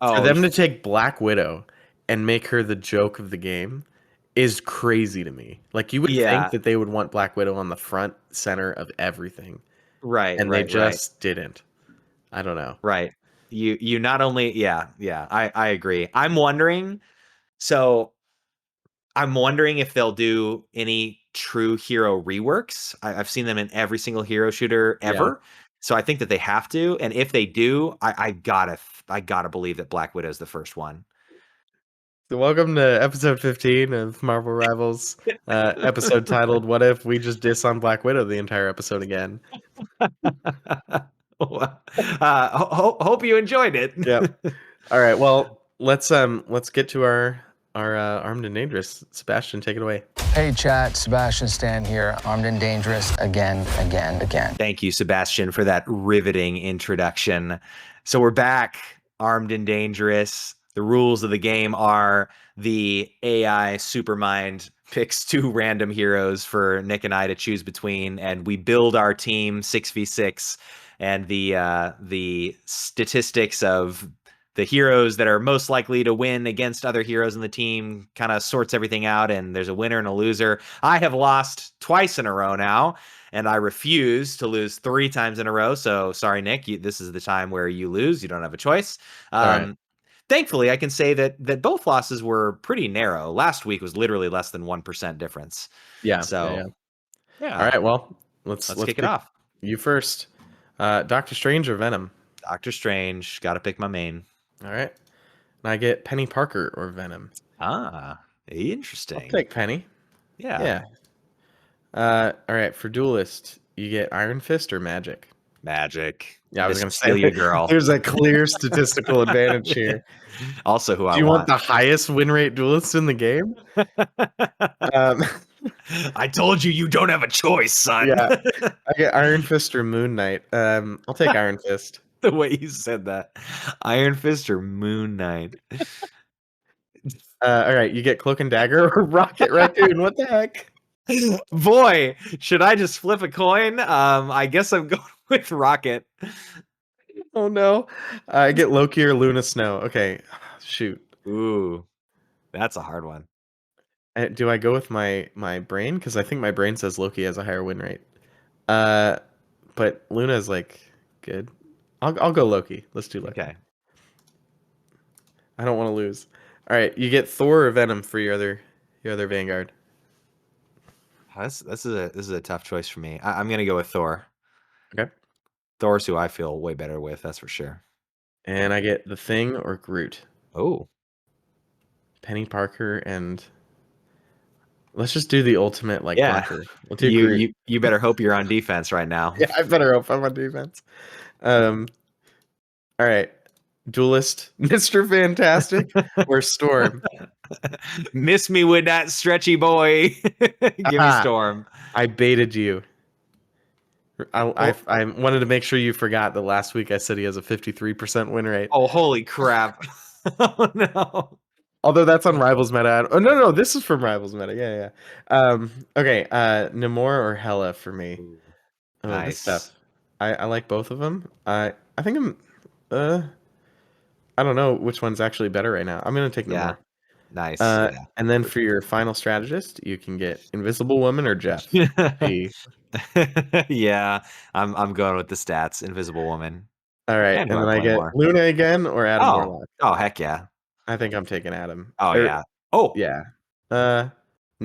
For them to take Black Widow and make her the joke of the game is crazy to me. Like, you would think that they would want Black Widow on the front center of everything. Right. And they just didn't. I don't know. Right. You not only, I agree. I'm wondering if they'll do any true hero reworks. I've seen them in every single hero shooter ever. Yeah. So I think that they have to. And if they do, I gotta believe that Black Widow is the first one. So welcome to episode 15 of Marvel Rivals, episode titled "What If We Just Diss on Black Widow the entire episode again." Hope you enjoyed it. Yep. All right. Well, let's get to our Armed and Dangerous. Sebastian, take it away. Hey chat, Sebastian Stan here, Armed and Dangerous again. Thank you, Sebastian, for that riveting introduction. So we're back, Armed and Dangerous. The rules of the game are the AI Supermind picks 2 random heroes for Nick and I to choose between, and we build our team 6v6, and the statistics of the heroes that are most likely to win against other heroes in the team kind of sorts everything out, and there's a winner and a loser. I have lost twice in a row now, and I refuse to lose 3 times in a row. So sorry, Nick, this is the time where you lose. You don't have a choice. Right. Thankfully, I can say that both losses were pretty narrow. Last week was literally less than 1% difference. Yeah. So, yeah. All right. Well, let's kick it off. You first. Doctor Strange or Venom? Doctor Strange. Got to pick my main. All right. And I get Penny Parker or Venom. Ah, interesting. I'll take Penny. Yeah. All right. For Duelist, you get Iron Fist or Magic? Magic. Yeah, I was going to say, you, girl. There's a clear statistical advantage here. Also, who I want. Do you want the highest win rate duelist in the game? I told you don't have a choice, son. Yeah, I get Iron Fist or Moon Knight. I'll take Iron Fist. The way you said that. Iron Fist or Moon Knight. All right, you get Cloak and Dagger or Rocket Raccoon. What the heck? Boy, should I just flip a coin? I guess I'm going with Rocket. Oh no. I get Loki or Luna Snow. Okay, shoot. Ooh, that's a hard one. Do I go with my brain? Because I think my brain says Loki has a higher win rate. But Luna's like good. I'll go Loki. Let's do Loki. Okay. I don't want to lose. All right, you get Thor or Venom for your other Vanguard. This is a tough choice for me. I'm gonna go with Thor. Okay. Thor's who I feel way better with, that's for sure. And I get The Thing or Groot. Oh. Penny Parker and let's just do the ultimate blocker. We'll do Groot. You better hope you're on defense right now. Yeah, I better hope I'm on defense. All right. Duelist, Mr. Fantastic or Storm? Miss me with that stretchy boy. Give me Ah, Storm. I baited you. Oh, I wanted to make sure you forgot that last week I said he has a 53% win rate. oh, holy crap. Oh, no. Although that's on Rivals Meta. Oh no, this is from Rivals Meta. Yeah. Okay, Namor or Hela for me. Ooh, Oh, this nice. stuff. I like both of them. I think I'm uh I don't know which one's actually better right now. I'm gonna take Yeah, Namor. nice. Yeah. And then for your final strategist, you can get Invisible Woman or Jeff. Hey. Yeah, I'm going with the stats. Invisible Woman. All right, And who and I then I play get more. Luna again or Adam Oh, Warlock. oh, heck yeah. I think I'm taking Adam. Oh, Or yeah. Oh, yeah. No,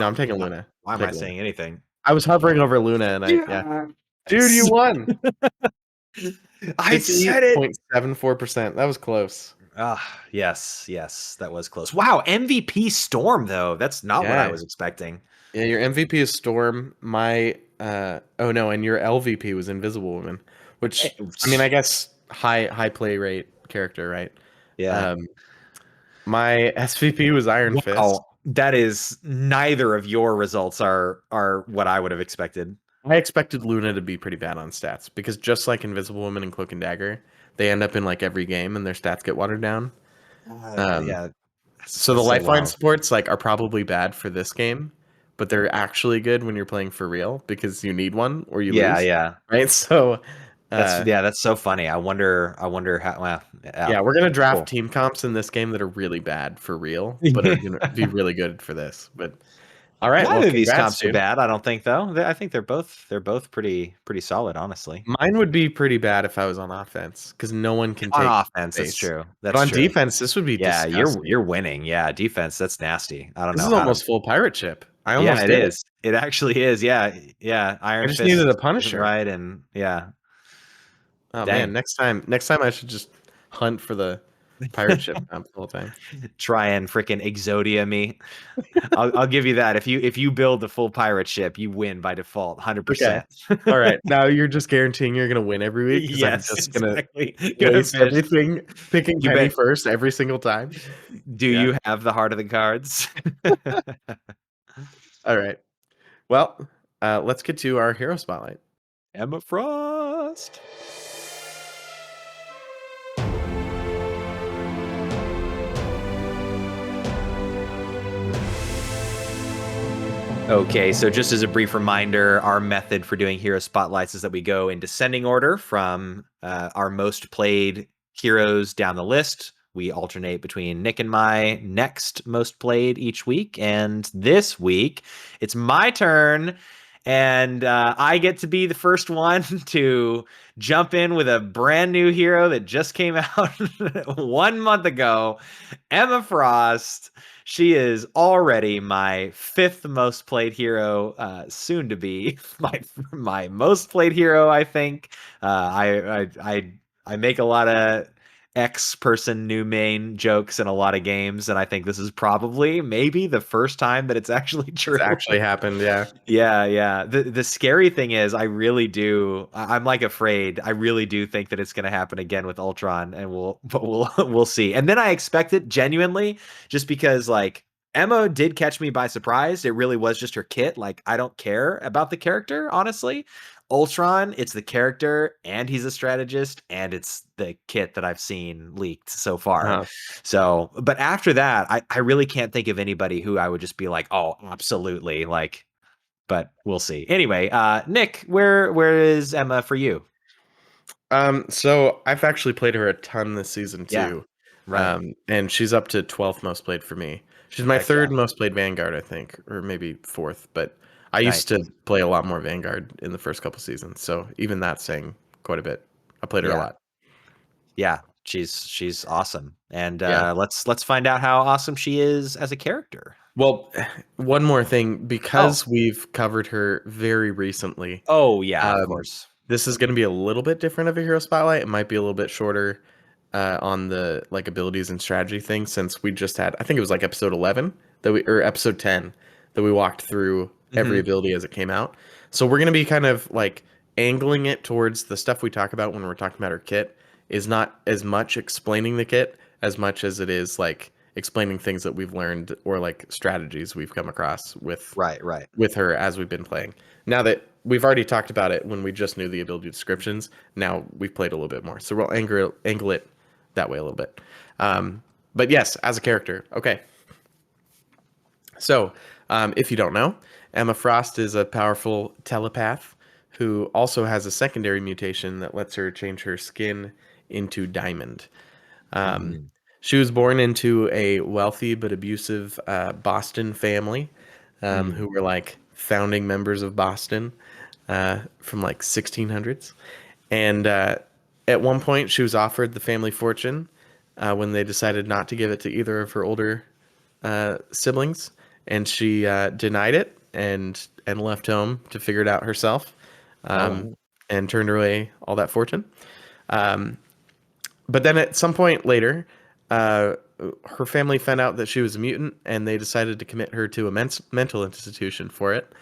I'm taking Luna. why I'm am I taking Luna. saying anything? I was hovering over Luna and yeah. Dude, you won. I said it. 50.74%. That was close. Ah, yes, that was close. Wow, MVP Storm though. That's not what I Yeah. was expecting. Yeah, your MVP is Storm. My oh no, and your LVP was Invisible Woman, which I mean, I guess high play rate character, right? Yeah. Um my SVP was Iron Fist. Wow, that is neither of your results are what I would have expected. I expected Luna to be pretty bad on stats because just like Invisible Woman and Cloak and Dagger, they end up in like every game and their stats get watered down. Yeah, So the that's so lifeline wild. supports like are probably bad for this game, but they're actually good when you're playing for real because you need one or you Yeah, lose, yeah. right? So, uh, That's so funny. I wonder how. Well, yeah, yeah, we're gonna draft cool. team comps in this game that are really bad for real, but are gonna be really good for this. But all right, well, Neither of these congrats, comps are dude. bad. I don't think though. I think they're both pretty solid, honestly. Mine would be pretty bad if I was on offense because no one can On take offense, that's space. true. But That's on true. defense, this would be Yeah, disgusting. you're winning. Yeah, defense, that's nasty. I don't This know is how to. almost full pirate ship. I Yeah, almost it did it. is. It actually is. Yeah, yeah. I Iron just needed Fist a isn't Punisher. right, and yeah, Oh man, dang. next time I should just hunt for the pirate ship comp the whole time. Try and freaking Exodia me. I'll give you that. If you build the full pirate ship, you win by default, Okay. 100%. All right. Now you're just guaranteeing you're gonna win every week because I'm Yes, just gonna exactly. Gonna waste fish. everything picking You Penny bet. first every single time. Do Yeah. you have the heart of the cards? All right. Well, let's get to our hero spotlight. Emma Frost. Okay, so just as a brief reminder, our method for doing hero spotlights is that we go in descending order from our most played heroes down the list. We alternate between Nick and my next most played each week. And this week, it's my turn. And I get to be the first one to jump in with a brand new hero that just came out 1 month ago, Emma Frost. She is already my fifth most played hero, soon to be my most played hero. I think I make a lot of X person new main jokes in a lot of games, and I think this is probably maybe the first time that it's actually It's true. actually happened, yeah. Yeah. The scary thing is, I really do. I'm like afraid. I really do think that it's going to happen again with Ultron, and we'll see. And then I expect it genuinely, just because like Emma did catch me by surprise. It really was just her kit. Like I don't care about the character, honestly. Ultron, it's the character, and he's a strategist, and it's the kit that I've seen leaked so far. Uh-huh. So, but after that, I really can't think of anybody who I would just be like, oh, absolutely, like. But we'll see. Anyway, Nick, where is Emma for you? So I've actually played her a ton this season Yeah, too. right. And she's up to 12th most played for me. She's my Heck yeah. third most played Vanguard, I think, or maybe fourth, but I used Nice. to play a lot more Vanguard in the first couple seasons. So even that's saying quite a bit. I played her a Yeah, lot. yeah. She's awesome, and Yeah. let's find out how awesome she is as a character. Well, one more thing, Oh, because we've covered her very recently, oh yeah, of um, course. this is going to be a little bit different of a hero spotlight. It might be a little bit shorter on the like abilities and strategy thing, since we just had, I think it was like episode 11 or episode 10 that we walked through every Hmm. ability as it came out. So we're going to be kind of like angling it towards the stuff we talk about when we're talking about our kit is not as much explaining the kit as much as it is like explaining things that we've learned or like strategies we've come across with Right. with her as we've been playing. Now that we've already talked about it when we just knew the ability descriptions, now we've played a little bit more. So we'll angle it that way a little bit. But yes, as a character. Okay. So if you don't know, Emma Frost is a powerful telepath who also has a secondary mutation that lets her change her skin into diamond. She was born into a wealthy but abusive Boston family who were like founding members of Boston from like 1600s. And at one point, she was offered the family fortune when they decided not to give it to either of her older siblings, and she denied it and left home to figure it out herself, and turned away all that fortune. But then at some point later, her family found out that she was a mutant, and they decided to commit her to a mental institution for it.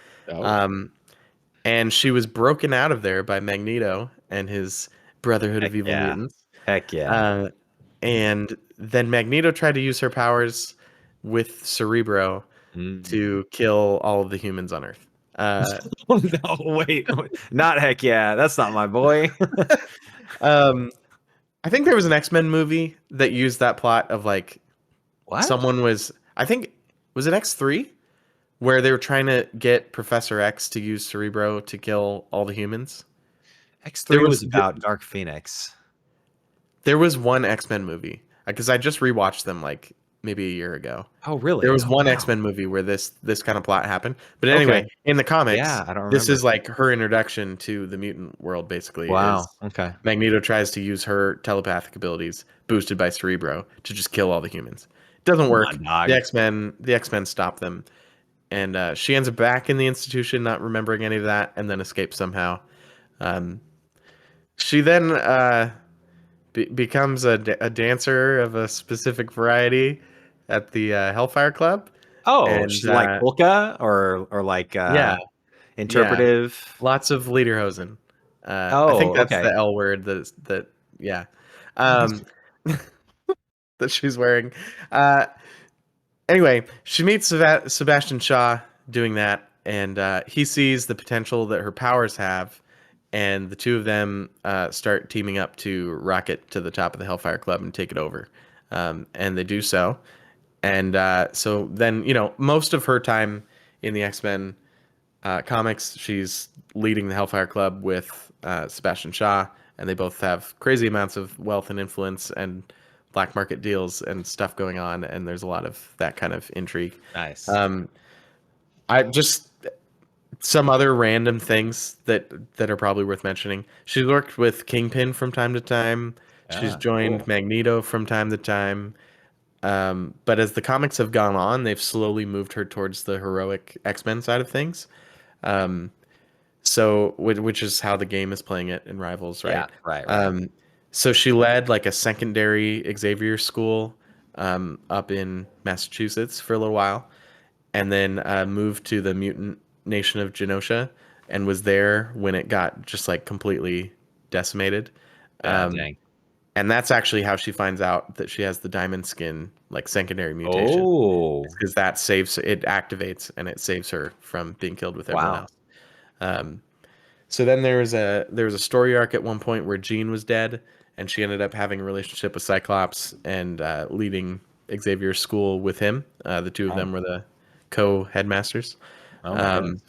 And she was broken out of there by Magneto and his Brotherhood of Evil Mutants. Heck yeah. And then Magneto tried to use her powers with Cerebro to kill all of the humans on Earth. Oh, no, wait. Not heck yeah. That's not my boy. I think there was an X-Men movie that used that plot of like What? someone was, I think, was it X3? Where they were trying to get Professor X to use Cerebro to kill all the humans. X3 was about Dark Phoenix. There was one X-Men movie because I just rewatched them like maybe a year ago. Oh, really? There was one wow. X-Men movie where this kind of plot happened. But anyway, in the comics, I don't remember. this is like her introduction to the mutant world, basically. Wow. Is Okay. Magneto tries to use her telepathic abilities, boosted by Cerebro, to just kill all the humans. It doesn't work. Dog. The X-Men stop them. And she ends up back in the institution, not remembering any of that, and then escapes somehow. She then becomes a dancer of a specific variety at the Hellfire Club. Oh, and, she's like polka or like interpretive. Yeah. Lots of lederhosen. I think that's the L word that that she's wearing. Anyway, she meets Sebastian Shaw doing that, and he sees the potential that her powers have, and the two of them start teaming up to rocket to the top of the Hellfire Club and take it over. And they do so. And so then, most of her time in the X-Men comics, she's leading the Hellfire Club with Sebastian Shaw, and they both have crazy amounts of wealth and influence and black market deals and stuff going on, and there's a lot of that kind of intrigue. Nice. I just some other random things that are probably worth mentioning. She's worked with Kingpin from time to time. She's joined Magneto from time to time. But as the comics have gone on, they've slowly moved her towards the heroic X-Men side of things. So which is how the game is playing it in Rivals, right? Yeah, right. So she led like a secondary Xavier school up in Massachusetts for a little while, and then moved to the mutant nation of Genosha and was there when it got just like completely decimated. Dang. And that's actually how she finds out that she has the diamond skin, like secondary mutation. Oh, because that activates and it saves her from being killed with everyone else. So then there was a story arc at one point where Jean was dead, and she ended up having a relationship with Cyclops and leading Xavier's school with him. The two of them were the co-headmasters. And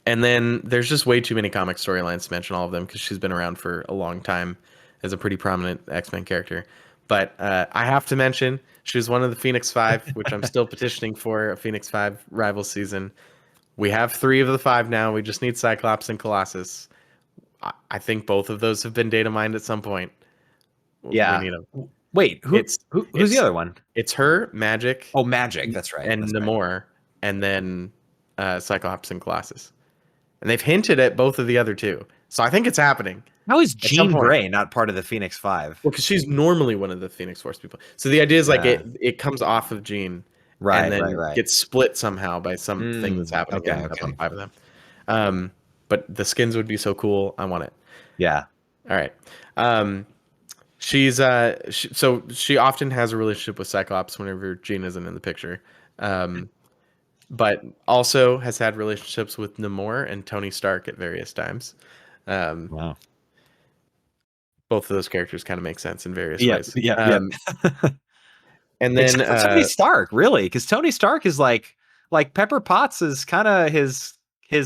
then there's just way too many comic storylines to mention all of them because she's been around for a long time as a pretty prominent X-Men character. But I have to mention she was one of the Phoenix Five, which I'm still petitioning for a Phoenix Five rival season. We have 3 of the 5 now. We just need Cyclops and Colossus. I think both of those have been data mined at some point. Yeah. We need them. Wait, who's the other one? It's her, Magic. Oh, Magic. That's right. And Namor, and then Cyclops and Colossus. And they've hinted at both of the other 2. So I think it's happening. How is Jean Grey not part of the Phoenix Five? Well, because she's normally one of the Phoenix Force people. So the idea is like it comes off of Jean. Right, and then gets split somehow by something that's happening. Okay. 5 of them. But the skins would be so cool. I want it. Yeah. All right. So she often has a relationship with Cyclops whenever Jean isn't in the picture. But also has had relationships with Namor and Tony Stark at various times. Wow. Both of those characters kind of make sense in various Yep. ways. Yep. And then Except for Tony Stark, really, because Tony Stark is like Pepper Potts is kind of his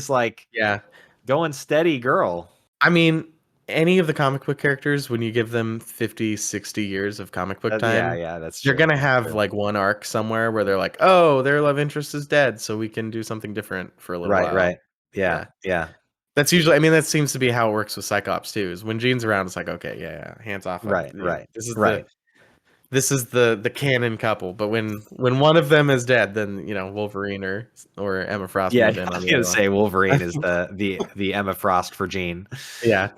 like yeah, going steady girl. I mean, any of the comic book characters, when you give them 50, 60 years of comic book time, Yeah, that's they're true. gonna have like one arc somewhere where they're like, oh, their love interest is dead, so we can do something different for a little while. Right. Yeah. That's usually, I mean, that seems to be how it works with Cyclops too. Is when Jean's around, it's like, okay, yeah, hands off. Right. This is the canon couple. But when one of them is dead, then Wolverine or Emma Frost Yeah, move in I on was the gonna other one. say Wolverine is the Emma Frost for Jean. Yeah.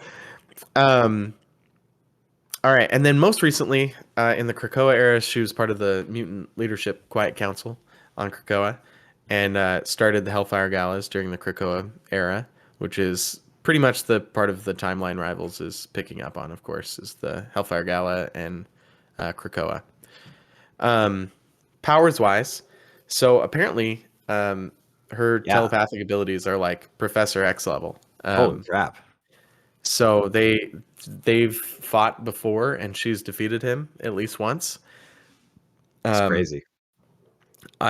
All right, and then most recently, in the Krakoa era, she was part of the Mutant Leadership Quiet Council on Krakoa, and started the Hellfire Galas during the Krakoa era, which is pretty much the part of the timeline Rivals is picking up on. Of course, is the Hellfire Gala and Krakoa. Powers wise, so apparently, her telepathic abilities are like Professor X level. Holy crap! So they've fought before, and she's defeated him at least once. It's crazy.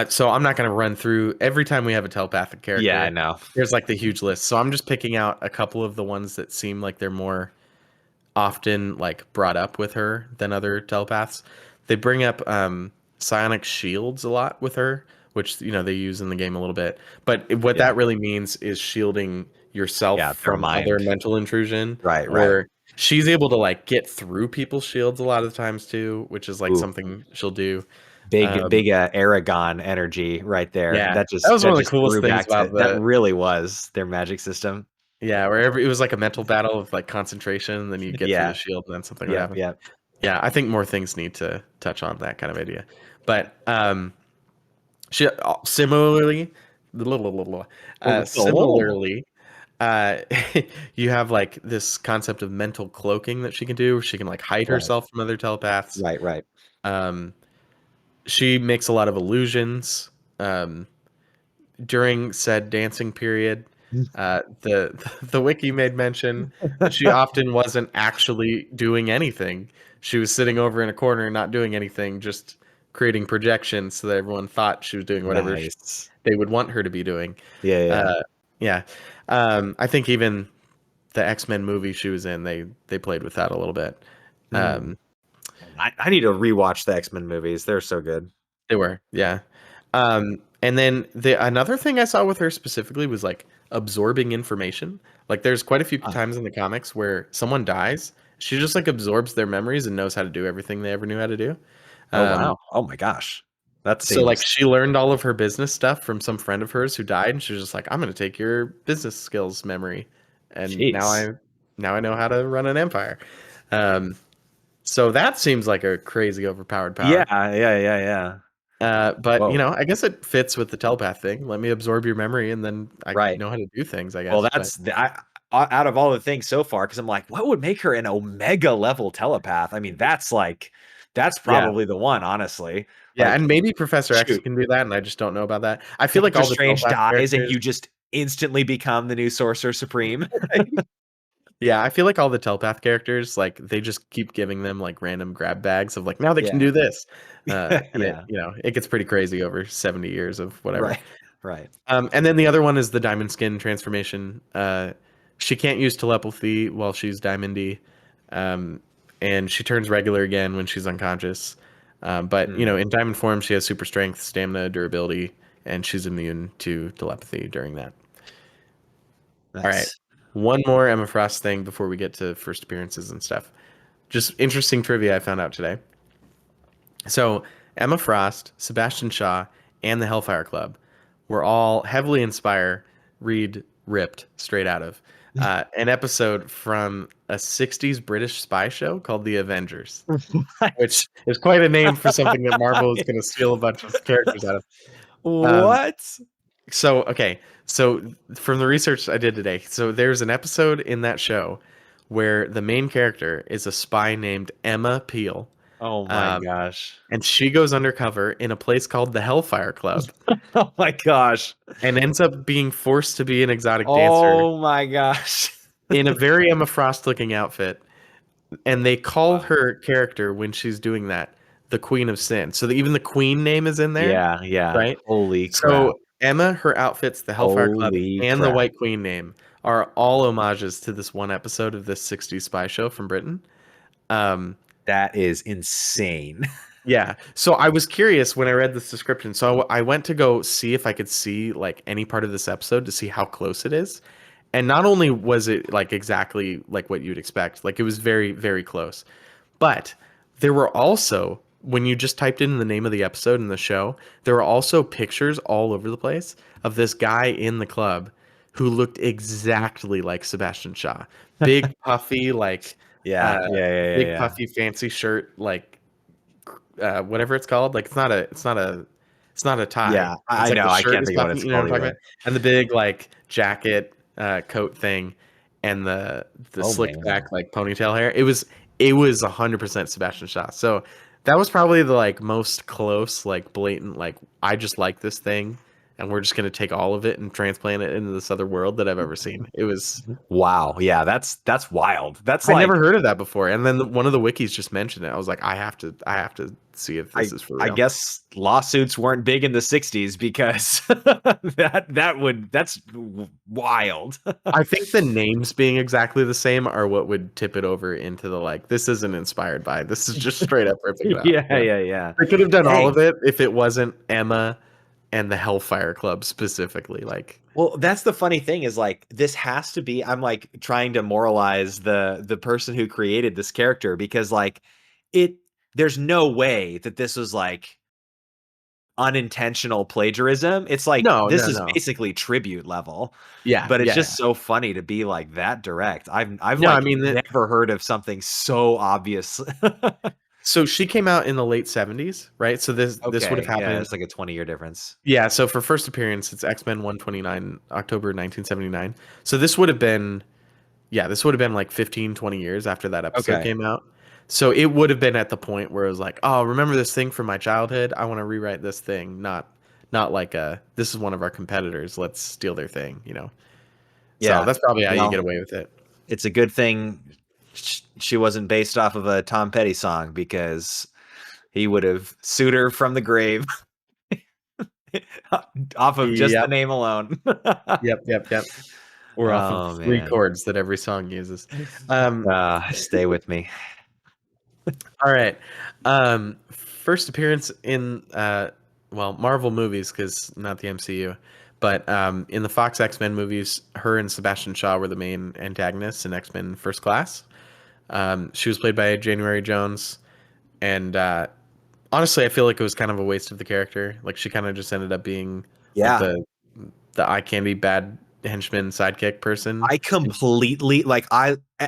So I'm not going to run through every time we have a telepathic character. Yeah, I know. There's like the huge list. So I'm just picking out a couple of the ones that seem like they're more often like brought up with her than other telepaths. They bring up psionic shields a lot with her, which they use in the game a little bit. But what that really means is shielding yourself from other mental intrusion. Right. Or she's able to like get through people's shields a lot of the times too, which is like something she'll do. Big Aragon energy right there. Yeah, that was one of the coolest things about that really was their magic system. Yeah, wherever it was like a mental battle of like concentration, and then you get through the shield, and then something would happen. Yeah, I think more things need to touch on that kind of idea. But she similarly, you have like this concept of mental cloaking that she can do. She can like hide herself from other telepaths. Right. She makes a lot of illusions during said dancing period. The wiki made mention that she often wasn't actually doing anything. She was sitting over in a corner not doing anything, just creating projections so that everyone thought she was doing whatever they would want her to be doing. Yeah. I think even the X-Men movie she was in, they played with that a little bit. I need to rewatch the X-Men movies. They're so good. They were, yeah. And then another thing I saw with her specifically was like absorbing information. Like there's quite a few times in the comics where someone dies, she just like absorbs their memories and knows how to do everything they ever knew how to do. Oh wow! Oh my gosh, that's so like she learned all of her business stuff from some friend of hers who died, and she was just like, "I'm going to take your business skills memory, and now I know how to run an empire." So that seems like a crazy overpowered power. Yeah. But I guess it fits with the telepath thing. Let me absorb your memory, and then I know how to do things. I guess. Well, that's out of all the things so far, because I'm like, what would make her an Omega level telepath? I mean, that's probably the one, honestly. Yeah, like, and maybe Professor X can do that, and I just don't know about that. I feel like all the Strange dies, and you just instantly become the new Sorcerer Supreme. Yeah, I feel like all the telepath characters, like they just keep giving them like random grab bags of like now they can do this. And it gets pretty crazy over 70 years of whatever. Right. And then the other one is the Diamond Skin transformation. She can't use telepathy while she's Diamondy, and she turns regular again when she's unconscious. But in Diamond form, she has super strength, stamina, durability, and she's immune to telepathy during that. Nice. All right. One more Emma Frost thing before we get to first appearances and stuff. Just interesting trivia I found out today. So Emma Frost, Sebastian Shaw, and the Hellfire Club were all heavily ripped straight out of an episode from a 60s British spy show called The Avengers, which is quite a name for something that Marvel is going to steal a bunch of characters out of. What? So from the research I did today, so there's an episode in that show where the main character is a spy named Emma Peel. Oh my Um, gosh. and she goes undercover in a place called the Hellfire Club Oh my gosh. and ends up being forced to be an exotic dancer Oh my gosh. in a very Emma Frost looking outfit. And they call Wow. her character when she's doing that the Queen of Sin. So even the Queen name is in there, Yeah, yeah. right? Holy crap. So Emma, her outfits, the Hellfire Club, Holy and the crap. White Queen name are all homages to this one episode of this 60s spy show from Britain. That is insane. Yeah. So I was curious when I read this description. So I went to go see if I could see like any part of this episode to see how close it is. And not only was it like exactly like what you'd expect, like it was very, very close. But there were also, when you just typed in the name of the episode in the show, there were also pictures all over the place of this guy in the club who looked exactly like Sebastian Shaw. Big puffy, like Yeah, big puffy fancy shirt, like whatever it's called. Like it's not a tie. Yeah, It's I like know. the I shirt can't is think of what puffy, it's you know what I'm called talking either. about? And the big like jacket coat thing and the Oh slicked man. back like ponytail hair. It was 100% Sebastian Shaw. So that was probably the like most close, like blatant, like I just like this thing and we're just gonna take all of it and transplant it into this other world that I've ever seen. It was Wow. Yeah, that's wild. That's I like never heard of that before. And then one of the wikis just mentioned it. I was like, I have to see if this is for real. I guess lawsuits weren't big in the 60s because that's wild. I think the names being exactly the same are what would tip it over into the like, this isn't inspired by. This is just straight up ripping it off. Yeah, You know? yeah. They could have done all Dang. of it if it wasn't Emma and the Hellfire Club specifically. Like, Well, that's the funny thing is like this has to be I'm like trying to moralize the person who created this character because like it there's no way that this was like unintentional plagiarism. It's like no, this no, is no. basically tribute level. Yeah, But it's yeah, just yeah. so funny to be like that direct. I've No, I like mean never heard of something so obvious. so she came out in the late 70s, right? So this would have Okay, yeah, happened. it's like a 20-year difference. Yeah, so for first appearance, it's X-Men 129, October 1979. So this would have been, yeah, this would have been like 15, 20 years after that episode Okay. came out. So it would have been at the point where it was like, oh, remember this thing from my childhood? I want to rewrite this thing, not like this is one of our competitors. Let's steal their thing, you know? So Yeah. that's probably how you get Well, away with it. it's a good thing she wasn't based off of a Tom Petty song because he would have sued her from the grave off of just the Yep. name alone. Yep. Or off Oh of 3 man. chords that every song uses. Stay with me. All right. First appearance in Marvel movies because not the MCU, but in the Fox X-Men movies, her and Sebastian Shaw were the main antagonists in X-Men First Class. She was played by January Jones, and honestly, I feel like it was kind of a waste of the character. Like she kind of just ended up being Yeah. like the eye candy bad henchman sidekick person. I completely like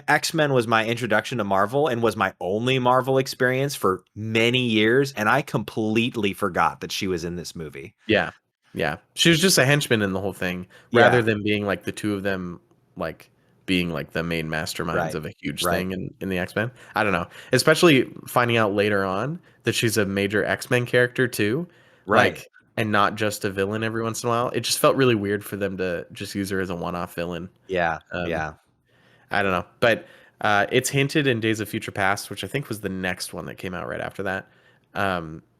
X-Men was my introduction to Marvel and was my only Marvel experience for many years, and I completely forgot that she was in this movie. Yeah. She was just a henchman in the whole thing, rather than being like the two of them, like being like the main masterminds Right. of a huge Right. thing in the X-Men. I don't know. Especially finding out later on that she's a major X-Men character too. Right. Like, and not just a villain every once in a while. It just felt really weird for them to just use her as a one-off villain. Yeah. I don't know. But it's hinted in Days of Future Past, which I think was the next one that came out right after that,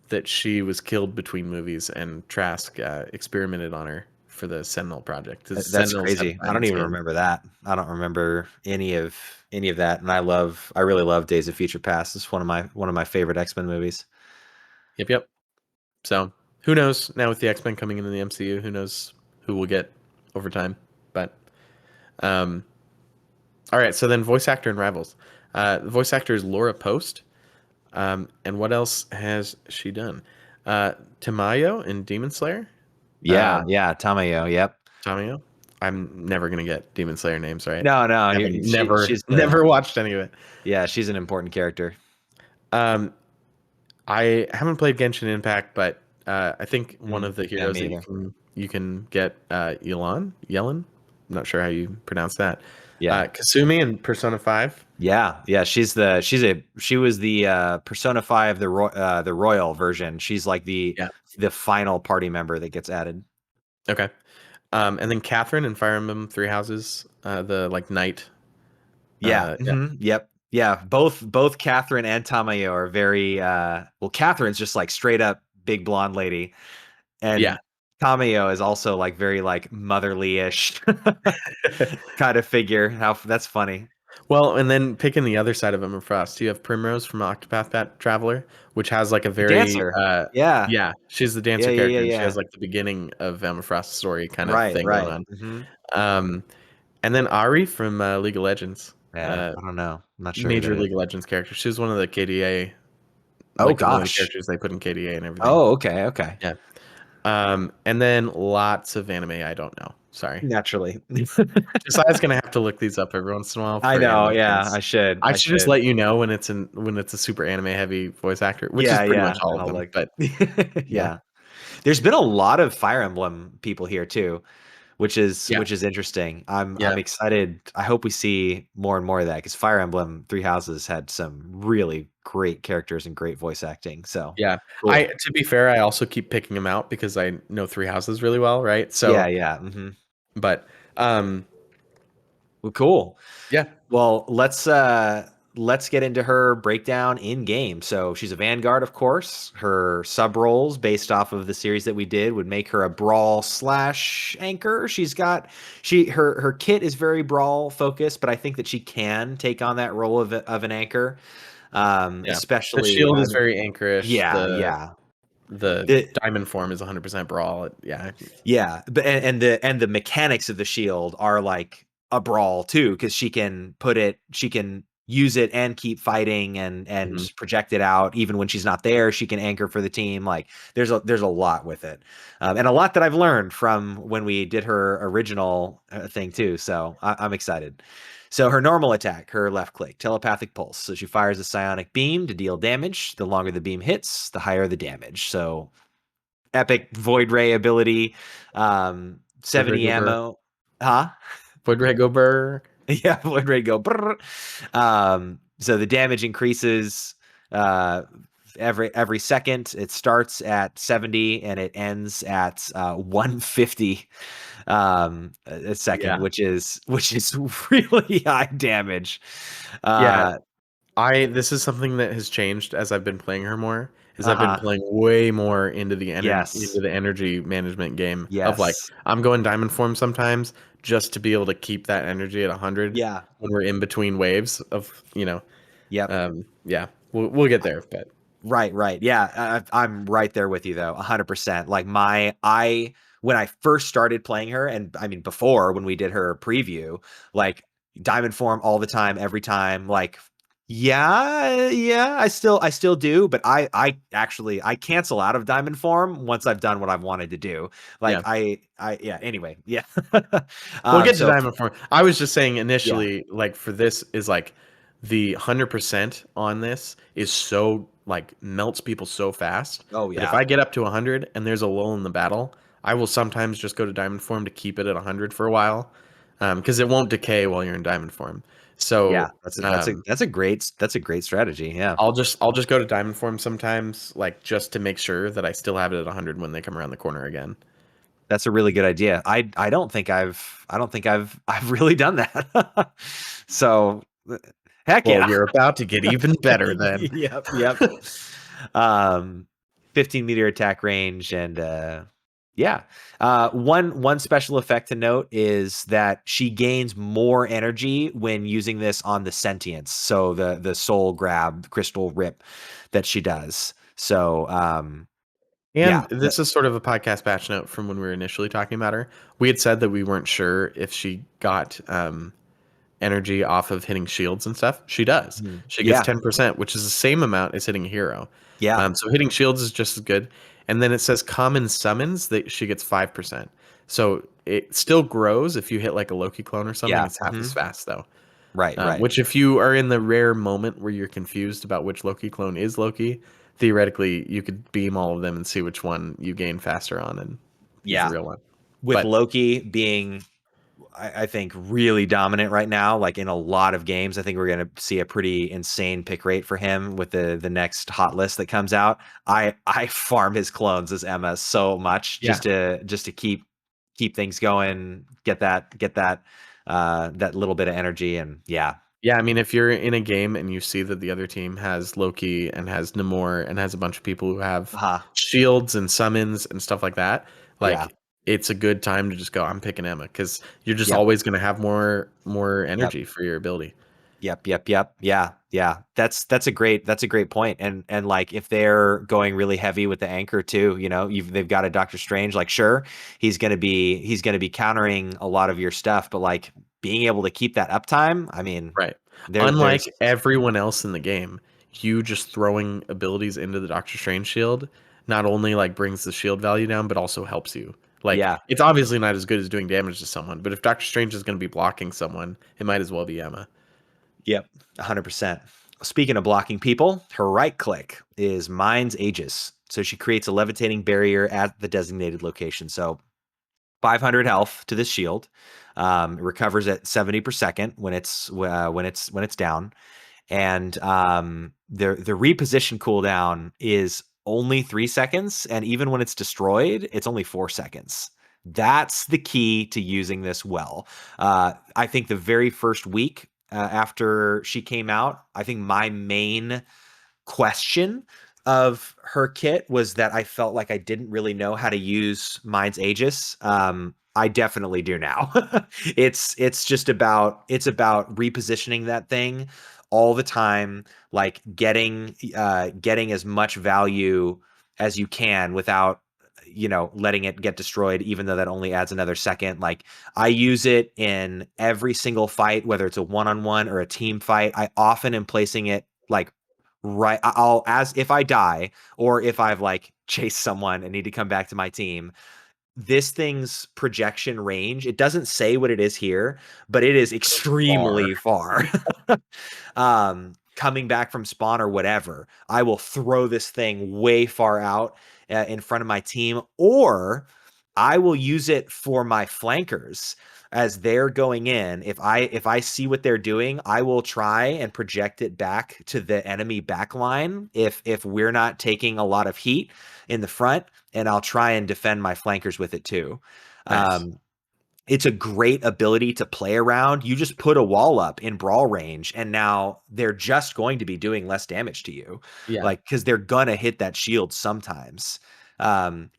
that she was killed between movies and Trask experimented on her for the Sentinel project. That's Sentinels have crazy. I don't diamond even skin. remember that. I don't remember any of that, and I really love Days of Future Past. It's one of my favorite X-Men movies. Yep. So who knows? Now with the X-Men coming into the MCU, who knows who we'll get over time? But all right. So then, voice actor and rivals. The voice actor is Laura Post. And what else has she done? Tamayo in Demon Slayer. Yeah, Tamayo. Yep. Tamayo. I'm never gonna get Demon Slayer names right. No, Never she's never watched any of it. Yeah, she's an important character. I haven't played Genshin Impact, but I think one of the heroes that you can get Yellen. not sure how you pronounce that. Yeah. Kasumi in Persona 5. Yeah. She was the Persona 5, the royal version. She's like the Yeah. final party member that gets added. Okay. And then Catherine in Fire Emblem Three Houses, the like knight. Yeah. Yeah. Yep. Yeah. Both Catherine and Tamayo are very well, Catherine's just like straight up big blonde lady. Yeah. And Tamayo is also like very like motherly-ish kind of figure. How that's funny. Well, and then picking the other side of Emma Frost, you have Primrose from Octopath Traveler, which has like a The very dancer. Yeah. yeah, she's the Yeah, dancer yeah, yeah, character, and she yeah. has like the beginning of Emma Frost's story kind of Right, thing going right. on. And then Ari from League of Legends, Yeah, I don't know. I'm not sure who major that is. League of Legends character. She was one of the KDA, Oh like one of the gosh. characters they put in KDA and everything. Oh, okay. Yeah. And then lots of anime I don't know. Sorry. Naturally. Josiah's gonna have to look these up every once in a while I for know, anime yeah, things. I should. I I should just should. let you know when it's a super anime heavy voice actor, which is pretty much Yeah. all of I'll them. look. But yeah, Yeah. There's been a lot of Fire Emblem people here too, which is yeah, interesting. I'm yeah, excited. I hope we see more and more of that because Fire Emblem Three Houses had some really great characters and great voice acting. So yeah. cool. To be fair, I also keep picking them out because I know Three Houses really well, right? So, Yeah. but Well, cool. yeah, Well, let's get into her breakdown in game. So she's a Vanguard, of course. Her sub roles based off of the series that we did would make her a brawl slash anchor. Her kit is very brawl focused, but I think that she can take on that role of an anchor. yeah. The Especially shield is very anchorish. yeah. The The diamond form is 100% brawl. Yeah, Yeah, but and the mechanics of the shield are like a brawl too, because she can use it and keep fighting and mhm, project it out even when she's not there. She can anchor for the team. Like there's a lot with it, and a lot that I've learned from when we did her original thing too. So I'm excited. So her normal attack, her left click, telepathic pulse. So she fires a psionic beam to deal damage. The longer the beam hits, the higher the damage. So epic void ray ability, Void Ray 70 go burr. ammo. Huh? Void Ray go burr. Yeah, void ray go brrr. So the damage increases every second. It starts at 70 and it ends at 150 a second, Yeah, which is really high damage. yeah. uh This is something that has changed as I've been playing her more. Is I've been uh-huh. playing way more into Yes. the energy management game of like Yes. I'm going diamond form sometimes just to be able to keep that energy at 100 Yeah. when we're in between waves of Yep. yeah, we'll get there, but Right. Yeah, I'm right there with you though, 100%. Like when I first started playing her, and I mean before when we did her preview, like diamond form all the time, every time. Like, yeah, I still do, but I actually I cancel out of diamond form once I've done what I've wanted to do. Like yeah. yeah. Anyway, yeah. We'll get to So diamond form. I was just saying yeah. initially, like for this is like the 100% on this is so like melts people so fast Oh that if yeah. I get up to 100 and there's a lull in the battle, I will sometimes just go to diamond form to keep it at 100 for a while, because it won't decay while you're in diamond form. Yeah, So that's a great strategy. Yeah. I'll just go to diamond form sometimes, like just to make sure that I still have it at 100 when they come around the corner again. That's a really good idea. I don't think I've really done that. So heck Well, yeah. you're about to get even better then. Yep. Um 15 meter attack range and yeah. One special effect to note is that she gains more energy when using this on the sentience. So the soul grab crystal rip that she does. So And yeah. this is sort of a podcast batch note from when we were initially talking about her. We had said that we weren't sure if she got energy off of hitting shields and stuff. She does. Mhm. She gets Yeah. 10%, which is the same amount as hitting a hero. Yeah. So hitting shields is just as good. And then it says common summons that she gets 5%. So it still grows if you hit like a Loki clone or something. Yeah. It's half as fast though. Right. Which if you are in the rare moment where you're confused about which Loki clone is Loki, theoretically you could beam all of them and see which one you gain faster on and use the Yeah. real one. With But Loki being I think really dominant right now, like in a lot of games. I think we're going to see a pretty insane pick rate for him with the next hot list that comes out. I farm his clones as Emma so much just to keep things going, get that that little bit of energy, and yeah. Yeah, I mean, if you're in a game and you see that the other team has Loki and has Namor and has a bunch of people who have shields and summons and stuff like that, Yeah. like it's a good time to just go, I'm picking Emma, because you're just Yep. always going to have more energy for your ability. Yep. Yeah. That's a great point. And like if they're going really heavy with the anchor too, you know, they've got a Doctor Strange, like sure, he's gonna be countering a lot of your stuff, but like being able to keep that uptime, I mean, Right. there's Unlike everyone else in the game, you just throwing abilities into the Doctor Strange shield not only like brings the shield value down, but also helps you. Like, yeah. it's obviously not as good as doing damage to someone, but if Doctor Strange is going to be blocking someone, it might as well be Emma. Yep. 100%. Speaking of blocking people, her right click is Mind's Aegis. So she creates a levitating barrier at the designated location. So 500 health to this shield. It recovers at 70 per second when it's down, and the reposition cooldown is only 3 seconds, and even when it's destroyed, it's only 4 seconds. That's the key to using this well. I think the very first week after she came out, I think my main question of her kit was that I felt like I didn't really know how to use Mind's Aegis. I definitely do now. It's about repositioning that thing all the time, like getting as much value as you can without letting it get destroyed, even though that only adds another second. Like I use it in every single fight, whether it's a one-on-one or a team fight. I often am placing it like right, as if I die or if I've like chased someone and need to come back to my team, this thing's projection range, it doesn't say what it is here, but it is extremely far. Coming back from spawn or whatever, I will throw this thing way far out in front of my team, or I will use it for my flankers as they're going in. If I see what they're doing, I will try and project it back to the enemy back line if we're not taking a lot of heat in the front, and I'll try and defend my flankers with it too. Nice. It's a great ability to play around. You just put a wall up in brawl range, and now they're just going to be doing less damage to you. Yeah. Like, because they're gonna hit that shield sometimes.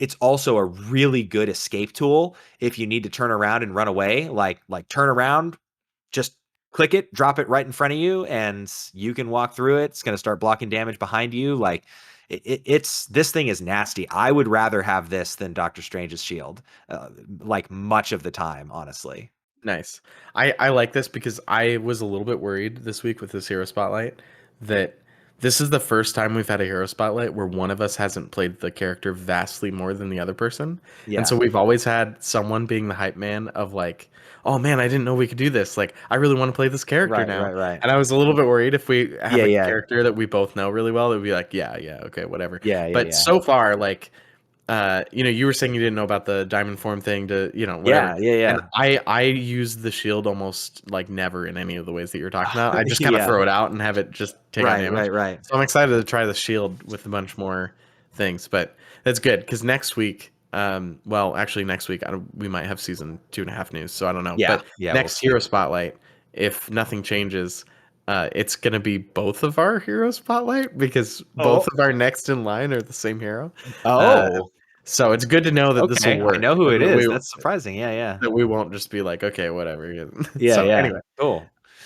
It's also a really good escape tool if you need to turn around and run away. Like turn around, just click it, drop it right in front of you, and you can walk through it. It's gonna start blocking damage behind you. Like it's this thing is nasty. I would rather have this than Doctor Strange's shield, like much of the time, honestly. Nice. I like this because I was a little bit worried this week with this hero spotlight that this is the first time we've had a hero spotlight where one of us hasn't played the character vastly more than the other person. Yeah. And so we've always had someone being the hype man of like, oh man, I didn't know we could do this. Like, I really want to play this character now. Right. And I was a little bit worried if we have a Yeah. character that we both know really well, it would be like, yeah, okay, whatever. Yeah. But so far, like, you were saying you didn't know about the diamond form thing to, whatever. Yeah. And I use the shield almost like never in any of the ways that you're talking about. I just kind of throw it out and have it just take on damage. Right. So I'm excited to try the shield with a bunch more things, but that's good because next week, next week we might have season 2.5 news, so I don't know. Yeah, but next hero spotlight, if nothing changes, it's gonna be both of our hero spotlight because both of our next in line are the same hero. So it's good to know that this will work. I know who it is. That's surprising. Yeah. That we won't just be like, okay, whatever. Yeah. Anyway, Cool.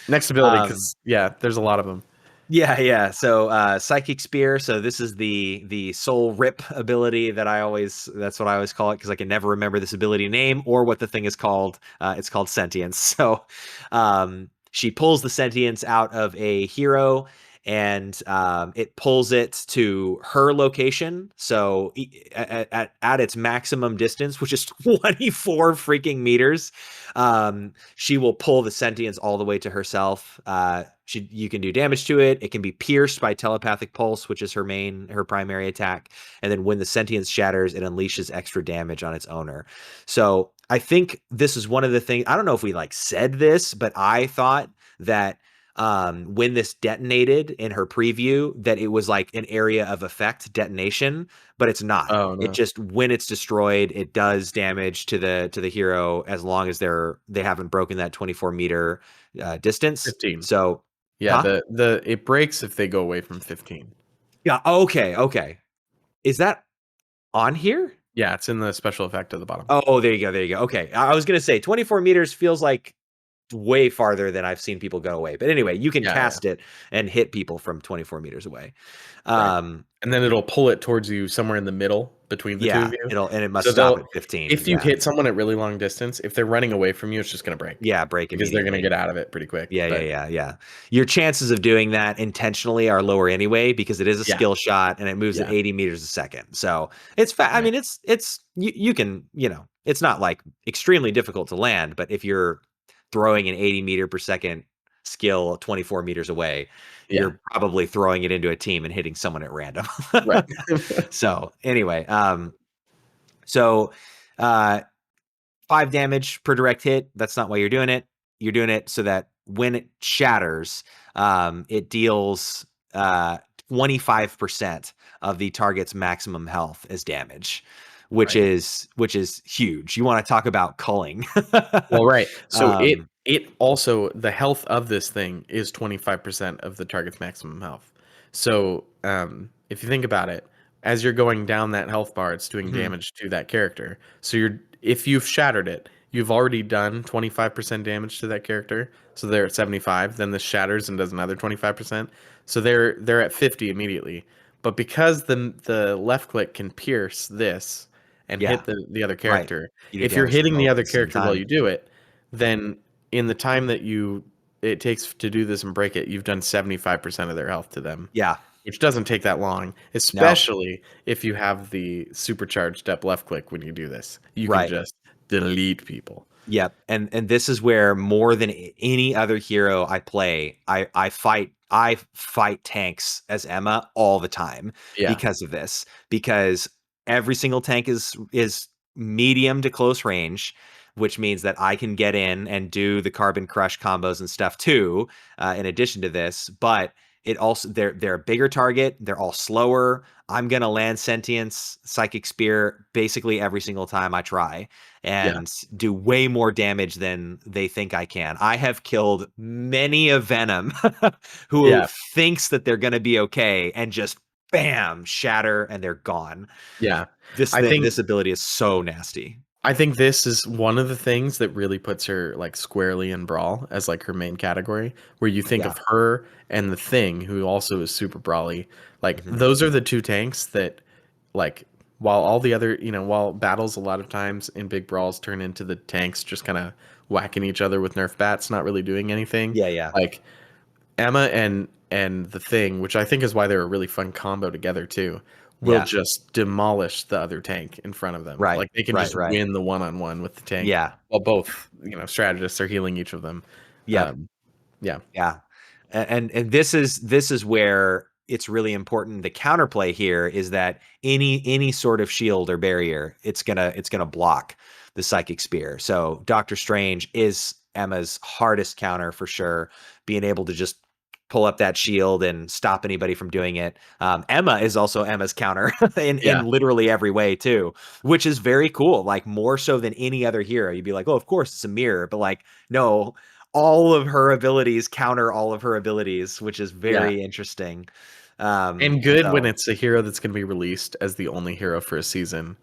next ability, because there's a lot of them. Yeah. So Psychic Spear. So this is the soul rip ability that's what I always call it, because I can never remember this ability name or what the thing is called. It's called Sentience. So she pulls the sentience out of a hero, and it pulls it to her location. So at its maximum distance, which is 24 freaking meters, she will pull the sentience all the way to herself. You can do damage to it. It can be pierced by telepathic pulse, which is her primary attack. And then when the sentience shatters, it unleashes extra damage on its owner. So I think this is one of the things. I don't know if we like said this, but I thought that when this detonated in her preview, that it was like an area of effect detonation, but it's not. Oh It no. just, when it's destroyed, it does damage to the hero as long as they haven't broken that 24-meter distance. 15. So Yeah, huh? it breaks if they go away from 15. Yeah. Okay. Is that on here? Yeah, it's in the special effect at the bottom. Oh, there you go. Okay. I was gonna say 24 meters feels like way farther than I've seen people go away. But anyway, you can Yeah, cast it and hit people from 24 meters away. Right. And then it'll pull it towards you somewhere in the middle between the two of you. It must So stop at 15. if you hit someone at really long distance, if they're running away from you, it's just gonna break. Yeah, break Because they're gonna immediately. get out of it pretty quick. Yeah. Your chances of doing that intentionally are lower anyway, because it is a skill shot and it moves at 80 meters a second. So it's fast. I mean, it's you can, it's not like extremely difficult to land, but if you're throwing an 80 meter per second skill 24 meters away, you're probably throwing it into a team and hitting someone at random. Right. So anyway, so 5 damage per direct hit. That's not why you're doing it. You're doing it so that when it shatters, it deals 25% of the target's maximum health as damage, which is huge. You want to talk about culling. Well, right. So it also, the health of this thing is 25% of the target's maximum health. So if you think about it, as you're going down that health bar, it's doing damage to that character. So if you've shattered it, you've already done 25% damage to that character. So they're at 75. Then this shatters and does another 25%. So they're at 50 immediately. But because the left click can pierce this and hit the other character, if you're hitting the other character while you do it, then in the time that it takes to do this and break it, you've done 75% of their health to them. Yeah. Which doesn't take that long, especially if you have the supercharged step left click when you do this. You can just delete people. Yep. And this is where, more than any other hero I play, I fight tanks as Emma all the time because of this. Because every single tank is medium to close range, which means that I can get in and do the carbon crush combos and stuff too, in addition to this. But it also, they're a bigger target. They're all slower. I'm gonna land sentience, psychic spear basically every single time I try, and do way more damage than they think I can. I have killed many a Venom who thinks that they're gonna be okay, and just bam, shatter, and they're gone. Yeah, this ability is so nasty. I think this is one of the things that really puts her like squarely in Brawl as like her main category, where you think of her and the Thing, who also is super brawly. Like those are the two tanks that, like, while all the other, while battles a lot of times in big brawls turn into the tanks just kind of whacking each other with Nerf bats, not really doing anything. Yeah. Like Emma and the Thing, which I think is why they're a really fun combo together too, will just demolish the other tank in front of them. Right. Like they can just win the one-on-one with the tank. Yeah. While both, strategists are healing each of them. Yeah. And this is where it's really important. The counterplay here is that any sort of shield or barrier, it's gonna block the psychic spear. So Doctor Strange is Emma's hardest counter for sure, being able to just pull up that shield and stop anybody from doing it. Emma is also Emma's counter in literally every way too, which is very cool. Like more so than any other hero. You'd be like, oh, of course it's a mirror, but like, no, all of her abilities counter all of her abilities, which is very interesting. And good when it's a hero that's going to be released as the only hero for a season.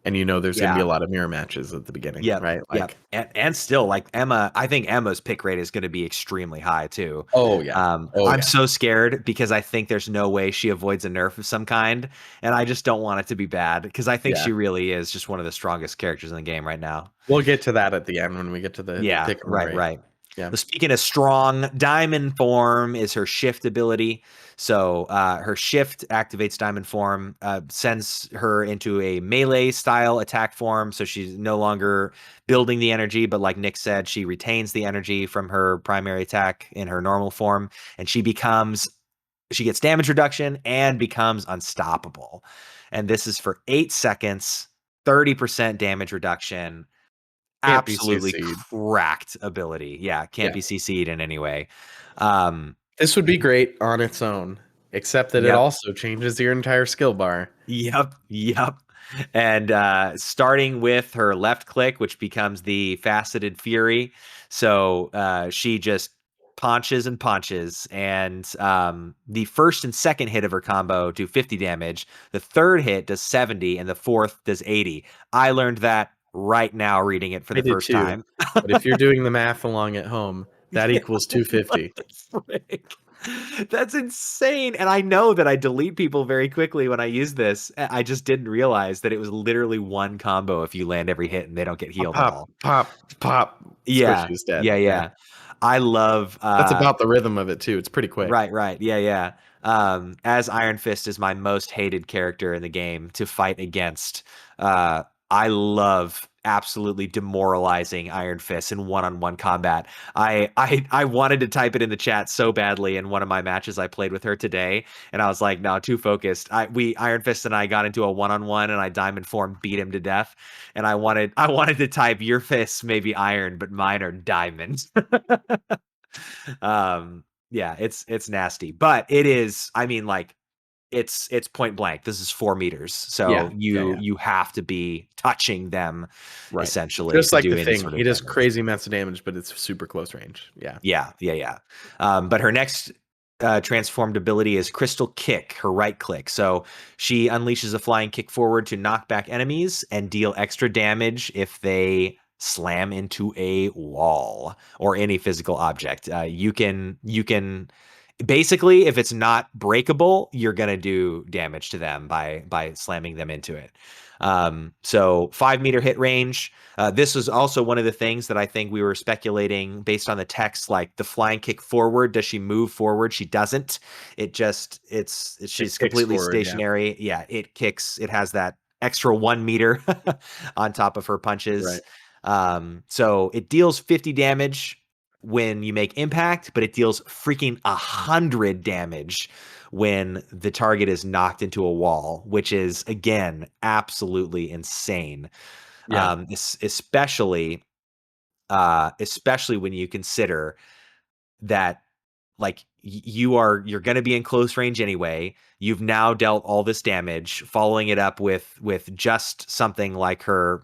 And there's going to be a lot of mirror matches at the beginning, right? Like, and still, like Emma, I think Emma's pick rate is going to be extremely high too. Oh yeah. I'm so scared because I think there's no way she avoids a nerf of some kind, and I just don't want it to be bad because I think she really is just one of the strongest characters in the game right now. We'll get to that at the end when we get to the pick. Right. Yeah. Speaking of strong, Diamond Form is her shift ability. So her shift activates Diamond Form, sends her into a melee style attack form. So she's no longer building the energy, but like Nick said, she retains the energy from her primary attack in her normal form, and she gets damage reduction and becomes unstoppable. And this is for 8 seconds, 30% damage reduction. Can't be Absolutely CC'd. cracked ability. Yeah, can't be CC'd in any way. This would be great on its own, except that it Yep. also changes your entire skill bar. Yep. And starting with her left click, which becomes the Faceted Fury. So she just punches and punches. And the first and second hit of her combo do 50 damage. The third hit does 70, and the fourth does 80. I learned that right now reading it for the first time. But if you're doing the math along at home, that equals 250. Frick? That's insane. And I know that I delete people very quickly when I use this. I just didn't realize that it was literally one combo if you land every hit and they don't get healed at all. Pop. Yeah. Squishy's dead. Yeah. I love That's about the rhythm of it too. It's pretty quick. Right. Yeah. As Iron Fist is my most hated character in the game to fight against. I love absolutely demoralizing Iron Fist in one-on-one combat. I wanted to type it in the chat so badly in one of my matches I played with her today, and I was like, no, too focused. Iron Fist and I got into a one-on-one, and I Diamond Form beat him to death. And I wanted to type, your fists may be iron, but mine are diamonds. Yeah, it's nasty, but it is. I mean, like, it's point blank. This is 4 meters, so you have to be touching them, essentially. Just like do the any thing, sort of he does damage. crazy amounts of damage, but it's super close range. Yeah. But her next transformed ability is Crystal Kick, her right click. So she unleashes a flying kick forward to knock back enemies and deal extra damage if they slam into a wall or any physical object. You can basically, if it's not breakable, you're gonna do damage to them by slamming them into it. So 5 meter hit range. This was also one of the things that I think we were speculating based on the text, like the flying kick forward. Does she move forward? She doesn't. She's completely forward, stationary. Yeah, it kicks. It has that extra 1 meter on top of her punches. So it deals 50 damage when you make impact, but it deals freaking 100 damage when the target is knocked into a wall, which is, again, absolutely insane. Especially when you consider that, like, you're going to be in close range anyway. You've now dealt all this damage, following it up with just something like her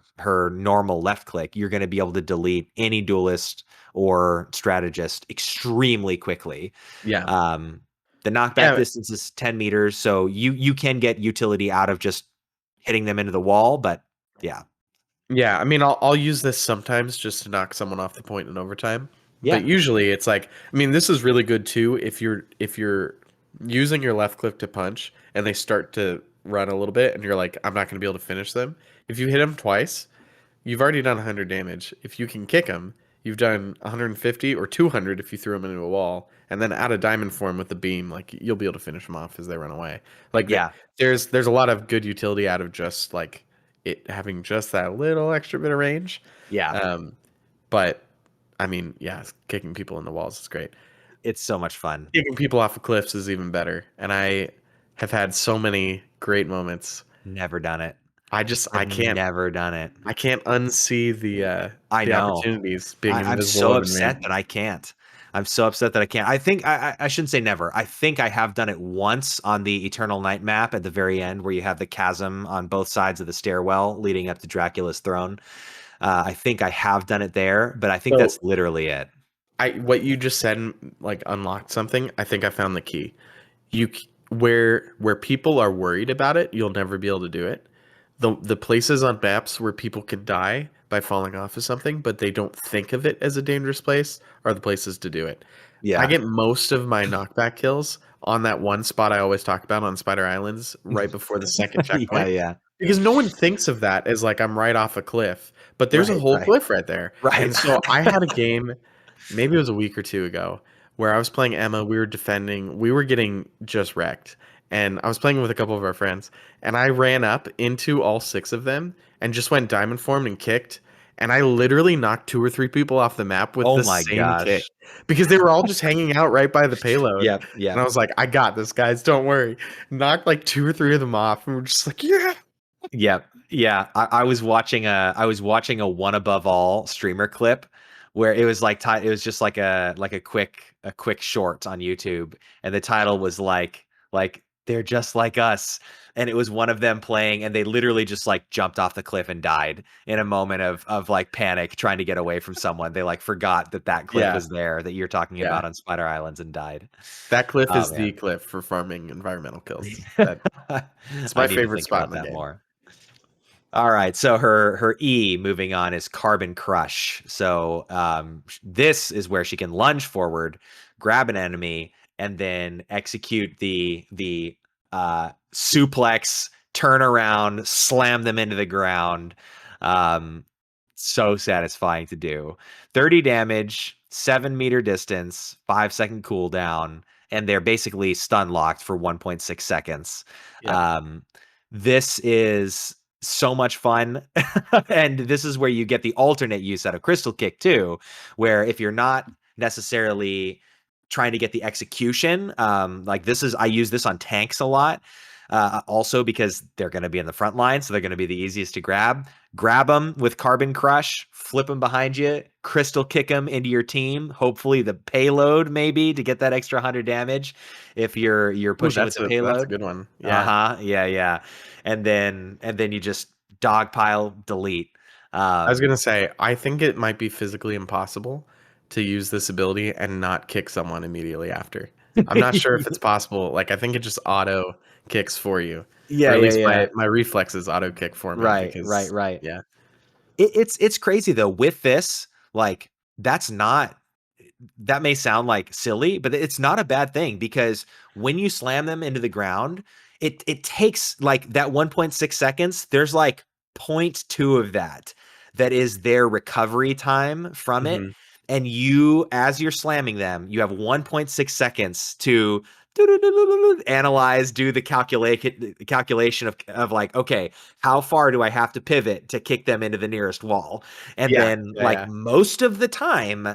normal left click. You're going to be able to delete any duelist or strategist extremely quickly. The knockback distance is 10 meters, so you can get utility out of just hitting them into the wall, but yeah. I mean, I'll use this sometimes just to knock someone off the point in overtime. Yeah. But usually it's like, I mean, this is really good too if you're using your left click to punch and they start to run a little bit and you're like, I'm not going to be able to finish them. If you hit them twice, you've already done 100 damage. If you can kick them, you've done 150 or 200 if you threw them into a wall, and then add a diamond form with the beam, like, you'll be able to finish them off as they run away. Like, there's a lot of good utility out of just like it having just that little extra bit of range. But I mean, kicking people in the walls is great. It's so much fun. Kicking people off of cliffs is even better. And I have had so many great moments. Never done it. I can't. Never done it. I can't unsee the opportunities being invisible. I'm so upset that I can't. I'm so upset that I can't. I think I shouldn't say never. I think I have done it once on the Eternal Night map at the very end, where you have the chasm on both sides of the stairwell leading up to Dracula's throne. I think I have done it there, but I think that's literally it. What you just said, like, unlocked something. I think I found the key. Where people are worried about it, you'll never be able to do it. The places on maps where people can die by falling off of something, but they don't think of it as a dangerous place, are the places to do it. I get most of my knockback kills on that one spot I always talk about on Spider Islands, right before the second checkpoint. Because no one thinks of that as like I'm right off a cliff, but there's a whole cliff right there. And so I had a game maybe it was a week or two ago, where I was playing Emma. We were defending. We were getting just wrecked, and I was playing with a couple of our friends, and I ran up into all 6 of them and just went diamond form and kicked. And I literally knocked 2 or 3 people off the map with Oh the my same kick gosh. because they were all just hanging out right by the payload. Yep, And yep. I was like, I got this, guys. Don't worry. Knocked like 2 or 3 of them off, and we're just like, yeah. Yep. Yeah. I was watching a One Above All streamer clip where it was like it was just like a quick short on YouTube, and the title was like they're just like us. And it was one of them playing, and they literally just like jumped off the cliff and died in a moment of like panic trying to get away from someone. They like forgot that cliff Yeah. was there that you're talking Yeah. about on Spider Islands and died. That cliff Oh is the man. cliff for farming environmental kills. It's I my need to favorite think spot about in the that game. more. All right, so her E moving on is Carbon Crush. So this is where she can lunge forward, grab an enemy, and then execute the suplex, turn around, slam them into the ground. Um, so satisfying to do. 30 damage, 7-meter distance, 5-second cooldown, and they're basically stun locked for 1.6 seconds. Yeah. This is so much fun. And this is where you get the alternate use out of Crystal Kick too, where if you're not necessarily trying to get the execution, like I use this on tanks a lot. Also because they're going to be in the front line, so they're going to be the easiest to grab. Grab them with Carbon Crush, flip them behind you, Crystal Kick them into your team. Hopefully the payload maybe to get that extra 100 damage if you're Ooh, pushing with that's the a payload. good one. Yeah. Uh-huh. Yeah. And then you just dogpile delete. I was gonna say, I think it might be physically impossible to use this ability and not kick someone immediately after. I'm not sure if it's possible. Like, I think it just auto kicks for you, or Yeah, at least yeah. my reflexes auto kick for me Right. because yeah, It's crazy though. With this, like that may sound like silly, but it's not a bad thing because when you slam them into the ground, it takes like that 1.6 seconds. There's like zero point 0.2 of that is their recovery time from it. Mhm. And as you're slamming them, you have 1.6 seconds to analyze, do the calculation of like, okay, how far do I have to pivot to kick them into the nearest wall? And Yeah, then yeah, like yeah. most of the time,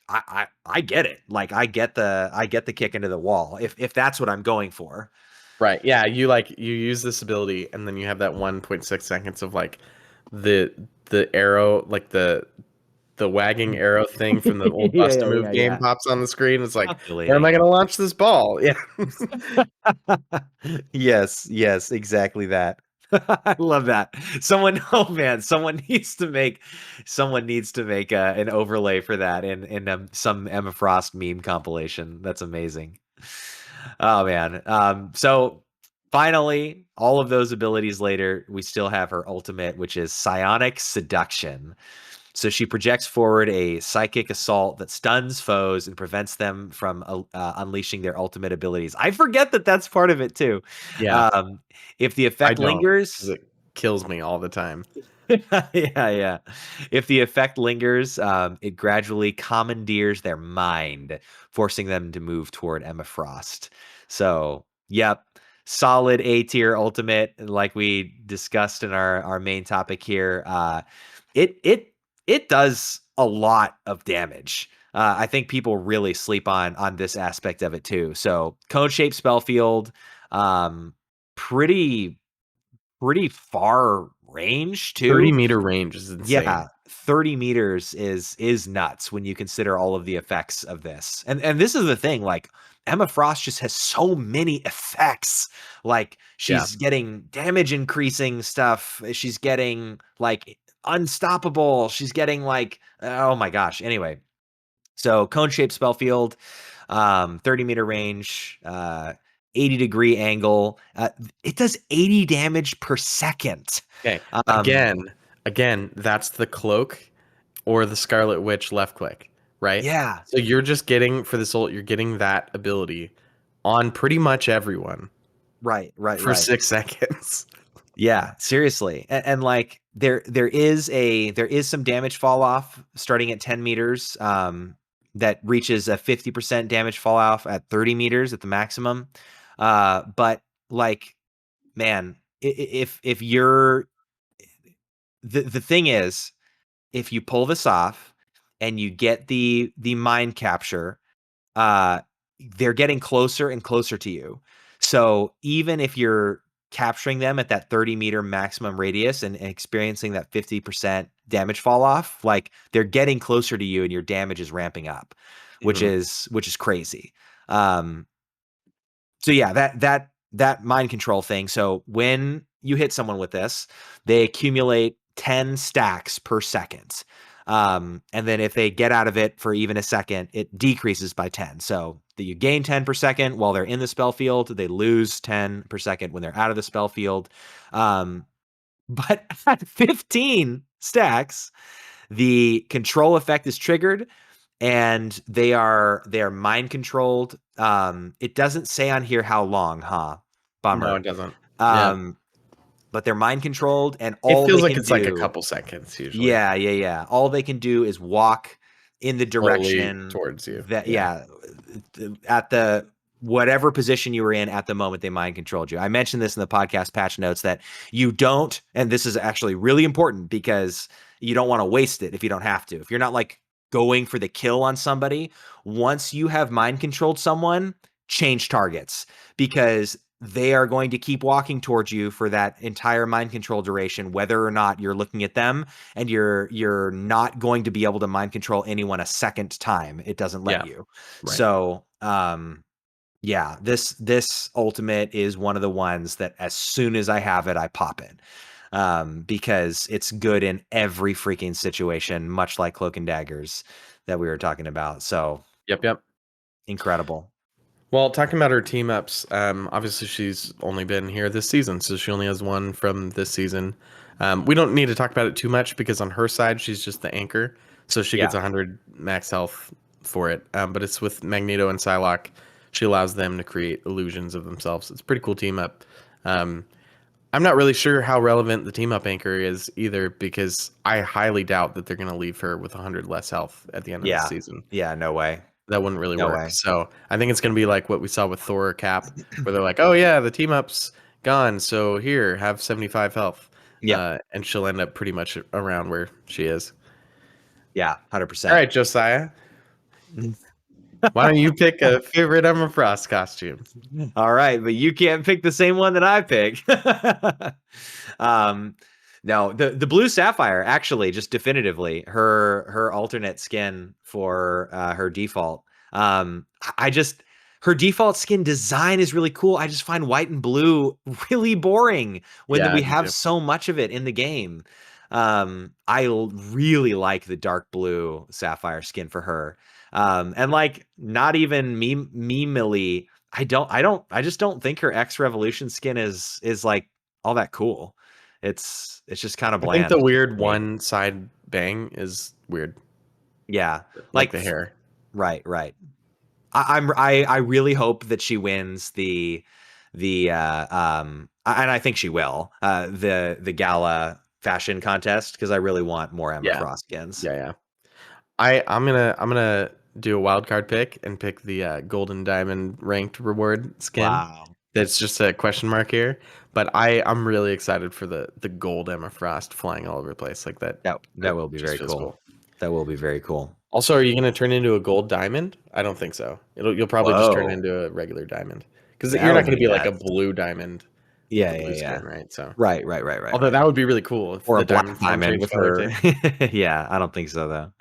I get it. Like I get the kick into the wall if that's what I'm going for. Right. Yeah, you use this ability and then you have that 1.6 seconds of like the arrow, like the wagging arrow thing from the old Bust a Move game Yeah. pops on the screen. It's like, where am I Calculating. going to launch this ball? Yeah. Yes, exactly that. I love that. Oh man, someone needs to make an overlay for that in some Emma Frost meme compilation. That's amazing. Oh man. So finally, all of those abilities later, we still have her ultimate, which is Psionic Seduction. So she projects forward a psychic assault that stuns foes and prevents them from unleashing their ultimate abilities. I forget that that's part of it too. Yeah, Um, if the I effect don't, because lingers, it kills me all the time. yeah. If the effect lingers, it gradually commandeers their mind, forcing them to move toward Emma Frost. So, yep, solid A tier ultimate, like we discussed in our main topic here. It it it does a lot of damage. I think people really sleep on this aspect of it too. So, cone shaped spell field, um, pretty far range 30 too. meter range is insane. Yeah, 30 meters is nuts when you consider all of the effects of this. And this is the thing, like Emma Frost just has so many effects. Like Yeah. she's getting damage increasing stuff. She's getting like unstoppable. She's getting like oh my gosh. Anyway, so cone shaped spell field, 30-meter range, 80-degree angle. It does 80 damage per second. Okay. Um, Again, that's the cloak or the Scarlet Witch left click, right? yeah, So you're just getting for this ult, you're getting that ability on pretty much everyone for right. 6 seconds. Yeah, seriously. And like there is some damage fall off starting at 10 meters. that reaches a 50% damage fall off at 30 meters at the maximum. But like, man, if you're the thing is, if you pull this off and you get the mind capture, they're getting closer and closer to you. So even if you're capturing them at that 30-meter maximum radius and experiencing that 50% damage fall off, like they're getting closer to you and your damage is ramping up, which is crazy. So yeah, that mind control thing. So when you hit someone with this, they accumulate 10 stacks per second. And then if they get out of it for even a second, it decreases by 10. So that you gain 10 per second while they're in the spell field. They lose 10 per second when they're out of the spell field. But at 15 stacks, the control effect is triggered and they're mind controlled. It doesn't say on here how long, huh? Bummer. No, it doesn't. Yeah. But they're mind controlled, and It all feels they like can it's do, like a couple seconds usually. Yeah. All they can do is walk in the direction towards you. That at the whatever position you were in at the moment they mind controlled you. I mentioned this in the podcast patch notes that you don't, and this is actually really important because you don't want to waste it if you don't have to. If you're not like going for the kill on somebody, once you have mind controlled someone, change targets because they are going to keep walking towards you for that entire mind control duration, whether or not you're looking at them, and you're not going to be able to mind control anyone a second time. It doesn't let you. Right. So, this ultimate is one of the ones that as soon as I have it, I pop it. Because it's good in every freaking situation, much like Cloak and Daggers that we were talking about. So, yep. Incredible. Well, talking about her team ups, obviously she's only been here this season, so she only has one from this season. We don't need to talk about it too much because on her side, she's just the anchor, so she gets 100 max health for it. But it's with Magneto and Psylocke. She allows them to create illusions of themselves. It's a pretty cool team up. I'm not really sure how relevant the team up anchor is either because I highly doubt that they're going to leave her with 100 less health at the end of the season. Yeah, no way. That wouldn't really work. So I think it's going to be like what we saw with Thor or Cap, where they're like, oh, yeah, the team up's gone. So here, have 75 health. Yeah. And she'll end up pretty much around where she is. Yeah, 100%. All right, Josiah. Why don't you pick a favorite Emma Frost costume? All right, but you can't pick the same one that I pick. No, the blue sapphire, actually, just definitively her alternate skin for her default. Her default skin design is really cool. I just find white and blue really boring when we have so much of it in the game. I really like the dark blue sapphire skin for her. And like not even meme-ily, I just don't think her X Revolution skin is like all that cool. It's just kind of bland. I think the weird one side bang is weird. Yeah, like the hair. Right. I really hope that she wins the and I think she will the gala fashion contest because I really want more Emma Frost skins. Yeah. I'm gonna do a wild card pick and pick the golden diamond ranked reward skin. Wow. That's just a question mark here, but I'm really excited for the gold Emma Frost flying all over the place like that. That will be very cool. That will be very cool. Also, are you going to turn into a gold diamond? I don't think so. You'll probably just turn into a regular diamond because you're not going to be like a blue diamond. Yeah. Right. So right. Although that would be really cool if or a black diamond with her. Yeah, I don't think so though.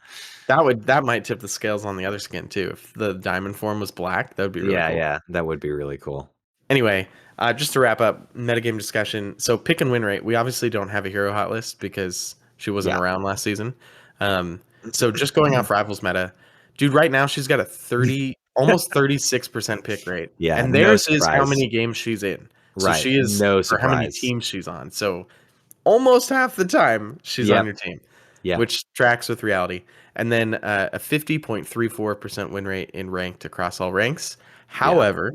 That might tip the scales on the other skin too. If the diamond form was black, that would be really cool. Yeah, that would be really cool. Anyway, just to wrap up metagame discussion. So pick and win rate. We obviously don't have a hero hot list because she wasn't around last season. So just going off rivals meta, dude, right now she's got a almost 36% pick rate. Yeah. And theirs is how many games she's in. So right. she is or how many teams she's on. So almost half the time she's on your team. Yeah. Which tracks with reality. And then a 50.34% win rate in ranked across all ranks. However,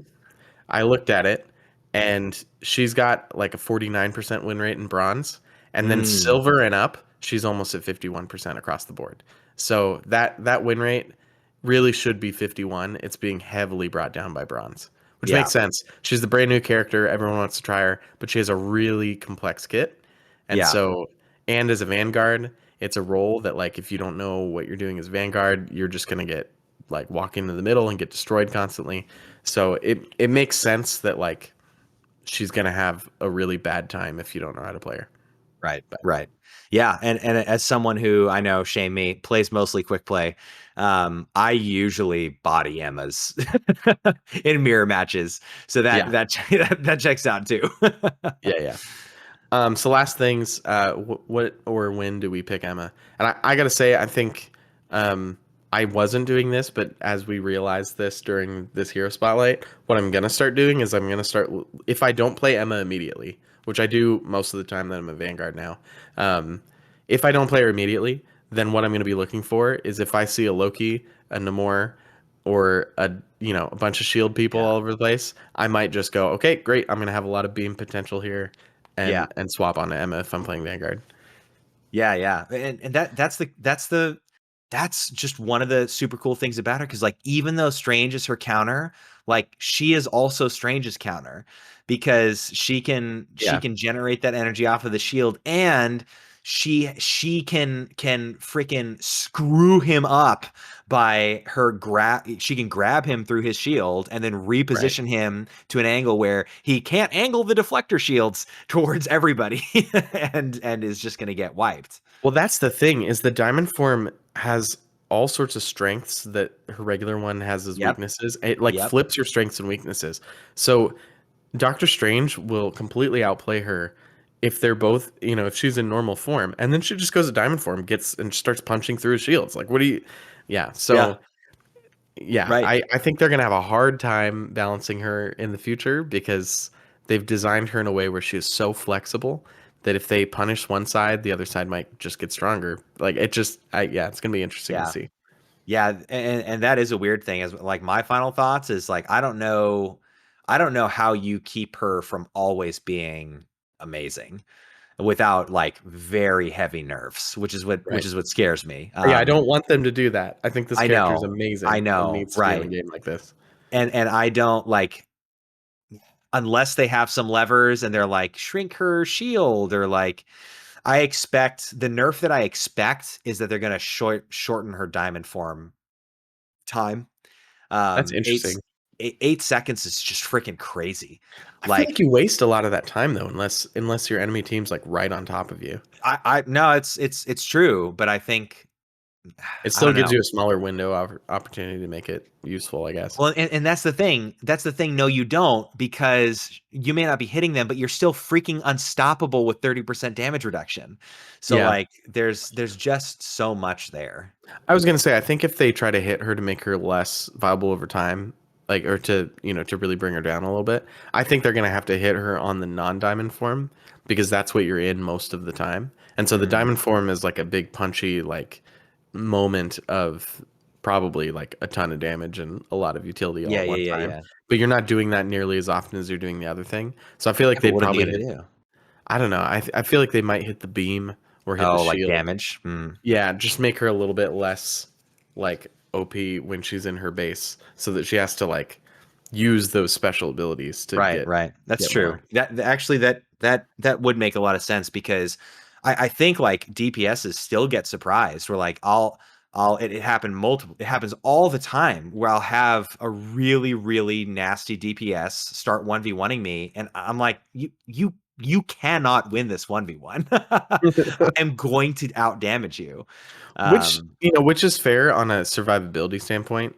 I looked at it and she's got like a 49% win rate in bronze. And then silver and up, she's almost at 51% across the board. So that win rate really should be 51. It's being heavily brought down by bronze, which Yeah. makes sense. She's the brand new character. Everyone wants to try her, but she has a really complex kit. And Yeah. so, and as a Vanguard, it's a role that, like, if you don't know what you're doing as Vanguard, you're just going to get, like, walk into the middle and get destroyed constantly. So it makes sense that, like, she's going to have a really bad time if you don't know how to play her. Right. But Right. Yeah. And as someone who I know, shame me, plays mostly quick play, I usually body Emmas in mirror matches. So yeah, that checks out too. yeah. So last things, what or when do we pick Emma? And I gotta say, I think I wasn't doing this, but as we realized this during this hero spotlight, what I'm gonna start doing is I'm gonna start, if I don't play Emma immediately, which I do most of the time that I'm a Vanguard now. If I don't play her immediately, then what I'm gonna be looking for is if I see a Loki, a Namor, or a bunch of shield people all over the place, I might just go, okay, great, I'm gonna have a lot of beam potential here, Yeah. and swap onto Emma if I'm playing Vanguard. Yeah. And that's just one of the super cool things about her, because like even though Strange is her counter, like she is also Strange's counter, because she can generate that energy off of the shield, and she can freaking screw him up by her she can grab him through his shield and then reposition him to an angle where he can't angle the deflector shields towards everybody and is just going to get wiped. Well, that's the thing, is the diamond form has all sorts of strengths that her regular one has as Yep. weaknesses. It like Yep. flips your strengths and weaknesses. So Doctor Strange will completely outplay her if they're both, if she's in normal form, and then she just goes to diamond form, gets and starts punching through his shields. Like, what do you? Yeah. So yeah, Right. I think they're gonna have a hard time balancing her in the future because they've designed her in a way where she is so flexible that if they punish one side, the other side might just get stronger. Like it just, it's gonna be interesting to see. Yeah, and that is a weird thing. Is like my final thoughts is like I don't know how you keep her from always being amazing without like very heavy nerfs, which is what scares me. Yeah, I don't want them to do that. I think this I character is know, amazing I and know, needs to be in a right? game like this. And I don't like, unless they have some levers and they're like shrink her shield, or like I expect the nerf that I expect is that they're going to shorten her diamond form time. That's Eight interesting. 8 seconds is just freaking crazy. I feel like you waste a lot of that time though, unless your enemy team's like right on top of you. I no, it's true, but I think It I still don't gives know. you a smaller window of opportunity to make it useful, I guess. Well, and that's the thing. That's the thing. No, you don't, because you may not be hitting them, but you're still freaking unstoppable with 30% damage reduction. So Yeah. like, there's just so much there. I was gonna say, I think if they try to hit her to make her less viable over time, like, or to really bring her down a little bit, I think they're gonna have to hit her on the non-diamond form because that's what you're in most of the time. And so the diamond form is like a big punchy like moment of probably like a ton of damage and a lot of utility all at one time. Yeah. But you're not doing that nearly as often as you're doing the other thing. So I feel like But they'd what are they probably gonna hit. do? I don't know. I feel like they might hit the beam or hit the Oh, like shield. damage. Yeah, just make her a little bit less like OP when she's in her base, so that she has to like use those special abilities to Right, get right. That's get true. more. Actually that would make a lot of sense, because I think like DPSs still get surprised. Where like it happens all the time where I'll have a really, really nasty DPS start 1v1ing me, and I'm like, you cannot win this 1v1. I'm going to out damage you. Which is fair on a survivability standpoint.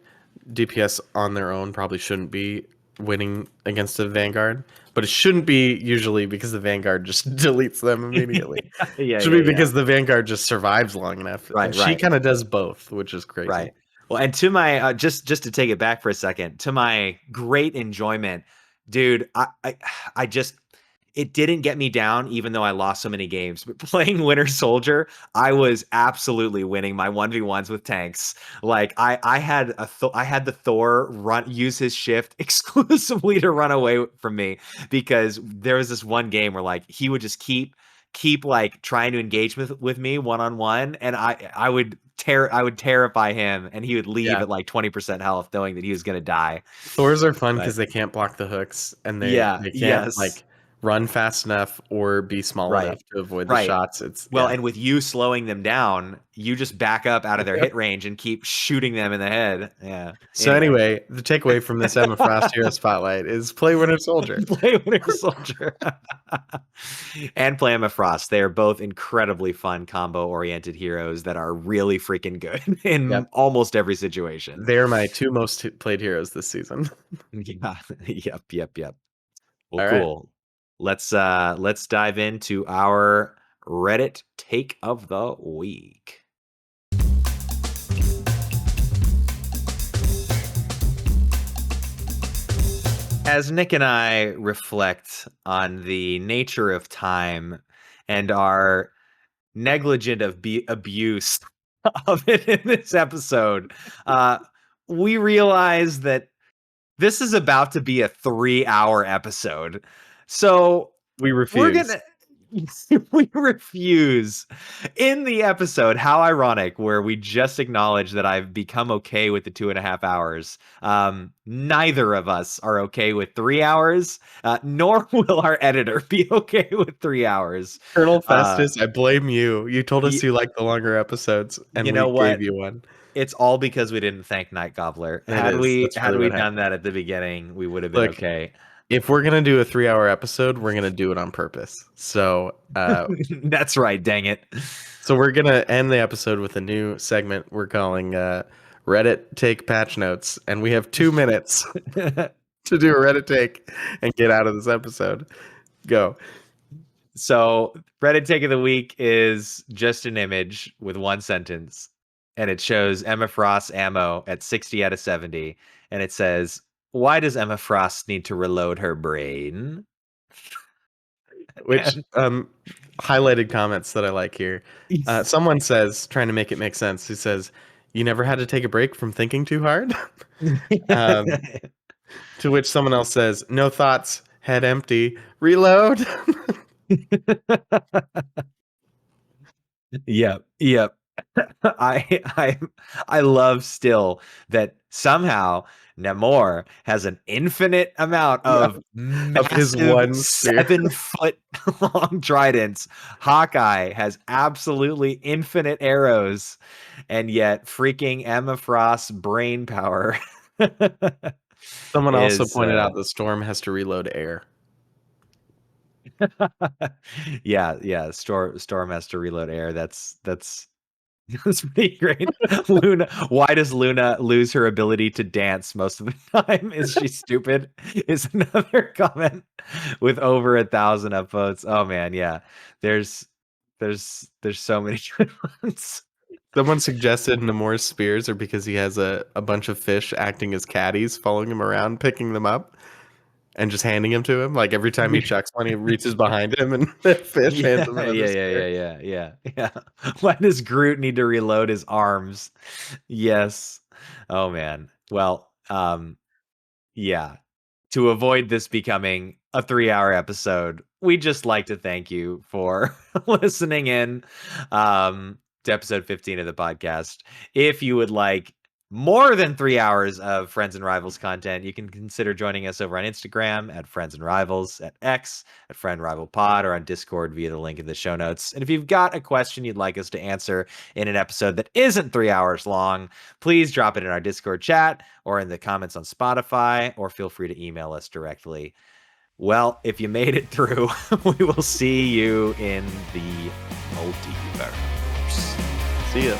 DPS on their own probably shouldn't be winning against a Vanguard, but it shouldn't be usually because the Vanguard just deletes them immediately. Yeah, It should be because the Vanguard just survives long enough, and she Right. kind of does both, which is crazy. Right. Well, and to my just to take it back for a second, to my great enjoyment, dude, I just, it didn't get me down even though I lost so many games. But playing Winter Soldier, I was absolutely winning my 1v1s with tanks. Like I had the Thor use his shift exclusively to run away from me, because there was this one game where like he would just keep like trying to engage with me one-on-one, and I would would terrify him, and he would leave Yeah. at like 20% health, knowing that he was gonna die. Thors are fun But- because they can't block the hooks, and they can't yes. like run fast enough or be small Right. enough to avoid the Right. shots. It's Well, and with you slowing them down, you just back up out of their hit range and keep shooting them in the head. Yeah. So anyway, the takeaway from this Emma Frost Hero Spotlight is play Winter Soldier. Play Winter Soldier and play Emma Frost. They are both incredibly fun combo-oriented heroes that are really freaking good in almost every situation. They're my two most played heroes this season. Yeah. Yep. Well, All right. cool. Let's dive into our Reddit take of the week. As Nick and I reflect on the nature of time and our negligent abuse of it in this episode, we realize that this is about to be a 3-hour episode. So We refuse. we're gonna we refuse. In the episode, how ironic, where we just acknowledge that I've become okay with the 2.5 hours. Neither of us are okay with 3 hours, nor will our editor be okay with 3 hours. Colonel Festus, I blame you. You told us y- you like the longer episodes, and You know we what? gave you one. It's all because we didn't thank Night Gobbler. It Had is. we That's really what done that at the beginning, we would have been Look, okay. If we're gonna do a 3-hour episode, we're gonna do it on purpose. So That's right, dang it. So we're gonna end the episode with a new segment we're calling Reddit Take Patch Notes, and we have 2 minutes to do a Reddit take and get out of this episode. Go. So Reddit take of the week is just an image with one sentence, and it shows Emma Frost's ammo at 60 out of 70, and it says, "Why does Emma Frost need to reload her brain?" Which highlighted comments that I like here. Someone says, trying to make it make sense, who says, "You never had to take a break from thinking too hard?" To which someone else says, "No thoughts, head empty, reload." Yep. I love still that somehow Namor has an infinite amount of his massive one spear. 7-foot long tridents. Hawkeye has absolutely infinite arrows, and yet freaking Emma Frost's brain power. Someone also is, pointed out the Storm has to reload air. yeah. Storm has to reload air. That's pretty great. Luna, why does Luna lose her ability to dance most of the time? Is she stupid? Is another comment with over 1,000 upvotes. Oh man, yeah. There's so many good ones. Someone suggested Namor's spears are because he has a bunch of fish acting as caddies, following him around, picking them up, and just handing them to him. Like every time he chucks one, he reaches behind him and the fish hands him another spear. Yeah. Why does Groot need to reload his arms? Yes. Oh man. Well, yeah. To avoid this becoming a 3-hour episode, we'd just like to thank you for listening in to episode 15 of the podcast. If you would like more than 3 hours of Friends and Rivals content, you can consider joining us over on Instagram at Friends and Rivals, at X at Friend Rival Pod, or on Discord via the link in the show notes. And if you've got a question you'd like us to answer in an episode that isn't 3 hours long, please drop it in our Discord chat or in the comments on Spotify, or feel free to email us directly. Well, if you made it through, we will see you in the multiverse. See ya.